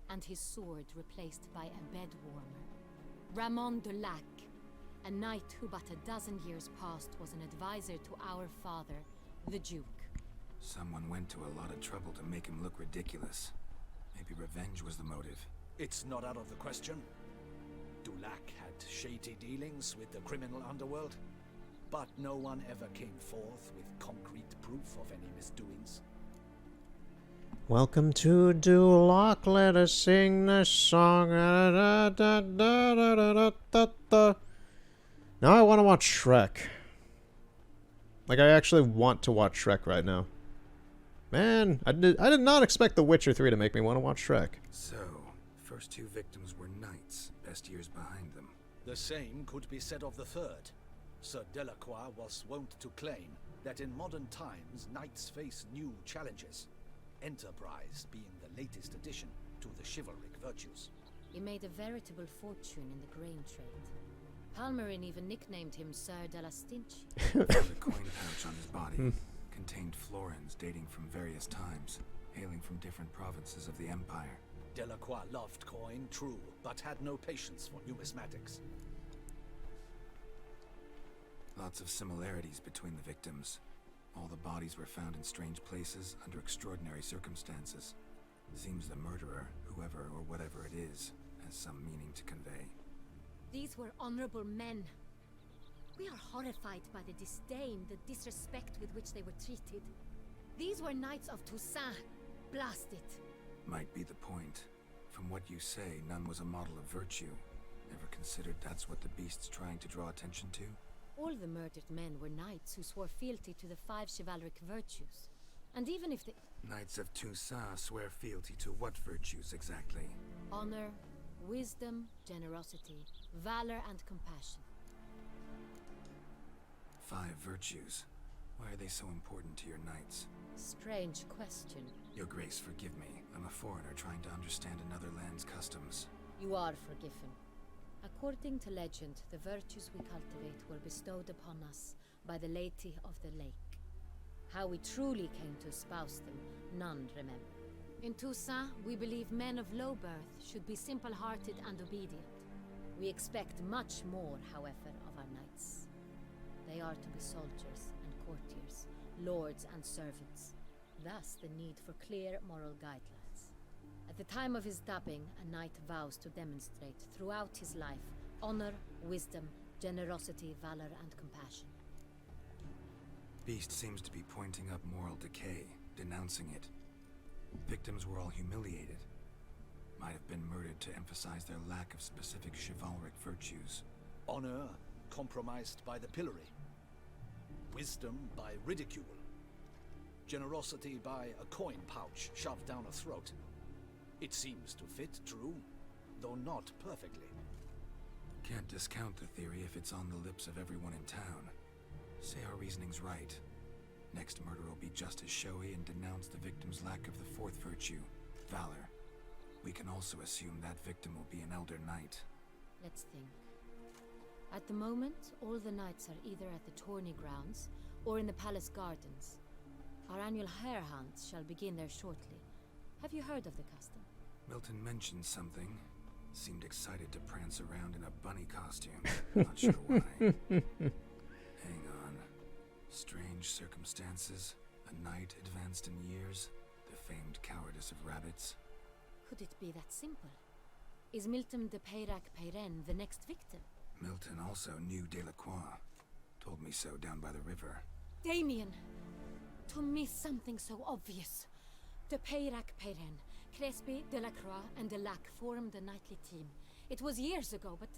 and his sword replaced by a bed warmer. Ramon Dulac, a knight who but a dozen years past was an advisor to our father, the Duke. Someone went to a lot of trouble to make him look ridiculous. Maybe revenge was the motive. It's not out of the question. Dulac had shady dealings with the criminal underworld, but no one ever came forth with concrete proof of any misdoings. Welcome to Duloc, let us sing this song. Now I want to watch Shrek. Like, I actually want to watch Shrek right now. Man, I did not expect The Witcher 3 to make me want to watch Shrek. So, first 2 victims were knights, best years behind them. The same could be said of the third. Sir Delacroix was wont to claim that in modern times knights face new challenges, enterprise being the latest addition to the chivalric virtues. He made a veritable fortune in the grain trade. Palmerin even nicknamed him Sir de la Stinch. The coin pouch on his body contained florins dating from various times, hailing from different provinces of the Empire. Delacroix loved coin, true, but had no patience for numismatics. Lots of similarities between the victims. All the bodies were found in strange places under extraordinary circumstances. Seems the murderer, whoever or whatever it is, has some meaning to convey. These were honorable men. We are horrified by the disdain, the disrespect with which they were treated. These were knights of Toussaint. Blast it. Might be the point. From what you say, none was a model of virtue. Ever considered that's what the beast's trying to draw attention to? All the murdered men were knights who swore fealty to the 5 chivalric virtues. And even if they... Knights of Toussaint swear fealty to what virtues exactly? Honor, wisdom, generosity, valor, and compassion. 5 virtues. Why are they so important to your knights? Strange question. Your Grace, forgive me. I'm a foreigner trying to understand another land's customs. You are forgiven. According to legend, the virtues we cultivate were bestowed upon us by the Lady of the Lake. How we truly came to espouse them, none remember. In Toussaint, we believe men of low birth should be simple-hearted and obedient. We expect much more, however, of our knights. They are to be soldiers and courtiers, lords and servants. Thus the need for clear moral guidelines. At the time of his dubbing, a knight vows to demonstrate throughout his life honor, wisdom, generosity, valor, and compassion. Beast seems to be pointing up moral decay, denouncing it. Victims were all humiliated. Might have been murdered to emphasize their lack of specific chivalric virtues. Honor compromised by the pillory. Wisdom by ridicule. Generosity by a coin pouch shoved down a throat. It seems to fit, true, though not perfectly. Can't discount the theory if it's on the lips of everyone in town. Say our reasoning's right. Next murder will be just as showy and denounce the victim's lack of the 4th virtue, valor. We can also assume that victim will be an elder knight. Let's think. At the moment, all the knights are either at the tourney grounds or in the palace gardens. Our annual hare hunt shall begin there shortly. Have you heard of the custom? Milton mentioned something. Seemed excited to prance around in a bunny costume. Not sure why. Hang on. Strange circumstances. A knight advanced in years. The famed cowardice of rabbits. Could it be that simple? Is Milton de Peyrac-Peyren the next victim? Milton also knew Delacroix. Told me so down by the river. Damien! To miss something so obvious. De Peyrac-Peyren, Crespi, Delacroix, and Delac formed a knightly team. It was years ago, but...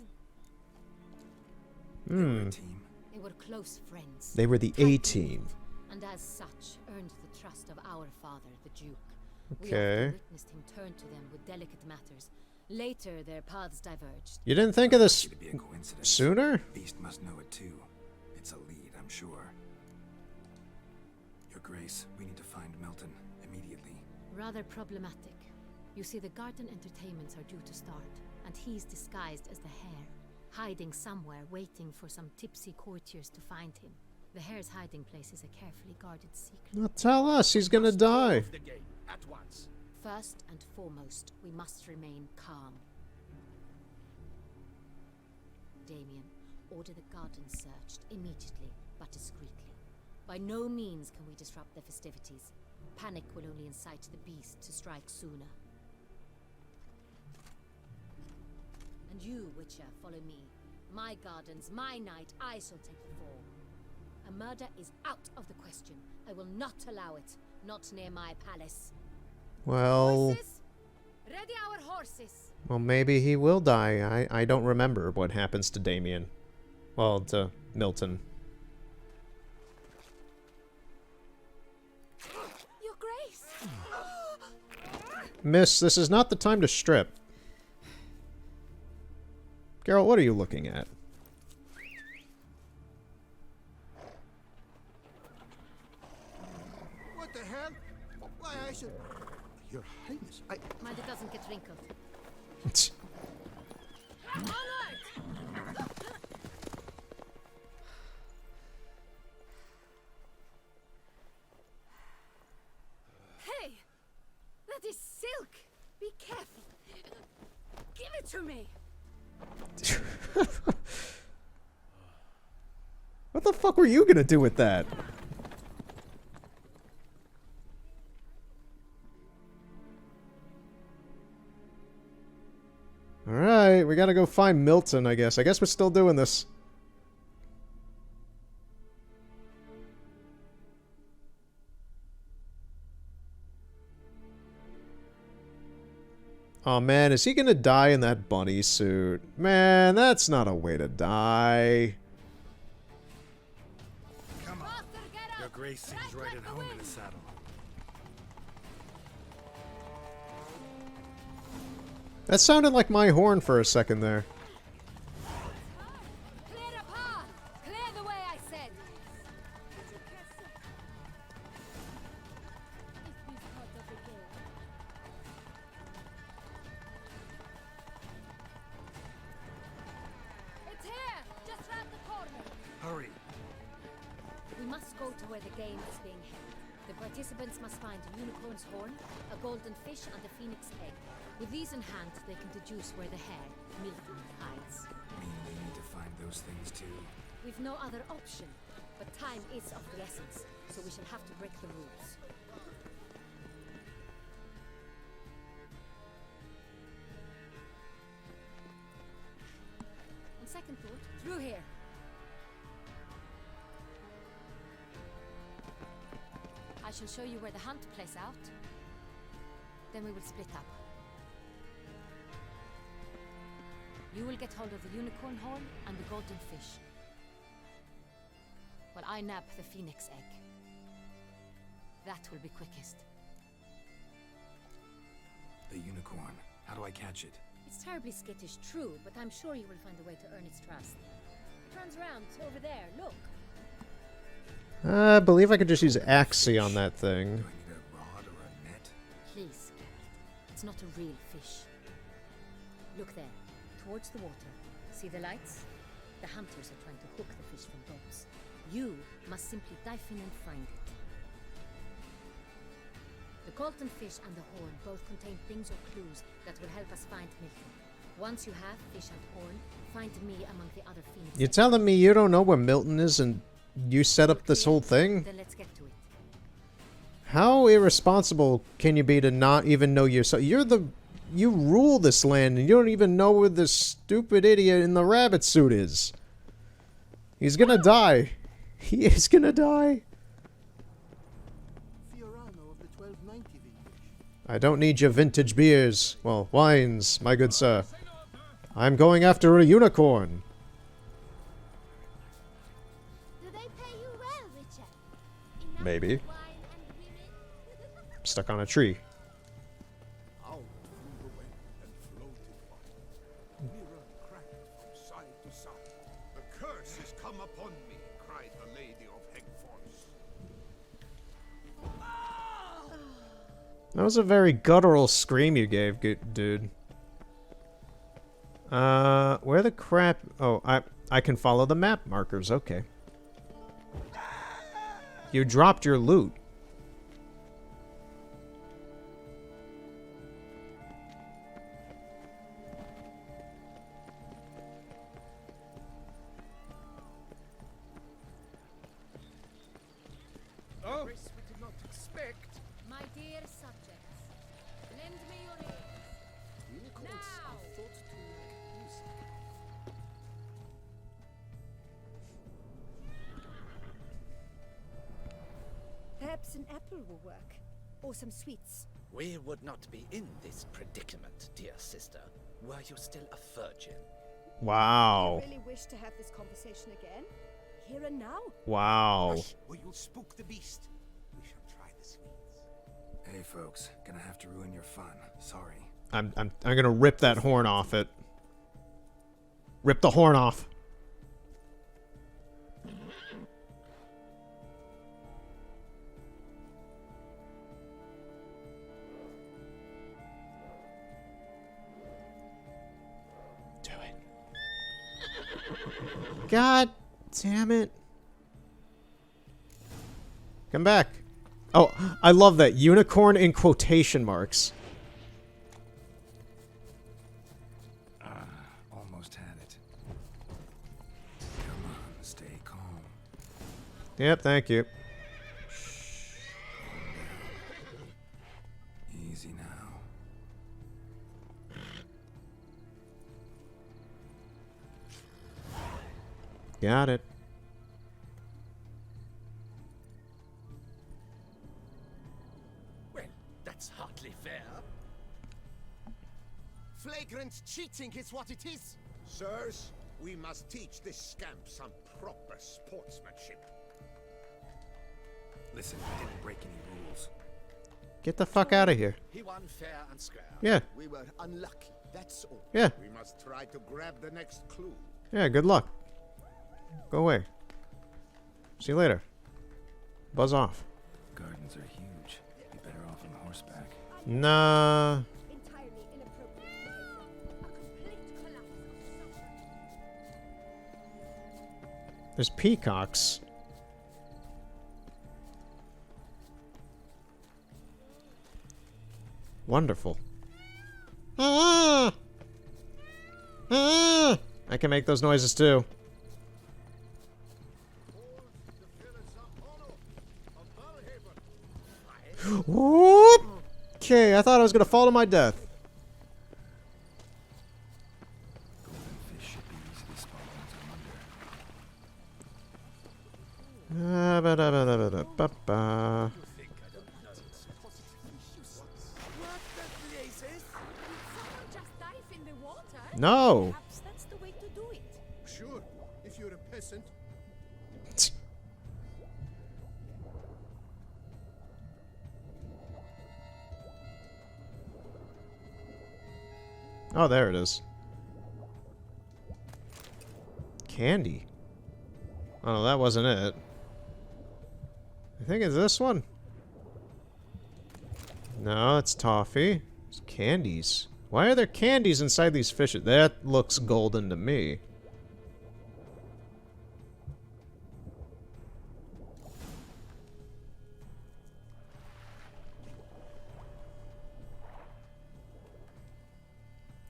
They were a team. They were close friends. They were the A-team. And as such, earned the trust of our father, the Duke. We Okay. often witnessed him turn to them with delicate matters. Later, their paths diverged. You didn't think of this To be a coincidence. sooner? Beast must know it too. It's a lead, I'm sure. Your Grace, we need to find Milton immediately. Rather problematic. You see, the garden entertainments are due to start, and he's disguised as the hare, hiding somewhere, waiting for some tipsy courtiers to find him. The hare's hiding place is a carefully guarded secret. Now tell us, he's gonna die. The game at once. First and foremost, we must remain calm. Damien, order the garden searched immediately, but discreetly. By no means can we disrupt the festivities. Panic will only incite the beast to strike sooner. And you, Witcher, follow me. My gardens, my night, I shall take the fall. A murder is out of the question. I will not allow it. Not near my palace. Well, Horses? Ready our horses. well, maybe he will die. I don't remember what happens to Damien. Well, to Milton. Your Grace! Miss, this is not the time to strip. Geralt, what are you looking at? What the hell? Why, I should... Your Highness, I... Mind it doesn't get wrinkled. Hey! That is silk! Be careful! Give it to me! What the fuck were you gonna do with that? Alright, we gotta go find Milton, I guess. I guess we're still doing this. Oh man, is he gonna die in that bunny suit? Man, that's not a way to die. Come on. Your grace seems right at home in the saddle. That sounded like my horn for a second there. Clear the path! Clear the way, I said! It's here! Just round the corner! Hurry. We must go to where the game is being held. The participants must find a unicorn's horn, a golden fish, and a phoenix egg. With these in hand, they can deduce where the hare, Milton, hides. Mean we need to find those things too? We've no other option, but time is of the essence, so we shall have to break the rules. On second thought, through here. I shall show you where the hunt plays out. Then we will split up. You will get hold of the unicorn horn and the golden fish, while I nab the phoenix egg. That will be quickest. The unicorn. How do I catch it? It's terribly skittish, true, but I'm sure you will find a way to earn its trust. It runs around over there, look. I believe I could just use Axie on that thing. Please, Geralt. It's not a real fish. Look there, towards the water. See the lights? The hunters are trying to hook the fish from boats. You must simply dive in and find it. The golden fish and the horn both contain things or clues that will help us find Milton. Once you have fish and horn, find me among the other phoenixes. You're telling me you don't know where Milton is and you set up this whole thing? Then let's get to it. How irresponsible can you be to not even know yourself? You rule this land and you don't even know where this stupid idiot in the rabbit suit is. He's gonna die. He is gonna die. I don't need your vintage beers. Well, wines, my good sir. I'm going after a unicorn. Do they pay you well, Richard? Maybe. Stuck on a tree. Out flew the wind and floated on. Mirror cracked from side to side. The curse has come upon me, cried the Lady of Hegfors. That was a very guttural scream you gave, dude. Where the crap... Oh, I can follow the map markers, okay. You dropped your loot. Oh, we did not expect. My dear subjects, lend me your ears. Unicorns Now. are thought to make music. Perhaps an apple will work. Or some sweets. We would not be in this predicament, dear sister, were you still a virgin. Wow. Do you really wish to have this conversation again? Here and now? Wow. Or you'll spook the beast. We shall try the sweets. Hey folks, gonna have to ruin your fun. Sorry. I'm gonna rip that horn off it. Rip the horn off. Do it. God damn it. Come back. Oh, I love that. Unicorn in quotation marks. Almost had it. Come on, stay calm. Yep, thank you. Easy now. Got it. Well, that's hardly fair. Flagrant cheating is what it is. Sirs, we must teach this scamp some proper sportsmanship. Listen, we didn't break any rules. Get the fuck out of here. He won fair and square. Yeah. We were unlucky, that's all. Yeah. We must try to grab the next clue. Yeah, good luck. Go away. See you later. Buzz off. Gardens are huge. Be better off on horseback. Nah. There's peacocks. Wonderful. Ah! Ah! I can make those noises too. Whoop! Okay, I thought I was gonna fall to my death. Ba-da-ba-da-ba-da-ba-ba. No. Perhaps that's the way to do it. Sure, if you're a peasant. Oh, there it is. Candy. Oh, that wasn't it. I think it's this one. No, it's toffee. It's candies. Why are there candies inside these fishes? That looks golden to me.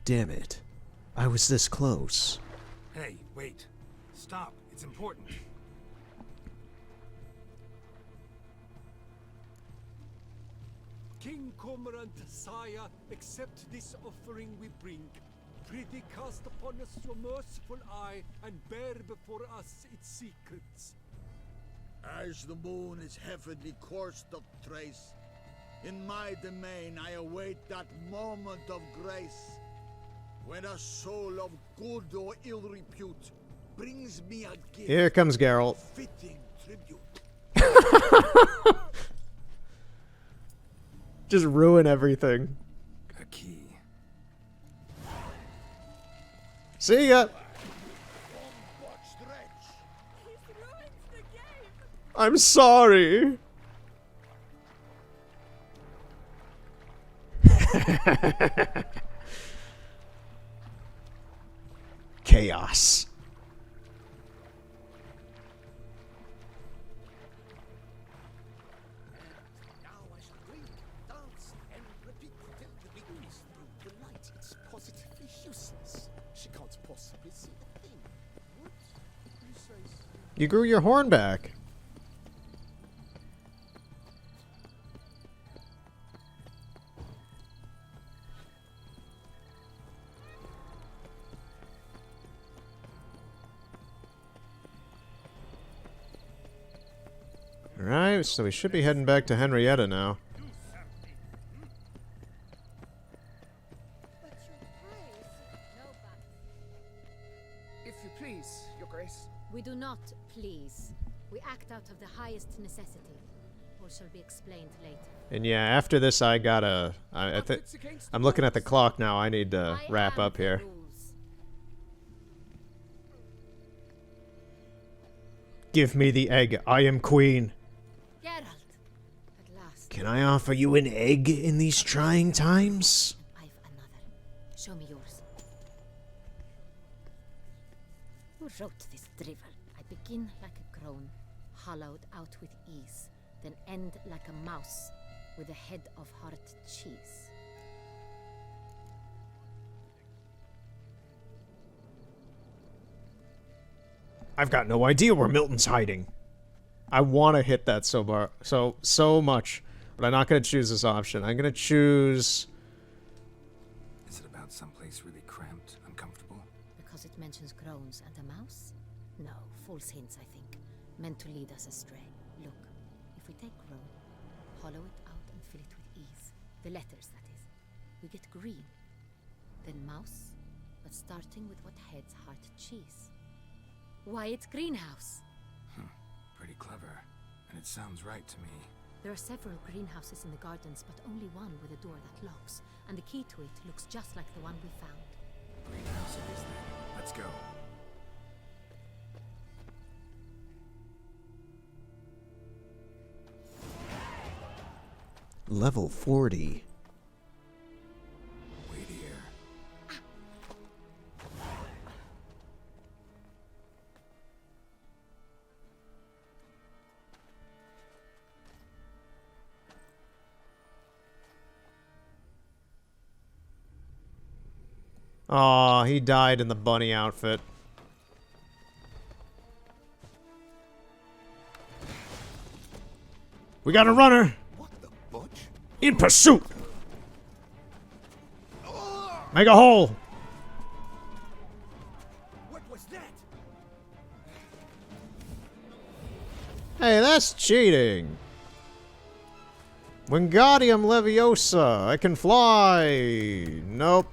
Damn it. I was this close. Hey, wait. Stop. It's important. King Cormorant, sire, accept this offering we bring. Prithee cast upon us your merciful eye, and bear before us its secrets. As the moon is heavily coursed of trace, in my domain I await that moment of grace, when a soul of good or ill repute brings me a gift. Here comes Geralt. Fitting tribute. Just ruin everything. A key. See ya. I'm sorry. Chaos. Now I shall drink, dance, and repeat till the big beast through the night. It's positively useless. She can't possibly see a thing. What? Precisely. You grew your horn back. Alright, so we should be heading back to Henrietta now. If you please, Your Grace. We do not please. We act out of the highest necessity. Or shall be explained later. And yeah, after this I gotta... I'm looking at the clock now. I need to wrap up here. Give me the egg. I am queen. Geralt, at last. Can I offer you an egg in these trying times? I've another. Show me yours. Who wrote this drivel? I begin like a crone, hollowed out with ease, then end like a mouse, with a head of hard cheese. I've got no idea where Milton's hiding. I want to hit that so much, but I'm not going to choose this option. I'm going to choose... Is it about someplace really cramped, uncomfortable? Because it mentions crones and a mouse? No, false hints, I think. Meant to lead us astray. Look, if we take crone, hollow it out and fill it with ease. The letters, that is. We get green. Then mouse, but starting with what heads heart cheese. Why, it's greenhouse. Pretty clever. And it sounds right to me. There are several greenhouses in the gardens, but only one with a door that locks. And the key to it looks just like the one we found. Greenhouse it is then. Let's go. Level 40. Wait here. Aw, he died in the bunny outfit. We got a runner! In pursuit! Make a hole! What was that? Hey, that's cheating! Wingardium Leviosa! I can fly! Nope.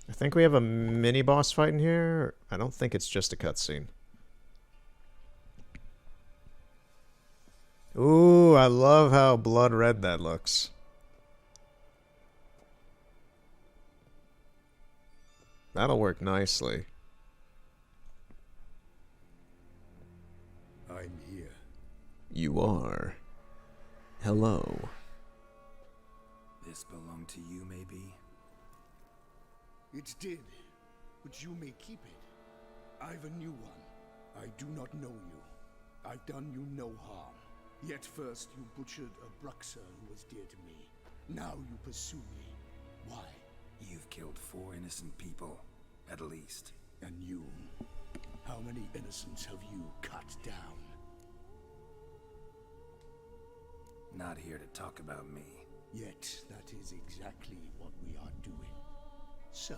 I think we have a mini boss fight in here. I don't think it's just a cutscene. Ooh, I love how blood red that looks. That'll work nicely. I'm here. You are. Hello. This belonged to you, maybe? It did, but you may keep it. I've a new one. I do not know you. I've done you no harm. Yet first you butchered a Bruxer who was dear to me. Now you pursue me. Why? You've killed 4 innocent people, at least. And you? How many innocents have you cut down? Not here to talk about me. Yet that is exactly what we are doing. So,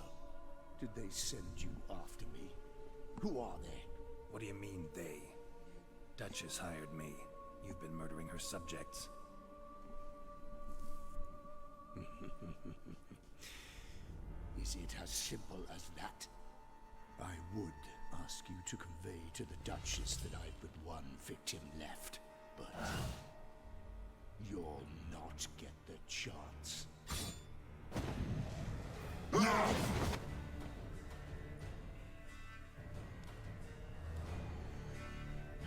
did they send you after me? Who are they? What do you mean, they? Duchess hired me. You've been murdering her subjects. Is it as simple as that? I would ask you to convey to the Duchess that I've but one victim left, but you'll not get the chance.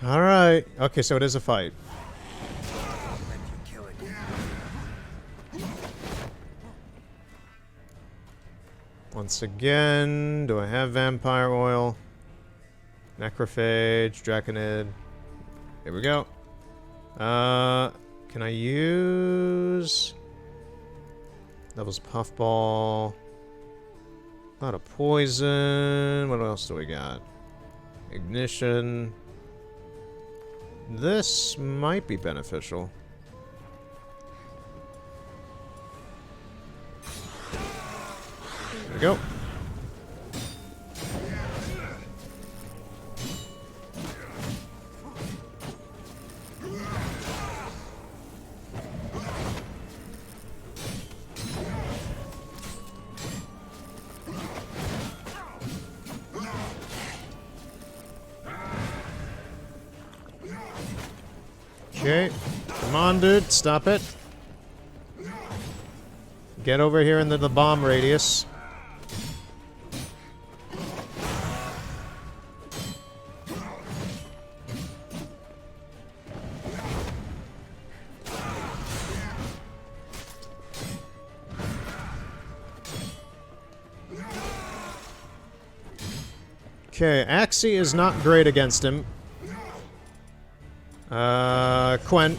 Alright. Okay, so it is a fight. Once again, do I have vampire oil? Necrophage, Draconid. Here we go. Can I use... Devil's Puffball. A lot of poison. What else do we got? Ignition. This might be beneficial. There we go. Okay, come Come on, dude. Stop it. Get over here into the bomb radius. Okay, Axie is not great against him. Quen.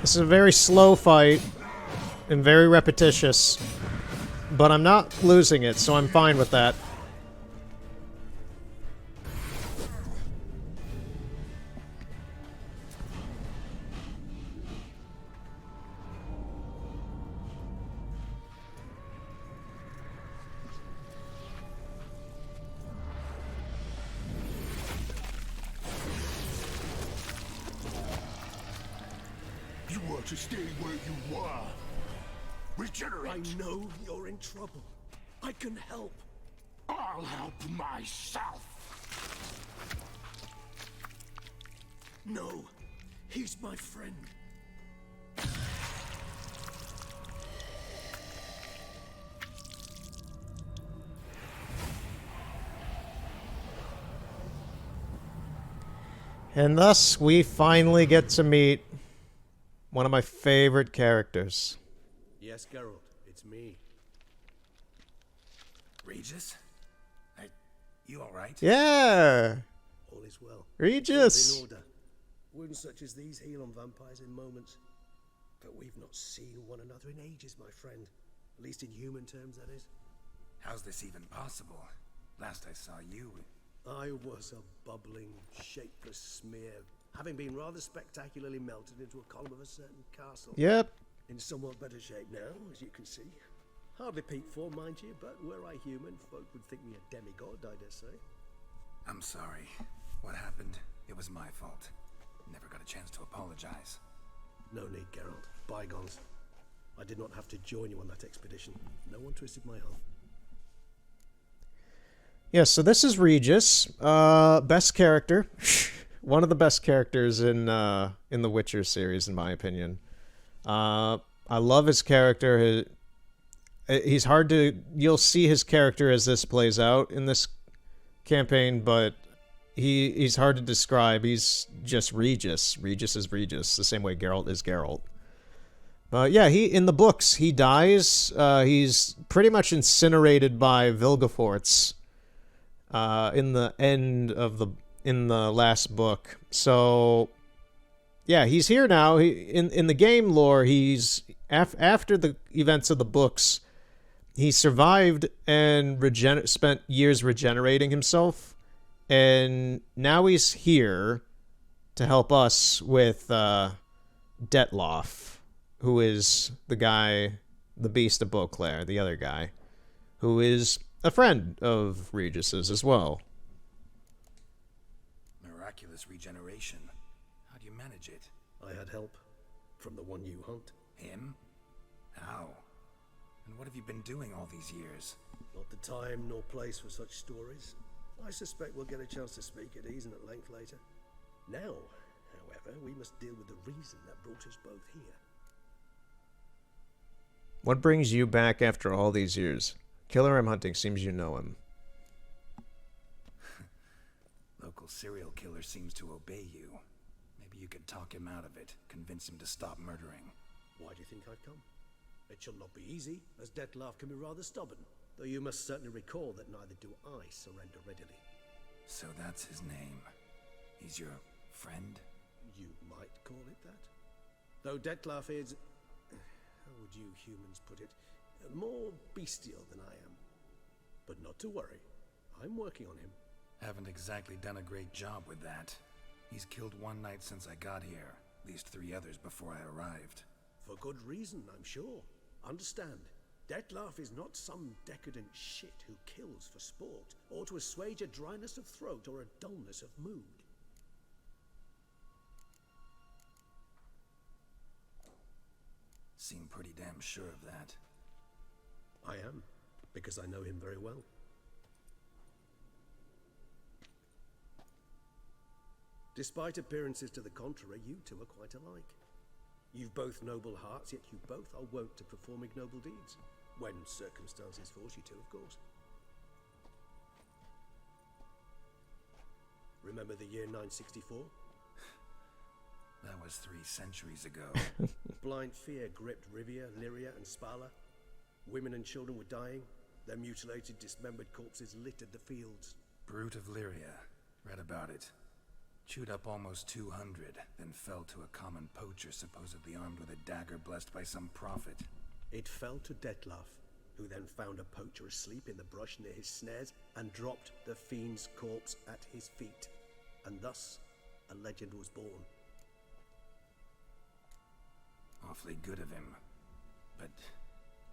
This is a very slow fight and very repetitious, but I'm not losing it, so I'm fine with that. You were to stay where you were. Regenerate. I know you're in trouble. I can help. I'll help myself. No, he's my friend. And thus, we finally get to meet one of my favorite characters. Yes, Geralt, it's me. Regis? You alright? Yeah! All is well. Regis! All in order. Wounds such as these heal on vampires in moments. But we've not seen one another in ages, my friend. At least in human terms, that is. How's this even possible? Last I saw you... I was a bubbling, shapeless smear, having been rather spectacularly melted into a column of a certain castle. Yep. In somewhat better shape now, as you can see. Hardly peak form, mind you, but were I human, folk would think me a demigod, I dare say. I'm sorry. What happened? It was my fault. Never got a chance to apologize. No need, Geralt. Bygones. I did not have to join you on that expedition. No one twisted my arm. Yeah, so this is Regis. Best character. One of the best characters in the Witcher series, in my opinion. I love his character. He's hard to... You'll see his character as this plays out in this campaign, but he's hard to describe. He's just Regis. Regis is Regis, the same way Geralt is Geralt. But yeah, in the books, he dies. He's pretty much incinerated by Vilgefortz in the end of in the last book. So yeah, he's here now. In the game lore, he's after the events of the books, he survived and spent years regenerating himself, and now he's here to help us with Detloff, who is the guy, the Beast of Beauclair, the other guy, who is a friend of Regis's as well. Miraculous regeneration. How do you manage it? I had help from the one you hunt. Him? How? And what have you been doing all these years? Not the time nor place for such stories. I suspect we'll get a chance to speak at ease and at length later. Now, however, we must deal with the reason that brought us both here. What brings you back after all these years? Killer I'm hunting, seems you know him. Local serial killer seems to obey you. Maybe you could talk him out of it, convince him to stop murdering. Why do you think I've come? It shall not be easy, as Detlaff can be rather stubborn. Though you must certainly recall that neither do I surrender readily. So that's his name. He's your friend? You might call it that. Though Detlaff is... how would you humans put it? More bestial than I am. But not to worry. I'm working on him. Haven't exactly done a great job with that. He's killed one knight since I got here. At least 3 others before I arrived. For good reason, I'm sure. Understand, Dettlaff is not some decadent shit who kills for sport, or to assuage a dryness of throat or a dullness of mood. Seem pretty damn sure of that. I am, because I know him very well. Despite appearances to the contrary, you two are quite alike. You've both noble hearts, yet you both are wont to perform ignoble deeds. When circumstances force you to, of course. Remember the year 964? That was 3 centuries ago. Blind fear gripped Rivia, Lyria, and Spala. Women and children were dying. Their mutilated, dismembered corpses littered the fields. Brute of Lyria. Read about it. Chewed up almost 200, then fell to a common poacher supposedly armed with a dagger blessed by some prophet. It fell to Dettlaff, who then found a poacher asleep in the brush near his snares and dropped the fiend's corpse at his feet. And thus, a legend was born. Awfully good of him. But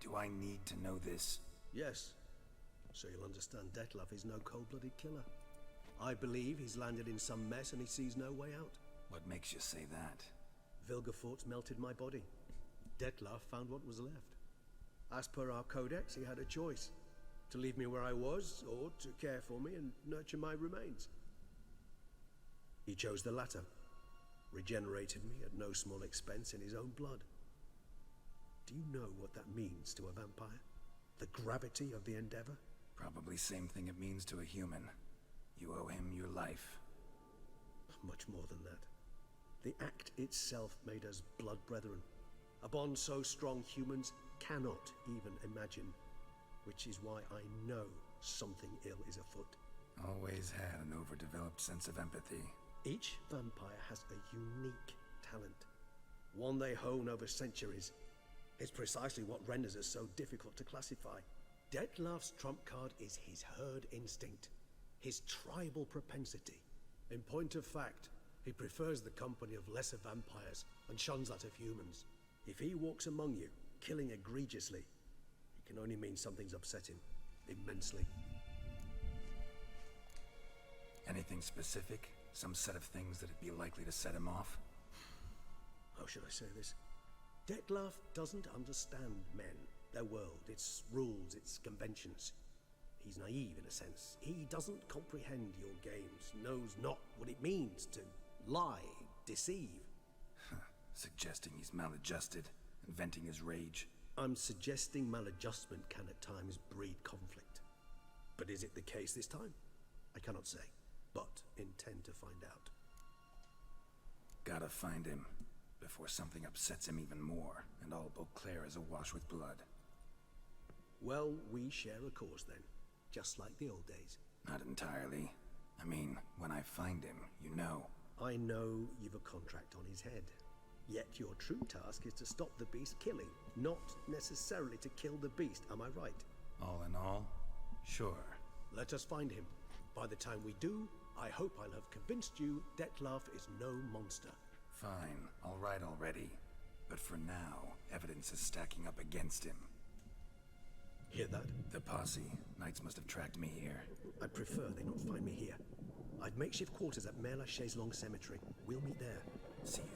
do I need to know this? Yes. So you'll understand Dettlaff is no cold-blooded killer. I believe he's landed in some mess and he sees no way out. What makes you say that? Vilgefortz melted my body. Dettlaff found what was left. As per our codex, he had a choice. To leave me where I was, or to care for me and nurture my remains. He chose the latter. Regenerated me at no small expense in his own blood. Do you know what that means to a vampire? The gravity of the endeavor? Probably same thing it means to a human. You owe him your life. Much more than that. The act itself made us blood brethren. A bond so strong humans cannot even imagine. Which is why I know something ill is afoot. Always had an overdeveloped sense of empathy. Each vampire has a unique talent. One they hone over centuries. It's precisely what renders us so difficult to classify. Dettlaff's trump card is his herd instinct. His tribal propensity. In point of fact, he prefers the company of lesser vampires and shuns that of humans. If he walks among you, killing egregiously, it can only mean something's upset him. Immensely. Anything specific? Some set of things that'd be likely to set him off? How should I say this? Dettlaff doesn't understand men, their world, its rules, its conventions. He's naive in a sense. He doesn't comprehend your games, knows not what it means to lie, deceive. Suggesting he's maladjusted and venting his rage. I'm suggesting maladjustment can at times breed conflict. But is it the case this time? I cannot say, but intend to find out. Gotta find him before something upsets him even more and all Beauclair is awash with blood. Well, we share a cause then. Just like the old days. Not entirely. I mean, when I find him, you know. I know you've a contract on his head. Yet your true task is to stop the beast killing, not necessarily to kill the beast, am I right? All in all, sure. Let us find him. By the time we do, I hope I'll have convinced you Dettlaff is no monster. Fine, all right already. But for now, evidence is stacking up against him. Hear that? The posse. Knights must have tracked me here. I'd prefer they not find me here. I've makeshift quarters at Mère la Chaise-Longue Cemetery. We'll meet there. See you.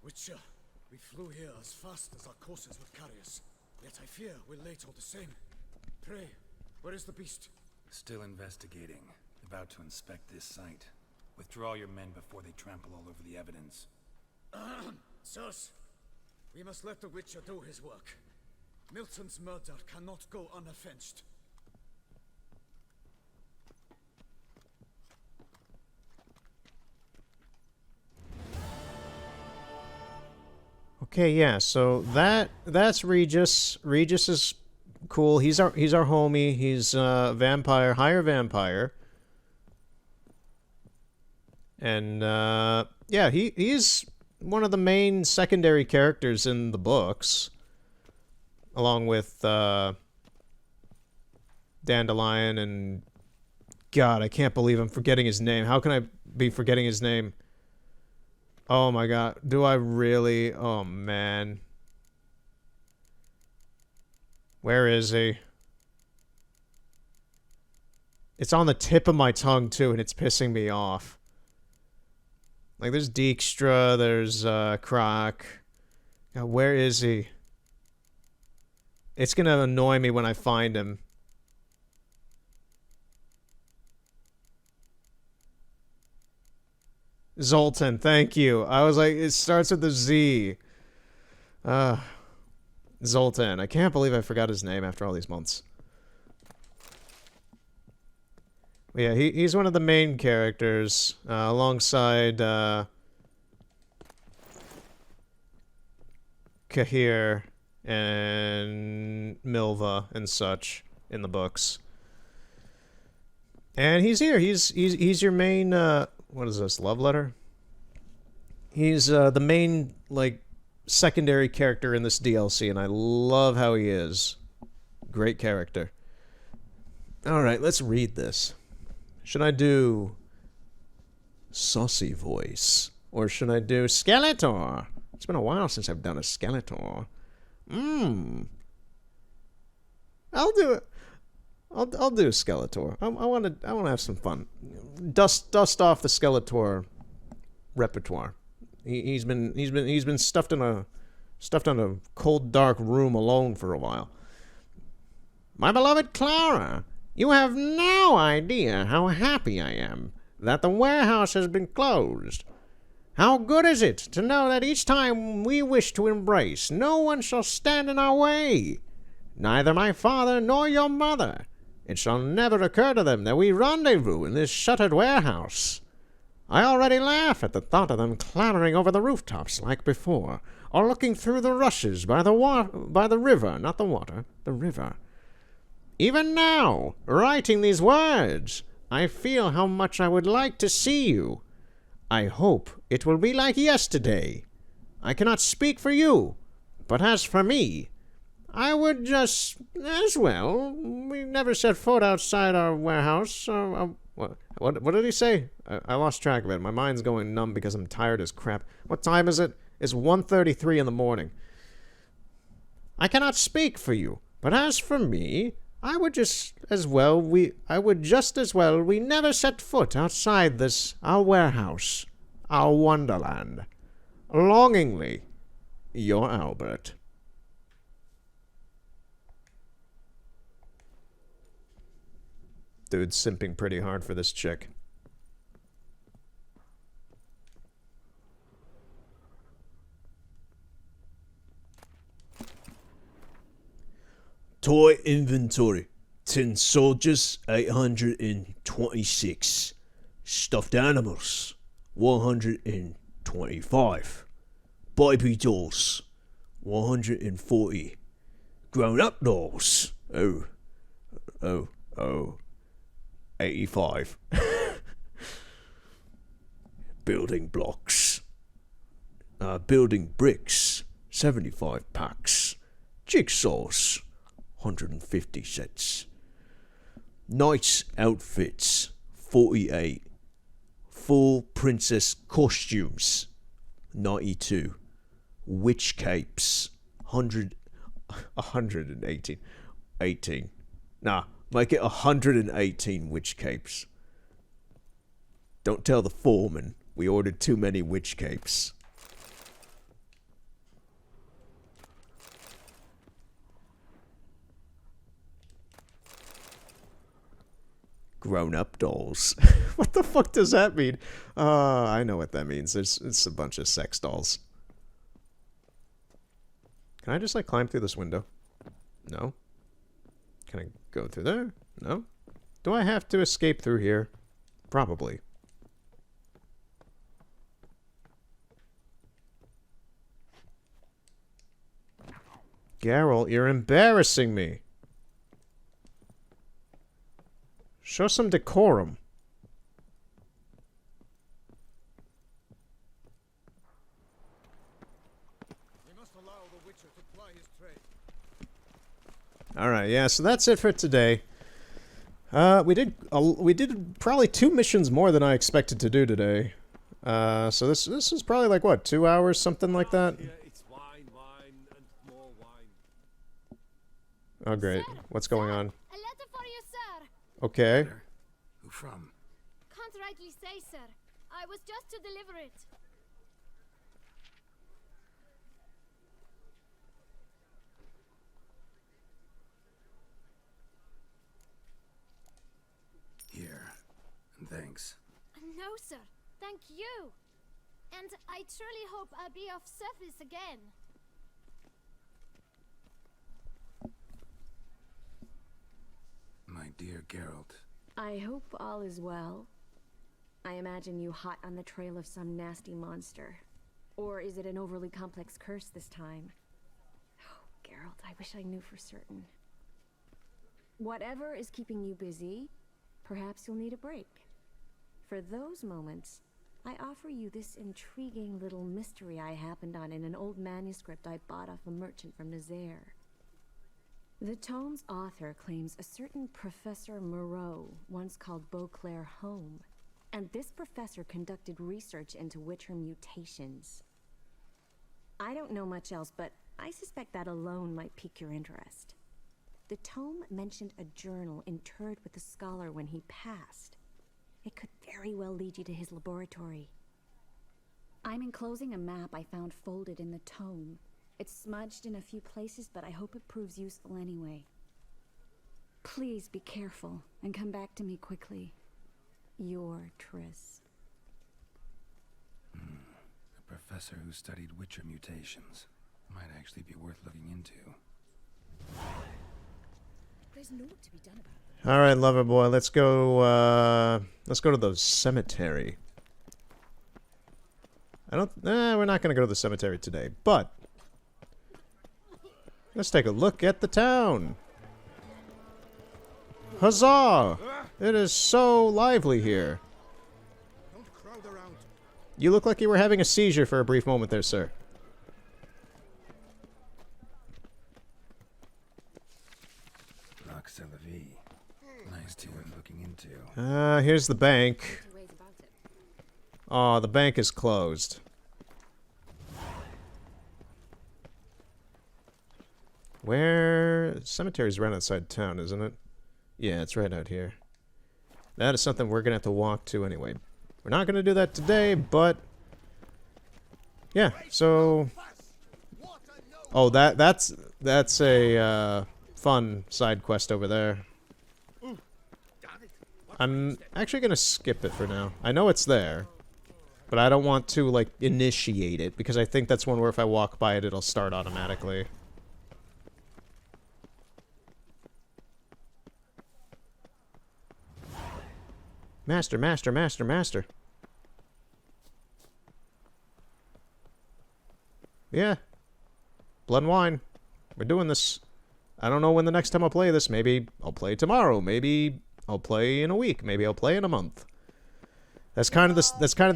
Witcher, we flew here as fast as our courses would carry us. Yet I fear we're late all the same. Pray, where is the beast? Still investigating. About to inspect this site. Withdraw your men before they trample all over the evidence. Sirs, we must let the Witcher do his work. Milton's murder cannot go unavenged. Okay, yeah. So that's Regis. Regis is cool. He's our homie. He's vampire, higher vampire. And yeah, he's one of the main secondary characters in the books, along with Dandelion and God, I can't believe I'm forgetting his name. How can I be forgetting his name? Oh my God, do I really? Oh man. Where is he? It's on the tip of my tongue too, and it's pissing me off. Like, there's Dijkstra, there's Croc. God, where is he? It's gonna annoy me when I find him. Zoltan, thank you. I was like, it starts with a Z. Zoltan. I can't believe I forgot his name after all these months. But yeah, he's one of the main characters, alongside Cahir and Milva and such in the books. And he's here. He's your main what is this, love letter? He's the main, like, secondary character in this DLC, and I love how he is. Great character. Alright, let's read this. Should I do saucy voice? Or should I do Skeletor? It's been a while since I've done a Skeletor. I'll do it. I'll do Skeletor. I want to have some fun. Dust off the Skeletor repertoire. He's been stuffed in a cold, dark room alone for a while. My beloved Clara, you have no idea how happy I am that the warehouse has been closed. How good is it to know that each time we wish to embrace, no one shall stand in our way, neither my father nor your mother. It shall never occur to them that we rendezvous in this shuttered warehouse. I already laugh at the thought of them clambering over the rooftops like before, or looking through the rushes by the river, not the water, the river. Even now, writing these words, I feel how much I would like to see you. I hope it will be like yesterday. I cannot speak for you, but as for me, I would just as well. We never set foot outside our warehouse. What did he say? I lost track of it. My mind's going numb because I'm tired as crap. What time is it? It's 1:33 in the morning. I cannot speak for you, but as for me, I would just as well we never set foot outside this, our warehouse, our wonderland. Longingly, your Albert. Dude's simping pretty hard for this chick. Toy inventory. 10 soldiers, 826. Stuffed animals, 125. Baby dolls, 140. Grown-up dolls, 85. Building blocks. Building bricks, 75 packs. Jigsaws, 150 sets. Knight's outfits, 48. Full princess costumes, 92. Witch capes, 118. 18. Nah, make it 118 witch capes. Don't tell the foreman we ordered too many witch capes. Grown-up dolls. What the fuck does that mean? I know what that means. It's a bunch of sex dolls. Can I just, like, climb through this window? No. Can I go through there? No. Do I have to escape through here? Probably. Geralt, you're embarrassing me. Show some decorum. All right, yeah. So that's it for today. We did probably 2 missions more than I expected to do today. So this is probably like what, 2 hours, something like that. Oh great, what's going on? A letter for you, sir. Okay. Who from? Can't rightly say, sir. I was just to deliver it. Here. And thanks. No, sir. Thank you. And I truly hope I'll be of service again. My dear Geralt. I hope all is well. I imagine you hot on the trail of some nasty monster. Or is it an overly complex curse this time? Oh, Geralt, I wish I knew for certain. Whatever is keeping you busy, perhaps you'll need a break. For those moments, I offer you this intriguing little mystery I happened on in an old manuscript I bought off a merchant from Nazaire. The tome's author claims a certain Professor Moreau once called Beauclair home, and this professor conducted research into Witcher mutations. I don't know much else, but I suspect that alone might pique your interest. The tome mentioned a journal interred with the scholar when he passed. It could very well lead you to his laboratory. I'm enclosing a map I found folded in the tome. It's smudged in a few places, but I hope it proves useful anyway. Please be careful and come back to me quickly. Your Triss. A professor who studied Witcher mutations. Might actually be worth looking into. There's naught to be done about All right, lover boy, let's go to the cemetery. We're not gonna go to the cemetery today, but let's take a look at the town. Huzzah! It is so lively here. You look like you were having a seizure for a brief moment there, sir. Nox Elavi. Nice to worth looking into. Here's the bank. Oh, the bank is closed. Where? Cemetery's right outside town, isn't it? Yeah, it's right out here. That is something we're gonna have to walk to anyway. We're not gonna do that today, but yeah. So, oh, that's a fun side quest over there. I'm actually gonna skip it for now. I know it's there, but I don't want to like initiate it because I think that's one where if I walk by it, it'll start automatically. Master, master, master, master. Yeah. Blood and wine. We're doing this. I don't know when the next time I'll play this. Maybe I'll play tomorrow. Maybe I'll play in a week. Maybe I'll play in a month. That's kind of the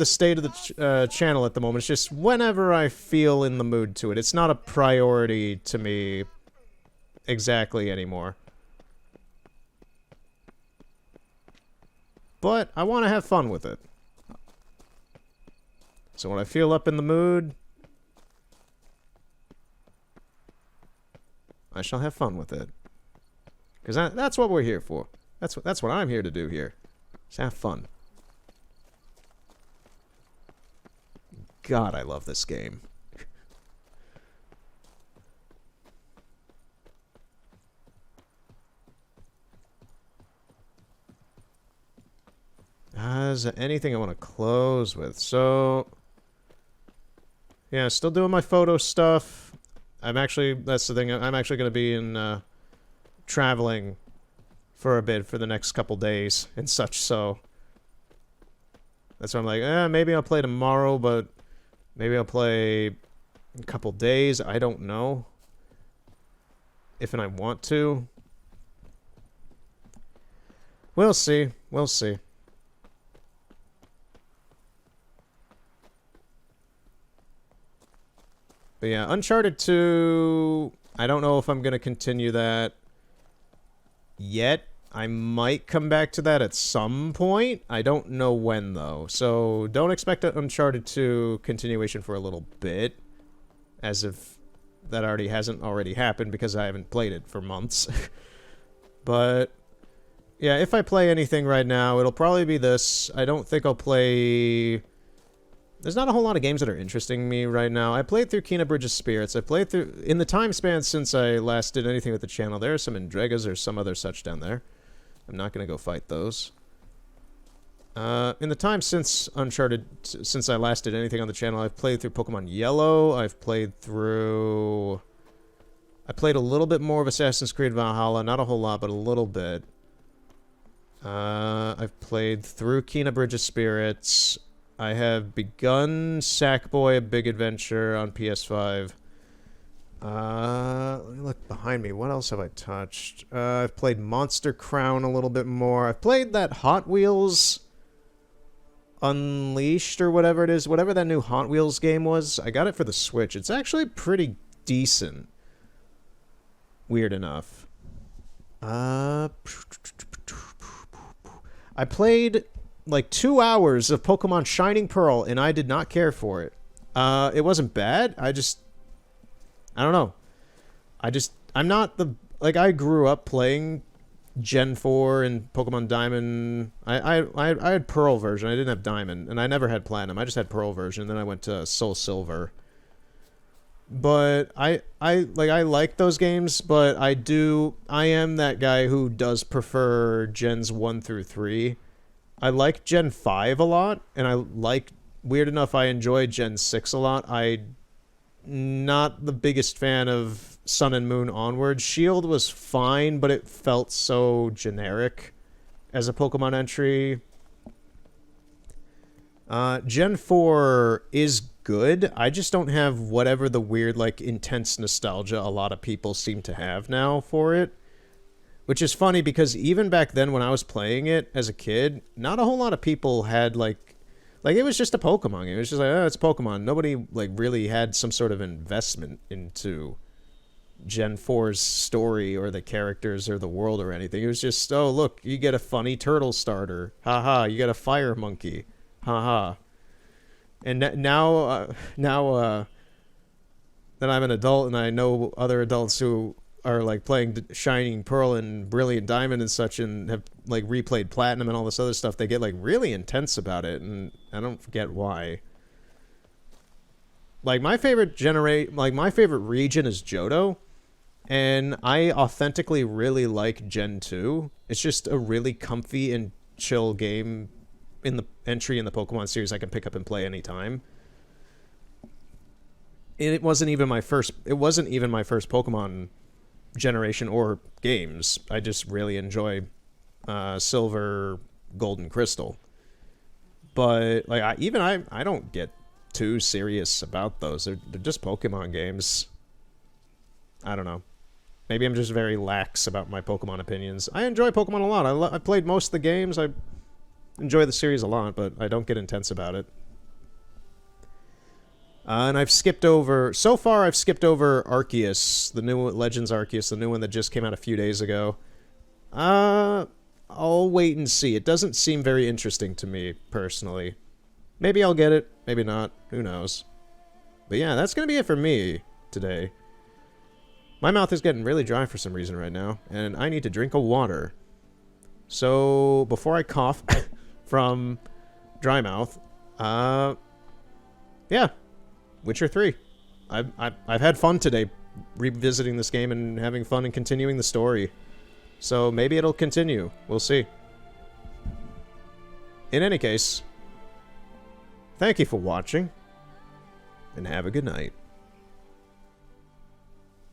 state of the channel at the moment. It's just whenever I feel in the mood to it. It's not a priority to me exactly anymore. But I want to have fun with it. So when I feel up in the mood, I shall have fun with it. Because that's what we're here for. That's what I'm here to do here. Just have fun. God, I love this game. Is there anything I want to close with? So, yeah, still doing my photo stuff. That's the thing, I'm actually going to be in, traveling for a bit for the next couple days and such, so. That's why I'm like, maybe I'll play tomorrow, but maybe I'll play a couple days, I don't know. if and I want to. We'll see. We'll see. But yeah, Uncharted 2, I don't know if I'm going to continue that yet. I might come back to that at some point. I don't know when, though. So don't expect an Uncharted 2 continuation for a little bit. As if that hasn't already happened, because I haven't played it for months. But yeah, if I play anything right now, it'll probably be this. I don't think I'll play... There's not a whole lot of games that are interesting me right now. I played through Kena Bridge of Spirits. I played through... In the time span since I last did anything with the channel, there are some Endregas or some other such down there. I'm not going to go fight those. In the time since Uncharted... Since I last did anything on the channel, I've played through Pokemon Yellow. I've played through... I played a little bit more of Assassin's Creed Valhalla. Not a whole lot, but a little bit. I've played through Kena Bridge of Spirits. I have begun Sackboy: A Big Adventure on PS5. Let me look behind me. What else have I touched? I've played Monster Crown a little bit more. I've played that Hot Wheels Unleashed or whatever it is. Whatever that new Hot Wheels game was. I got it for the Switch. It's actually pretty decent. Weird enough. I played like 2 hours of Pokemon Shining Pearl, and I did not care for it. It wasn't bad. I don't know. I'm not the... Like, I grew up playing Gen 4 and Pokemon Diamond. I had Pearl version. I didn't have Diamond, and I never had Platinum. I just had Pearl version, and then I went to Soul Silver. But I like those games, but I am that guy who does prefer Gens 1 through 3. I like Gen 5 a lot, and weird enough, I enjoy Gen 6 a lot. I'm not the biggest fan of Sun and Moon onward. Shield was fine, but it felt so generic as a Pokemon entry. Gen 4 is good. I just don't have whatever the weird, like, intense nostalgia a lot of people seem to have now for it. Which is funny because even back then when I was playing it as a kid, not a whole lot of people had, like it was just a Pokemon game. It was just like, oh, it's Pokemon. Nobody, like, really had some sort of investment into Gen 4's story or the characters or the world or anything. It was just, oh, look, you get a funny turtle starter. Haha, you get a fire monkey. Haha. And now that I'm an adult and I know other adults who are, like, playing Shining Pearl and Brilliant Diamond and such and have, like, replayed Platinum and all this other stuff, they get, like, really intense about it, and I don't get why. Like, my favorite region is Johto, and I authentically really like Gen 2. It's just a really comfy and chill game in the entry in the Pokemon series I can pick up and play anytime. And it wasn't even my first Pokemon generation or games. I just really enjoy Silver, Gold, and Crystal. But like I don't get too serious about those. They're just Pokemon games. I don't know. Maybe I'm just very lax about my Pokemon opinions. I enjoy Pokemon a lot. I played most of the games. I enjoy the series a lot, but I don't get intense about it. And I've skipped over... So far, I've skipped over Arceus, the new Legends Arceus, the new one that just came out a few days ago. I'll wait and see. It doesn't seem very interesting to me, personally. Maybe I'll get it, maybe not. Who knows? But yeah, that's going to be it for me today. My mouth is getting really dry for some reason right now, and I need to drink a water. So, before I cough from dry mouth, yeah. Witcher 3. I've had fun today revisiting this game and having fun and continuing the story. So maybe it'll continue. We'll see. In any case, thank you for watching, and have a good night.